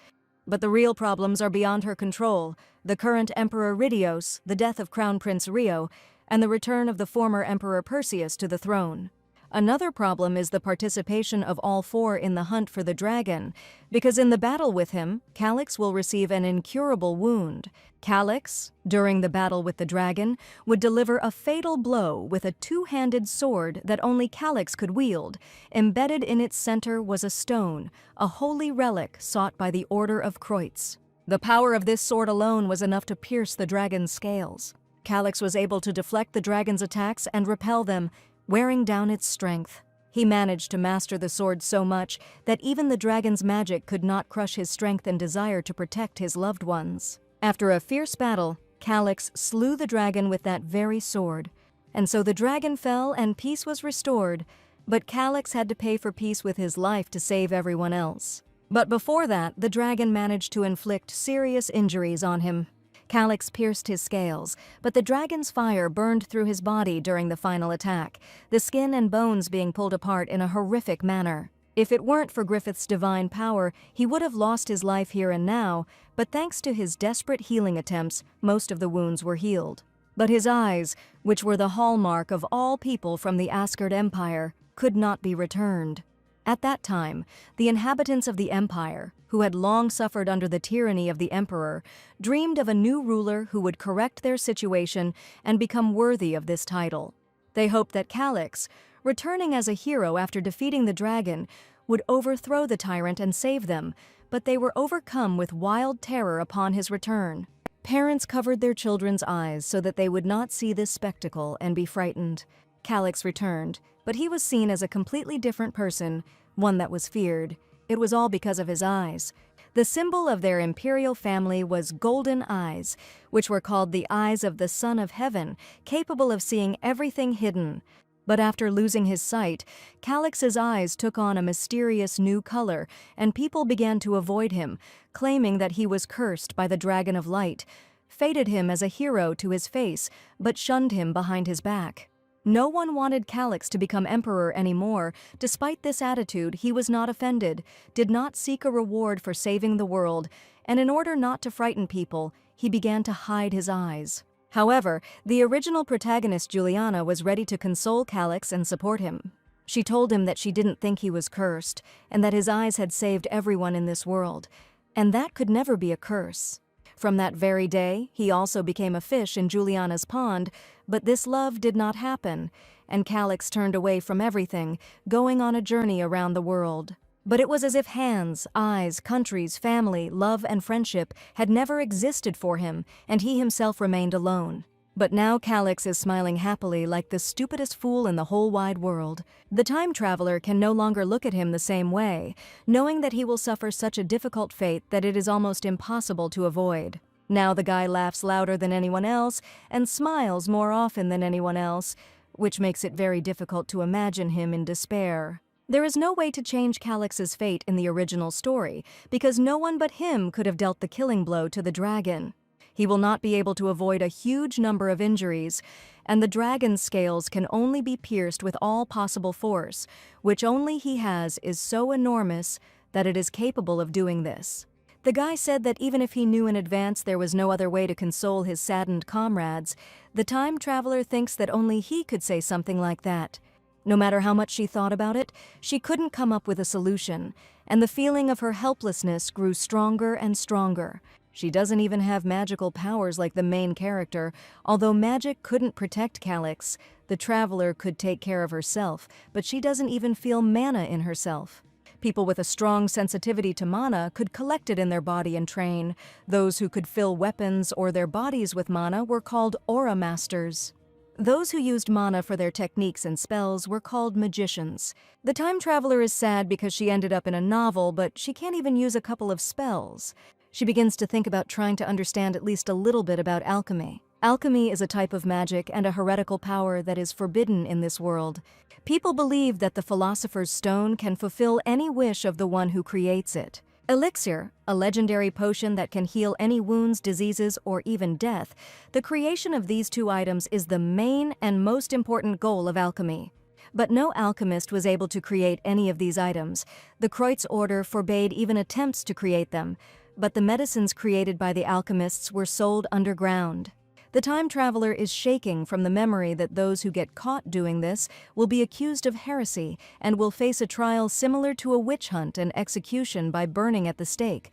But the real problems are beyond her control: the current Emperor Ridios, the death of Crown Prince Rio, and the return of the former Emperor Perseus to the throne. Another problem is the participation of all four in the hunt for the dragon, because in the battle with him, Calix will receive an incurable wound. Calix, during the battle with the dragon, would deliver a fatal blow with a two-handed sword that only Calix could wield. Embedded in its center was a stone, a holy relic sought by the Order of Kreutz. The power of this sword alone was enough to pierce the dragon's scales. Calix was able to deflect the dragon's attacks and repel them, wearing down its strength. He managed to master the sword so much that even the dragon's magic could not crush his strength and desire to protect his loved ones. After a fierce battle, Calyx slew the dragon with that very sword. And so the dragon fell and peace was restored, but Calyx had to pay for peace with his life to save everyone else. But before that, the dragon managed to inflict serious injuries on him. Calyx pierced his scales, but the dragon's fire burned through his body during the final attack, the skin and bones being pulled apart in a horrific manner. If it weren't for Griffith's divine power, he would have lost his life here and now, but thanks to his desperate healing attempts, most of the wounds were healed. But his eyes, which were the hallmark of all people from the Asgard Empire, could not be returned. At that time, the inhabitants of the Empire, who had long suffered under the tyranny of the Emperor, dreamed of a new ruler who would correct their situation and become worthy of this title. They hoped that Calyx, returning as a hero after defeating the dragon, would overthrow the tyrant and save them, but they were overcome with wild terror upon his return. Parents covered their children's eyes so that they would not see this spectacle and be frightened. Calyx returned, but he was seen as a completely different person, one that was feared. It was all because of his eyes. The symbol of their imperial family was golden eyes, which were called the eyes of the Son of Heaven, capable of seeing everything hidden. But after losing his sight, Calyx's eyes took on a mysterious new color, and people began to avoid him, claiming that he was cursed by the Dragon of Light, fated him as a hero to his face, but shunned him behind his back. No one wanted Calyx to become emperor anymore. Despite this attitude, he was not offended, did not seek a reward for saving the world, and in order not to frighten people, he began to hide his eyes. However, the original protagonist Juliana was ready to console Calyx and support him. She told him that she didn't think he was cursed, and that his eyes had saved everyone in this world, and that could never be a curse. From that very day, he also became a fish in Juliana's pond, but this love did not happen, and Calyx turned away from everything, going on a journey around the world. But it was as if hands, eyes, countries, family, love, and friendship had never existed for him, and he himself remained alone. But now Calyx is smiling happily like the stupidest fool in the whole wide world. The time traveler can no longer look at him the same way, knowing that he will suffer such a difficult fate that it is almost impossible to avoid. Now the guy laughs louder than anyone else and smiles more often than anyone else, which makes it very difficult to imagine him in despair. There is no way to change Calyx's fate in the original story, because no one but him could have dealt the killing blow to the dragon. He will not be able to avoid a huge number of injuries, and the dragon's scales can only be pierced with all possible force, which only he has is so enormous that it is capable of doing this. The guy said that even if he knew in advance there was no other way to console his saddened comrades, the time traveler thinks that only he could say something like that. No matter how much she thought about it, she couldn't come up with a solution, and the feeling of her helplessness grew stronger and stronger. She doesn't even have magical powers like the main character. Although magic couldn't protect Calyx, the traveler could take care of herself, but she doesn't even feel mana in herself. People with a strong sensitivity to mana could collect it in their body and train. Those who could fill weapons or their bodies with mana were called aura masters. Those who used mana for their techniques and spells were called magicians. The time traveler is sad because she ended up in a novel, but she can't even use a couple of spells. She begins to think about trying to understand at least a little bit about alchemy. Alchemy is a type of magic and a heretical power that is forbidden in this world. People believe that the Philosopher's Stone can fulfill any wish of the one who creates it. Elixir, a legendary potion that can heal any wounds, diseases, or even death, the creation of these two items is the main and most important goal of alchemy. But no alchemist was able to create any of these items. The Kreutz Order forbade even attempts to create them, but the medicines created by the alchemists were sold underground. The time traveler is shaking from the memory that those who get caught doing this will be accused of heresy and will face a trial similar to a witch hunt and execution by burning at the stake,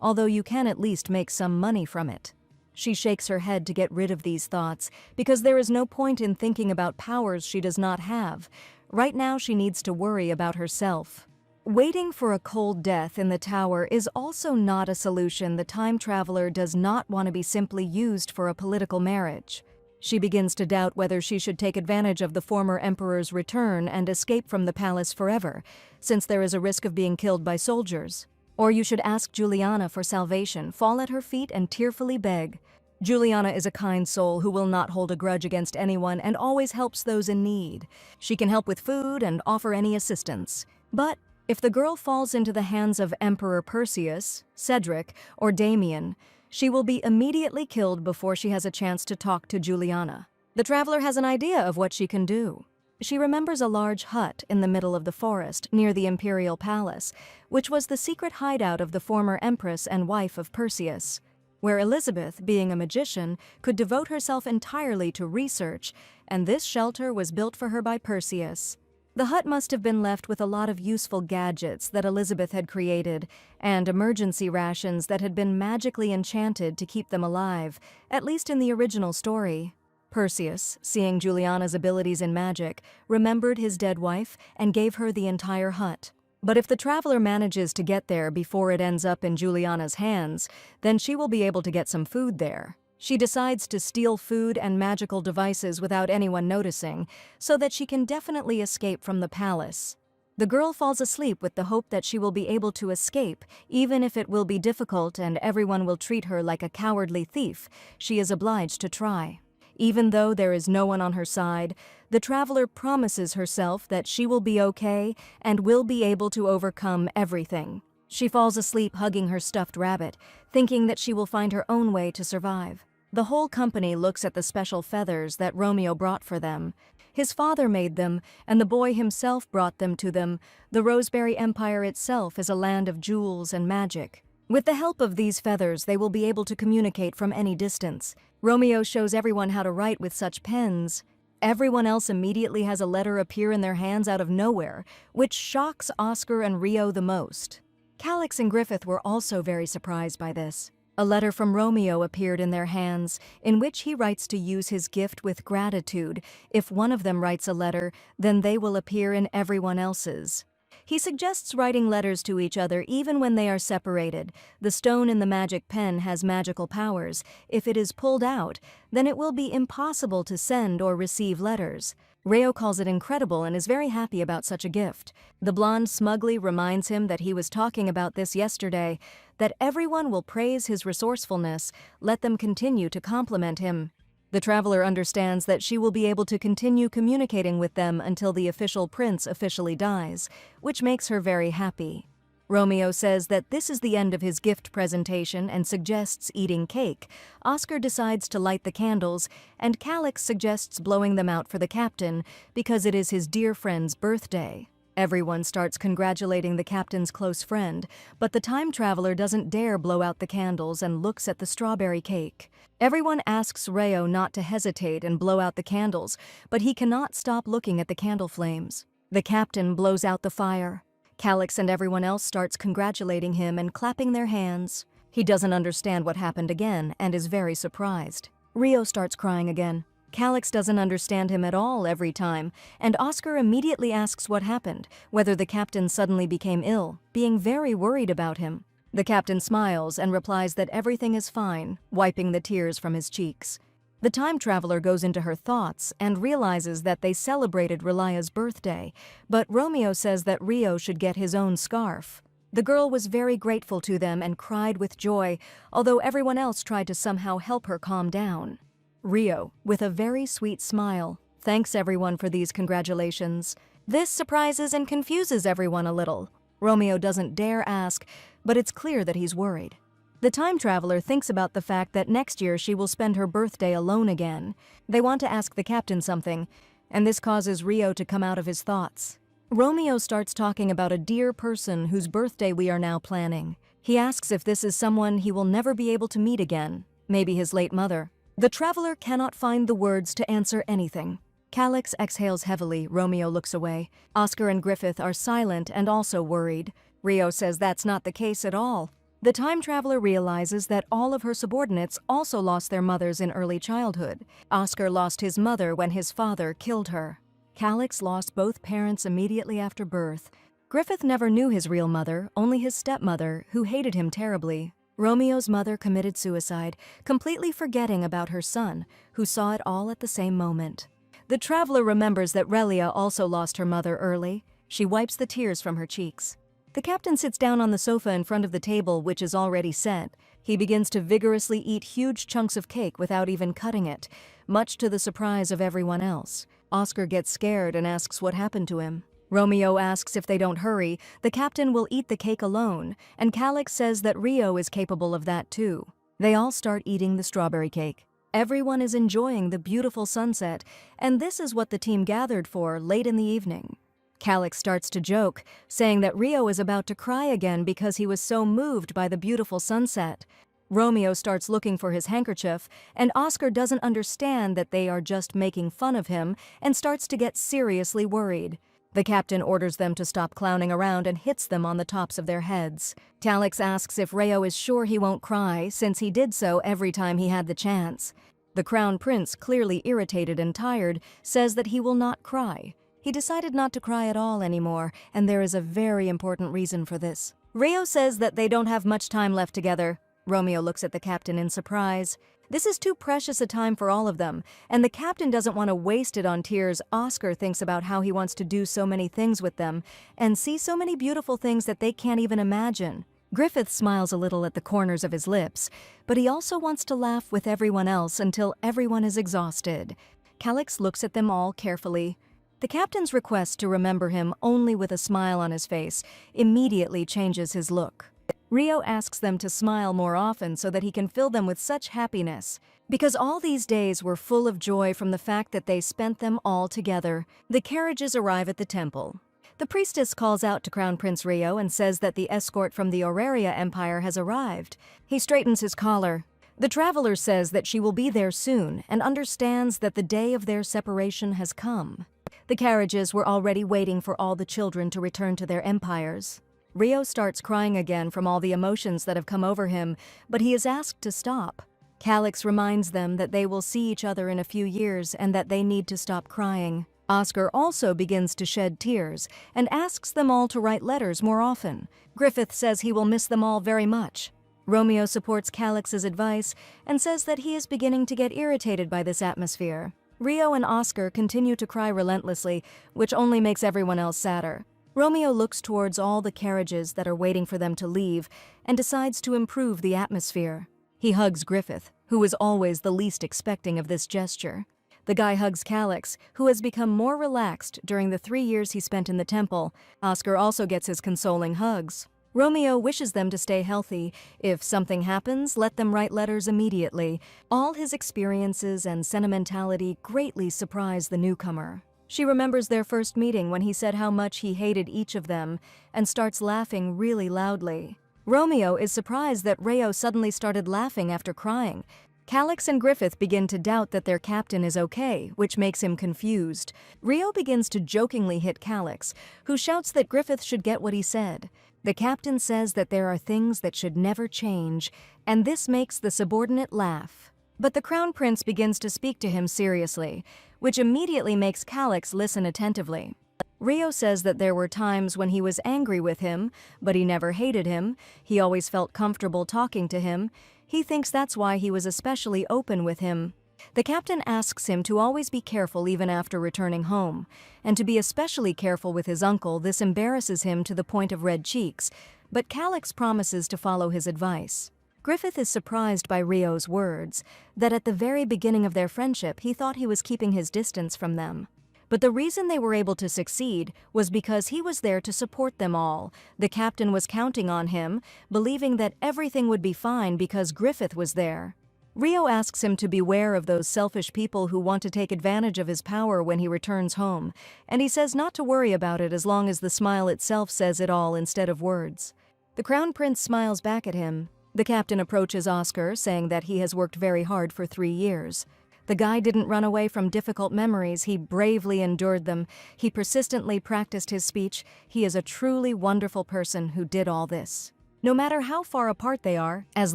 although you can at least make some money from it. She shakes her head to get rid of these thoughts, because there is no point in thinking about powers she does not have. Right now she needs to worry about herself. Waiting for a cold death in the tower is also not a solution. The time traveler does not want to be simply used for a political marriage. She begins to doubt whether she should take advantage of the former emperor's return and escape from the palace forever, since there is a risk of being killed by soldiers. Or you should ask Juliana for salvation, fall at her feet and tearfully beg. Juliana is a kind soul who will not hold a grudge against anyone and always helps those in need. She can help with food and offer any assistance. But if the girl falls into the hands of Emperor Perseus, Cedric, or Damien, she will be immediately killed before she has a chance to talk to Juliana. The traveler has an idea of what she can do. She remembers a large hut in the middle of the forest near the imperial palace, which was the secret hideout of the former empress and wife of Perseus, where Elizabeth, being a magician, could devote herself entirely to research, and this shelter was built for her by Perseus. The hut must have been left with a lot of useful gadgets that Elizabeth had created, and emergency rations that had been magically enchanted to keep them alive, at least in the original story. Perseus, seeing Juliana's abilities in magic, remembered his dead wife and gave her the entire hut. But if the traveler manages to get there before it ends up in Juliana's hands, then she will be able to get some food there. She decides to steal food and magical devices without anyone noticing, so that she can definitely escape from the palace. The girl falls asleep with the hope that she will be able to escape, even if it will be difficult and everyone will treat her like a cowardly thief. She is obliged to try. Even though there is no one on her side, the traveler promises herself that she will be okay and will be able to overcome everything. She falls asleep hugging her stuffed rabbit, thinking that she will find her own way to survive. The whole company looks at the special feathers that Romeo brought for them. His father made them, and the boy himself brought them to them. The Roseberry Empire itself is a land of jewels and magic. With the help of these feathers, they will be able to communicate from any distance. Romeo shows everyone how to write with such pens. Everyone else immediately has a letter appear in their hands out of nowhere, which shocks Oscar and Rio the most. Calix and Griffith were also very surprised by this. A letter from Romeo appeared in their hands, in which he writes to use his gift with gratitude. If one of them writes a letter, then they will appear in everyone else's. He suggests writing letters to each other even when they are separated. The stone in the magic pen has magical powers. If it is pulled out, then it will be impossible to send or receive letters. Reo calls it incredible and is very happy about such a gift. The blonde smugly reminds him that he was talking about this yesterday, that everyone will praise his resourcefulness. Let them continue to compliment him. The traveler understands that she will be able to continue communicating with them until the official prince officially dies, which makes her very happy. Romeo says that this is the end of his gift presentation and suggests eating cake. Oscar decides to light the candles, and Calix suggests blowing them out for the captain because it is his dear friend's birthday. Everyone starts congratulating the captain's close friend, but the time traveler doesn't dare blow out the candles and looks at the strawberry cake. Everyone asks Reo not to hesitate and blow out the candles, but he cannot stop looking at the candle flames. The captain blows out the fire. Calix and everyone else starts congratulating him and clapping their hands. He doesn't understand what happened again and is very surprised. Rio starts crying again. Calix doesn't understand him at all every time, and Oscar immediately asks what happened, whether the captain suddenly became ill, being very worried about him. The captain smiles and replies that everything is fine, wiping the tears from his cheeks. The time traveler goes into her thoughts and realizes that they celebrated Relia's birthday, but Romeo says that Rio should get his own scarf. The girl was very grateful to them and cried with joy, although everyone else tried to somehow help her calm down. Rio, with a very sweet smile, thanks everyone for these congratulations. This surprises and confuses everyone a little. Romeo doesn't dare ask, but it's clear that he's worried. The time traveler thinks about the fact that next year she will spend her birthday alone again. They want to ask the captain something, and this causes Rio to come out of his thoughts. Romeo starts talking about a dear person whose birthday we are now planning. He asks if this is someone he will never be able to meet again, maybe his late mother. The traveler cannot find the words to answer anything. Calix exhales heavily. Romeo looks away. Oscar and Griffith are silent and also worried. Rio says that's not the case at all. The time traveler realizes that all of her subordinates also lost their mothers in early childhood. Oscar lost his mother when his father killed her. Calix lost both parents immediately after birth. Griffith never knew his real mother, only his stepmother, who hated him terribly. Romeo's mother committed suicide, completely forgetting about her son, who saw it all at the same moment. The traveler remembers that Relia also lost her mother early. She wipes the tears from her cheeks. The captain sits down on the sofa in front of the table, which is already set. He begins to vigorously eat huge chunks of cake without even cutting it, much to the surprise of everyone else. Oscar gets scared and asks what happened to him. Romeo asks if they don't hurry, the captain will eat the cake alone, and Calix says that Rio is capable of that too. They all start eating the strawberry cake. Everyone is enjoying the beautiful sunset, and this is what the team gathered for late in the evening. Calix starts to joke, saying that Rio is about to cry again because he was so moved by the beautiful sunset. Romeo starts looking for his handkerchief, and Oscar doesn't understand that they are just making fun of him and starts to get seriously worried. The captain orders them to stop clowning around and hits them on the tops of their heads. Calix asks if Rio is sure he won't cry, since he did so every time he had the chance. The crown prince, clearly irritated and tired, says that he will not cry. He decided not to cry at all anymore, and there is a very important reason for this. Rio says that they don't have much time left together. Romeo looks at the captain in surprise. This is too precious a time for all of them, and the captain doesn't want to waste it on tears. Oscar thinks about how he wants to do so many things with them, and see so many beautiful things that they can't even imagine. Griffith smiles a little at the corners of his lips, but he also wants to laugh with everyone else until everyone is exhausted. Calix looks at them all carefully. The captain's request to remember him only with a smile on his face immediately changes his look. Rio asks them to smile more often so that he can fill them with such happiness. Because all these days were full of joy from the fact that they spent them all together. The carriages arrive at the temple. The priestess calls out to Crown Prince Rio and says that the escort from the Aureria Empire has arrived. He straightens his collar. The traveler says that she will be there soon and understands that the day of their separation has come. The carriages were already waiting for all the children to return to their empires. Rio starts crying again from all the emotions that have come over him, but he is asked to stop. Calix reminds them that they will see each other in a few years and that they need to stop crying. Oscar also begins to shed tears and asks them all to write letters more often. Griffith says he will miss them all very much. Romeo supports Calix's advice and says that he is beginning to get irritated by this atmosphere. Rio and Oscar continue to cry relentlessly, which only makes everyone else sadder. Romeo looks towards all the carriages that are waiting for them to leave and decides to improve the atmosphere. He hugs Griffith, who is always the least expecting of this gesture. The guy hugs Calix, who has become more relaxed during the 3 years he spent in the temple. Oscar also gets his consoling hugs. Romeo wishes them to stay healthy. If something happens, let them write letters immediately. All his experiences and sentimentality greatly surprise the newcomer. She remembers their first meeting when he said how much he hated each of them and starts laughing really loudly. Romeo is surprised that Rio suddenly started laughing after crying. Calix and Griffith begin to doubt that their captain is okay, which makes him confused. Rio begins to jokingly hit Calix, who shouts that Griffith should get what he said. The captain says that there are things that should never change, and this makes the subordinate laugh. But the Crown Prince begins to speak to him seriously, which immediately makes Calix listen attentively. Rio says that there were times when he was angry with him, but he never hated him. He always felt comfortable talking to him. He thinks that's why he was especially open with him. The captain asks him to always be careful even after returning home, and to be especially careful with his uncle. This embarrasses him to the point of red cheeks, but Calix promises to follow his advice. Griffith is surprised by Rio's words, that at the very beginning of their friendship he thought he was keeping his distance from them. But the reason they were able to succeed was because he was there to support them all. The captain was counting on him, believing that everything would be fine because Griffith was there. Rio asks him to beware of those selfish people who want to take advantage of his power when he returns home, and he says not to worry about it as long as the smile itself says it all instead of words. The Crown Prince smiles back at him. The captain approaches Oscar, saying that he has worked very hard for 3 years. The guy didn't run away from difficult memories, he bravely endured them. He persistently practiced his speech. He is a truly wonderful person who did all this. No matter how far apart they are, as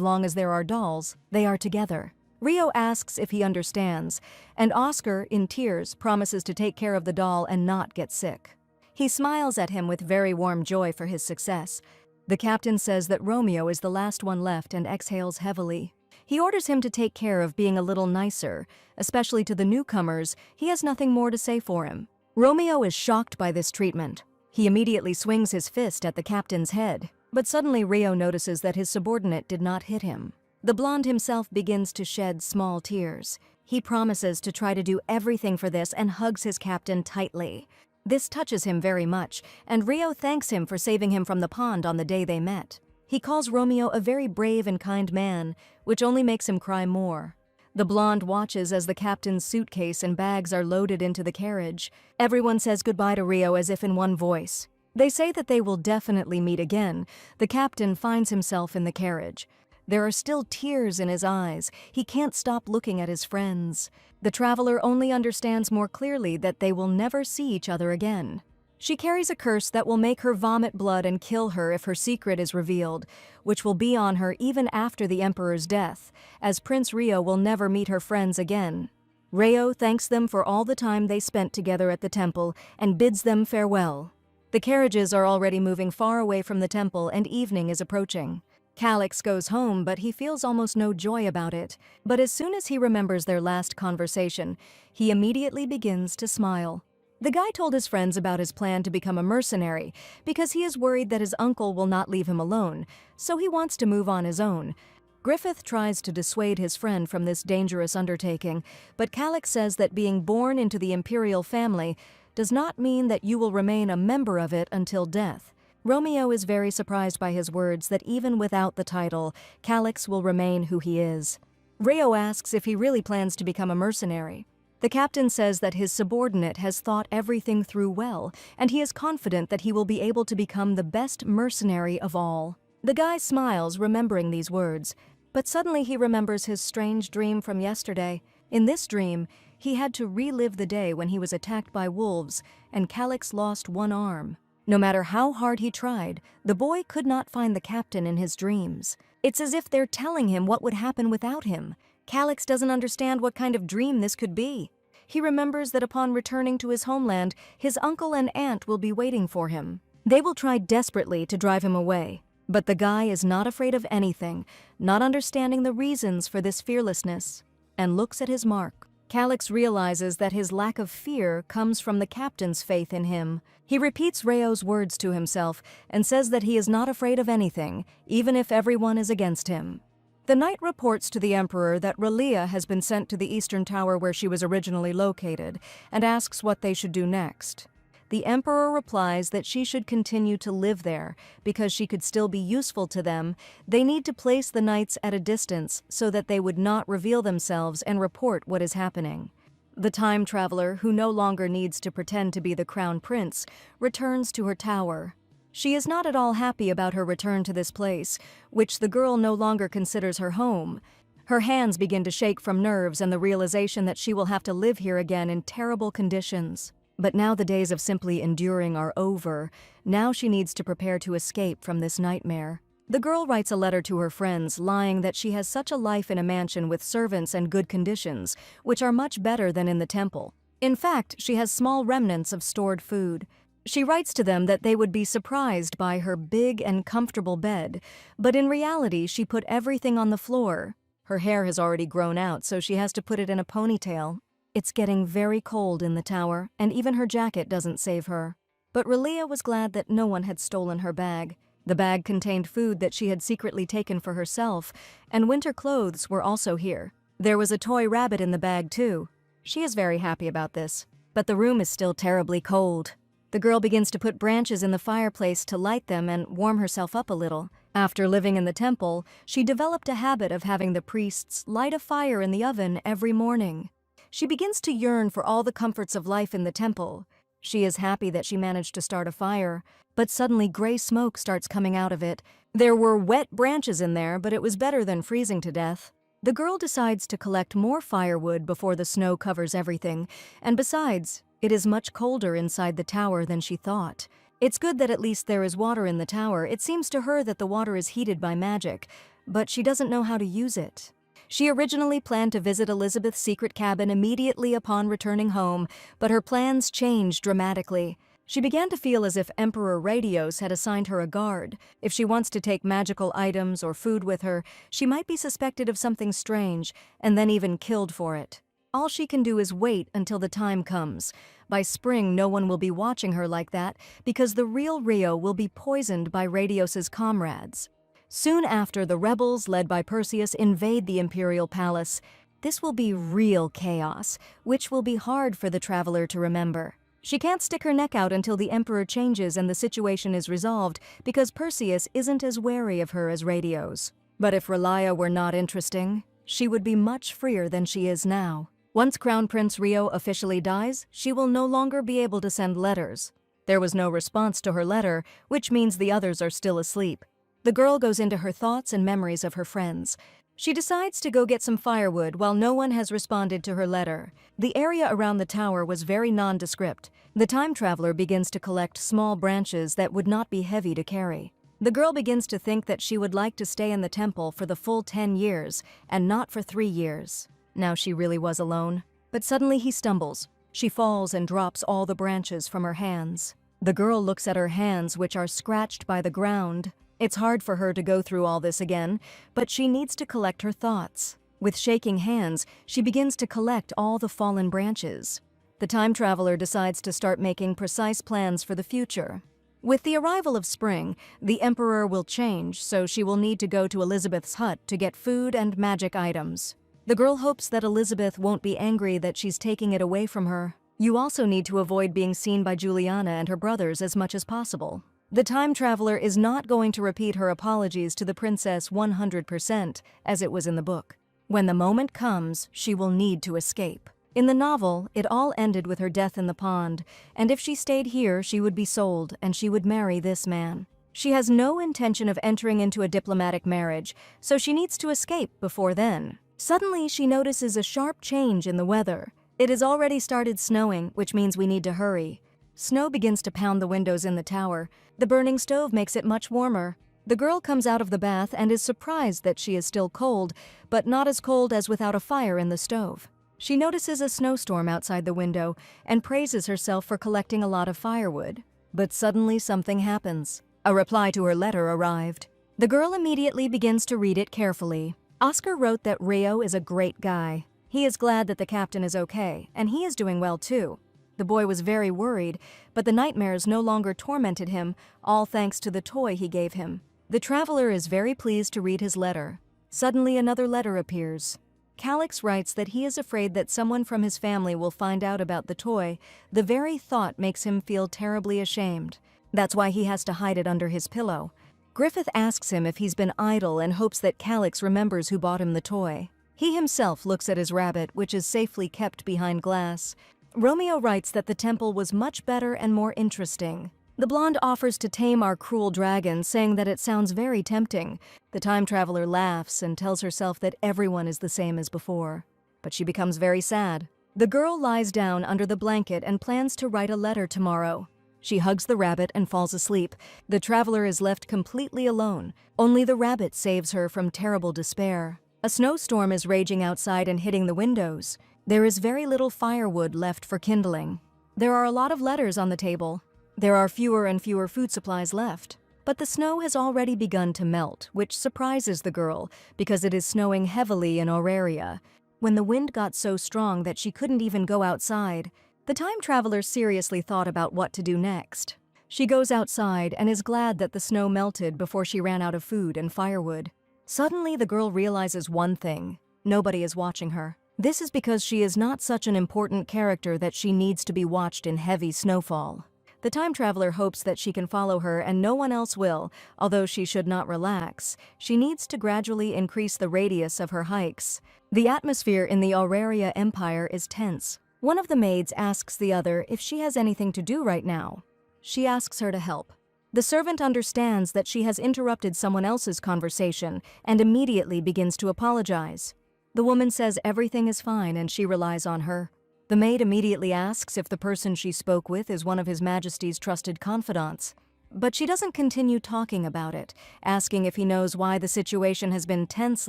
long as there are dolls, they are together. Rio asks if he understands, and Oscar, in tears, promises to take care of the doll and not get sick. He smiles at him with very warm joy for his success. The captain says that Romeo is the last one left and exhales heavily. He orders him to take care of being a little nicer, especially to the newcomers. He has nothing more to say for him. Romeo is shocked by this treatment. He immediately swings his fist at the captain's head, but suddenly Rio notices that his subordinate did not hit him. The blonde himself begins to shed small tears. He promises to try to do everything for this and hugs his captain tightly. This touches him very much, and Rio thanks him for saving him from the pond on the day they met. He calls Romeo a very brave and kind man, which only makes him cry more. The blonde watches as the captain's suitcase and bags are loaded into the carriage. Everyone says goodbye to Rio as if in one voice. They say that they will definitely meet again. The captain finds himself in the carriage. There are still tears in his eyes. He can't stop looking at his friends. The traveler only understands more clearly that they will never see each other again. She carries a curse that will make her vomit blood and kill her if her secret is revealed, which will be on her even after the emperor's death, as Prince Rio will never meet her friends again. Rio thanks them for all the time they spent together at the temple and bids them farewell. The carriages are already moving far away from the temple and evening is approaching. Calix goes home, but he feels almost no joy about it. But as soon as he remembers their last conversation, he immediately begins to smile. The guy told his friends about his plan to become a mercenary because he is worried that his uncle will not leave him alone, so he wants to move on his own. Griffith tries to dissuade his friend from this dangerous undertaking, but Calix says that being born into the imperial family does not mean that you will remain a member of it until death. Romeo is very surprised by his words that even without the title, Calix will remain who he is. Rio asks if he really plans to become a mercenary. The captain says that his subordinate has thought everything through well, and he is confident that he will be able to become the best mercenary of all. The guy smiles, remembering these words, but suddenly he remembers his strange dream from yesterday. In this dream, he had to relive the day when he was attacked by wolves, and Calix lost one arm. No matter how hard he tried, the boy could not find the captain in his dreams. It's as if they're telling him what would happen without him. Calix doesn't understand what kind of dream this could be. He remembers that upon returning to his homeland, his uncle and aunt will be waiting for him. They will try desperately to drive him away. But the guy is not afraid of anything, not understanding the reasons for this fearlessness, and looks at his mark. Calix realizes that his lack of fear comes from the captain's faith in him. He repeats Rio's words to himself and says that he is not afraid of anything, even if everyone is against him. The knight reports to the emperor that Relia has been sent to the eastern tower where she was originally located, and asks what they should do next. The emperor replies that she should continue to live there because she could still be useful to them. They need to place the knights at a distance so that they would not reveal themselves and report what is happening. The time traveler, who no longer needs to pretend to be the crown prince, returns to her tower. She is not at all happy about her return to this place, which the girl no longer considers her home. Her hands begin to shake from nerves and the realization that she will have to live here again in terrible conditions. But now the days of simply enduring are over. Now she needs to prepare to escape from this nightmare. The girl writes a letter to her friends, lying that she has such a life in a mansion with servants and good conditions, which are much better than in the temple. In fact, she has small remnants of stored food. She writes to them that they would be surprised by her big and comfortable bed, but in reality she put everything on the floor. Her hair has already grown out, so she has to put it in a ponytail. It's getting very cold in the tower, and even her jacket doesn't save her. But Relia was glad that no one had stolen her bag. The bag contained food that she had secretly taken for herself, and winter clothes were also here. There was a toy rabbit in the bag too. She is very happy about this, but the room is still terribly cold. The girl begins to put branches in the fireplace to light them and warm herself up a little. After living in the temple, she developed a habit of having the priests light a fire in the oven every morning. She begins to yearn for all the comforts of life in the temple. She is happy that she managed to start a fire, but suddenly gray smoke starts coming out of it. There were wet branches in there, but it was better than freezing to death. The girl decides to collect more firewood before the snow covers everything, and besides, it is much colder inside the tower than she thought. It's good that at least there is water in the tower. It seems to her that the water is heated by magic, but she doesn't know how to use it. She originally planned to visit Elizabeth's secret cabin immediately upon returning home, but her plans changed dramatically. She began to feel as if Emperor Radios had assigned her a guard. If she wants to take magical items or food with her, she might be suspected of something strange and then even killed for it. All she can do is wait until the time comes. By spring, no one will be watching her like that because the real Rio will be poisoned by Radios's comrades. Soon after, the rebels, led by Perseus, invade the imperial palace. This will be real chaos, which will be hard for the traveler to remember. She can't stick her neck out until the emperor changes and the situation is resolved because Perseus isn't as wary of her as Radios. But if Relia were not interesting, she would be much freer than she is now. Once Crown Prince Rio officially dies, she will no longer be able to send letters. There was no response to her letter, which means the others are still asleep. The girl goes into her thoughts and memories of her friends. She decides to go get some firewood while no one has responded to her letter. The area around the tower was very nondescript. The time traveler begins to collect small branches that would not be heavy to carry. The girl begins to think that she would like to stay in the temple for the full 10 years, and not for 3 years. Now she really was alone. But suddenly he stumbles. She falls and drops all the branches from her hands. The girl looks at her hands, which are scratched by the ground. It's hard for her to go through all this again, but she needs to collect her thoughts. With shaking hands, she begins to collect all the fallen branches. The time traveler decides to start making precise plans for the future. With the arrival of spring, the emperor will change, so she will need to go to Elizabeth's hut to get food and magic items. The girl hopes that Elizabeth won't be angry that she's taking it away from her. You also need to avoid being seen by Juliana and her brothers as much as possible. The time traveler is not going to repeat her apologies to the princess 100%, as it was in the book. When the moment comes, she will need to escape. In the novel, it all ended with her death in the pond, and if she stayed here, she would be sold, and she would marry this man. She has no intention of entering into a diplomatic marriage, so she needs to escape before then. Suddenly, she notices a sharp change in the weather. It has already started snowing, which means we need to hurry. Snow begins to pound the windows in the tower. The burning stove makes it much warmer. The girl comes out of the bath and is surprised that she is still cold, but not as cold as without a fire in the stove. She notices a snowstorm outside the window and praises herself for collecting a lot of firewood. But suddenly something happens. A reply to her letter arrived. The girl immediately begins to read it carefully. Oscar wrote that Rio is a great guy. He is glad that the captain is okay, and he is doing well too. The boy was very worried, but the nightmares no longer tormented him, all thanks to the toy he gave him. The traveler is very pleased to read his letter. Suddenly another letter appears. Calix writes that he is afraid that someone from his family will find out about the toy. The very thought makes him feel terribly ashamed. That's why he has to hide it under his pillow. Griffith asks him if he's been idle and hopes that Calix remembers who bought him the toy. He himself looks at his rabbit, which is safely kept behind glass. Romeo writes that the temple was much better and more interesting. The blonde offers to tame our cruel dragon, saying that it sounds very tempting. The time traveler laughs and tells herself that everyone is the same as before. But she becomes very sad. The girl lies down under the blanket and plans to write a letter tomorrow. She hugs the rabbit and falls asleep. The traveler is left completely alone. Only the rabbit saves her from terrible despair. A snowstorm is raging outside and hitting the windows. There is very little firewood left for kindling. There are a lot of letters on the table. There are fewer and fewer food supplies left. But the snow has already begun to melt, which surprises the girl because it is snowing heavily in Auraria. When the wind got so strong that she couldn't even go outside, the time traveler seriously thought about what to do next. She goes outside and is glad that the snow melted before she ran out of food and firewood. Suddenly, the girl realizes one thing: nobody is watching her. This is because she is not such an important character that she needs to be watched in heavy snowfall. The time traveler hopes that she can follow her and no one else will, although she should not relax. She needs to gradually increase the radius of her hikes. The atmosphere in the Auraria Empire is tense. One of the maids asks the other if she has anything to do right now. She asks her to help. The servant understands that she has interrupted someone else's conversation and immediately begins to apologize. The woman says everything is fine and she relies on her. The maid immediately asks if the person she spoke with is one of His Majesty's trusted confidants. But she doesn't continue talking about it, asking if he knows why the situation has been tense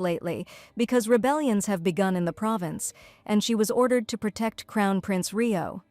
lately, because rebellions have begun in the province, and she was ordered to protect Crown Prince Rio.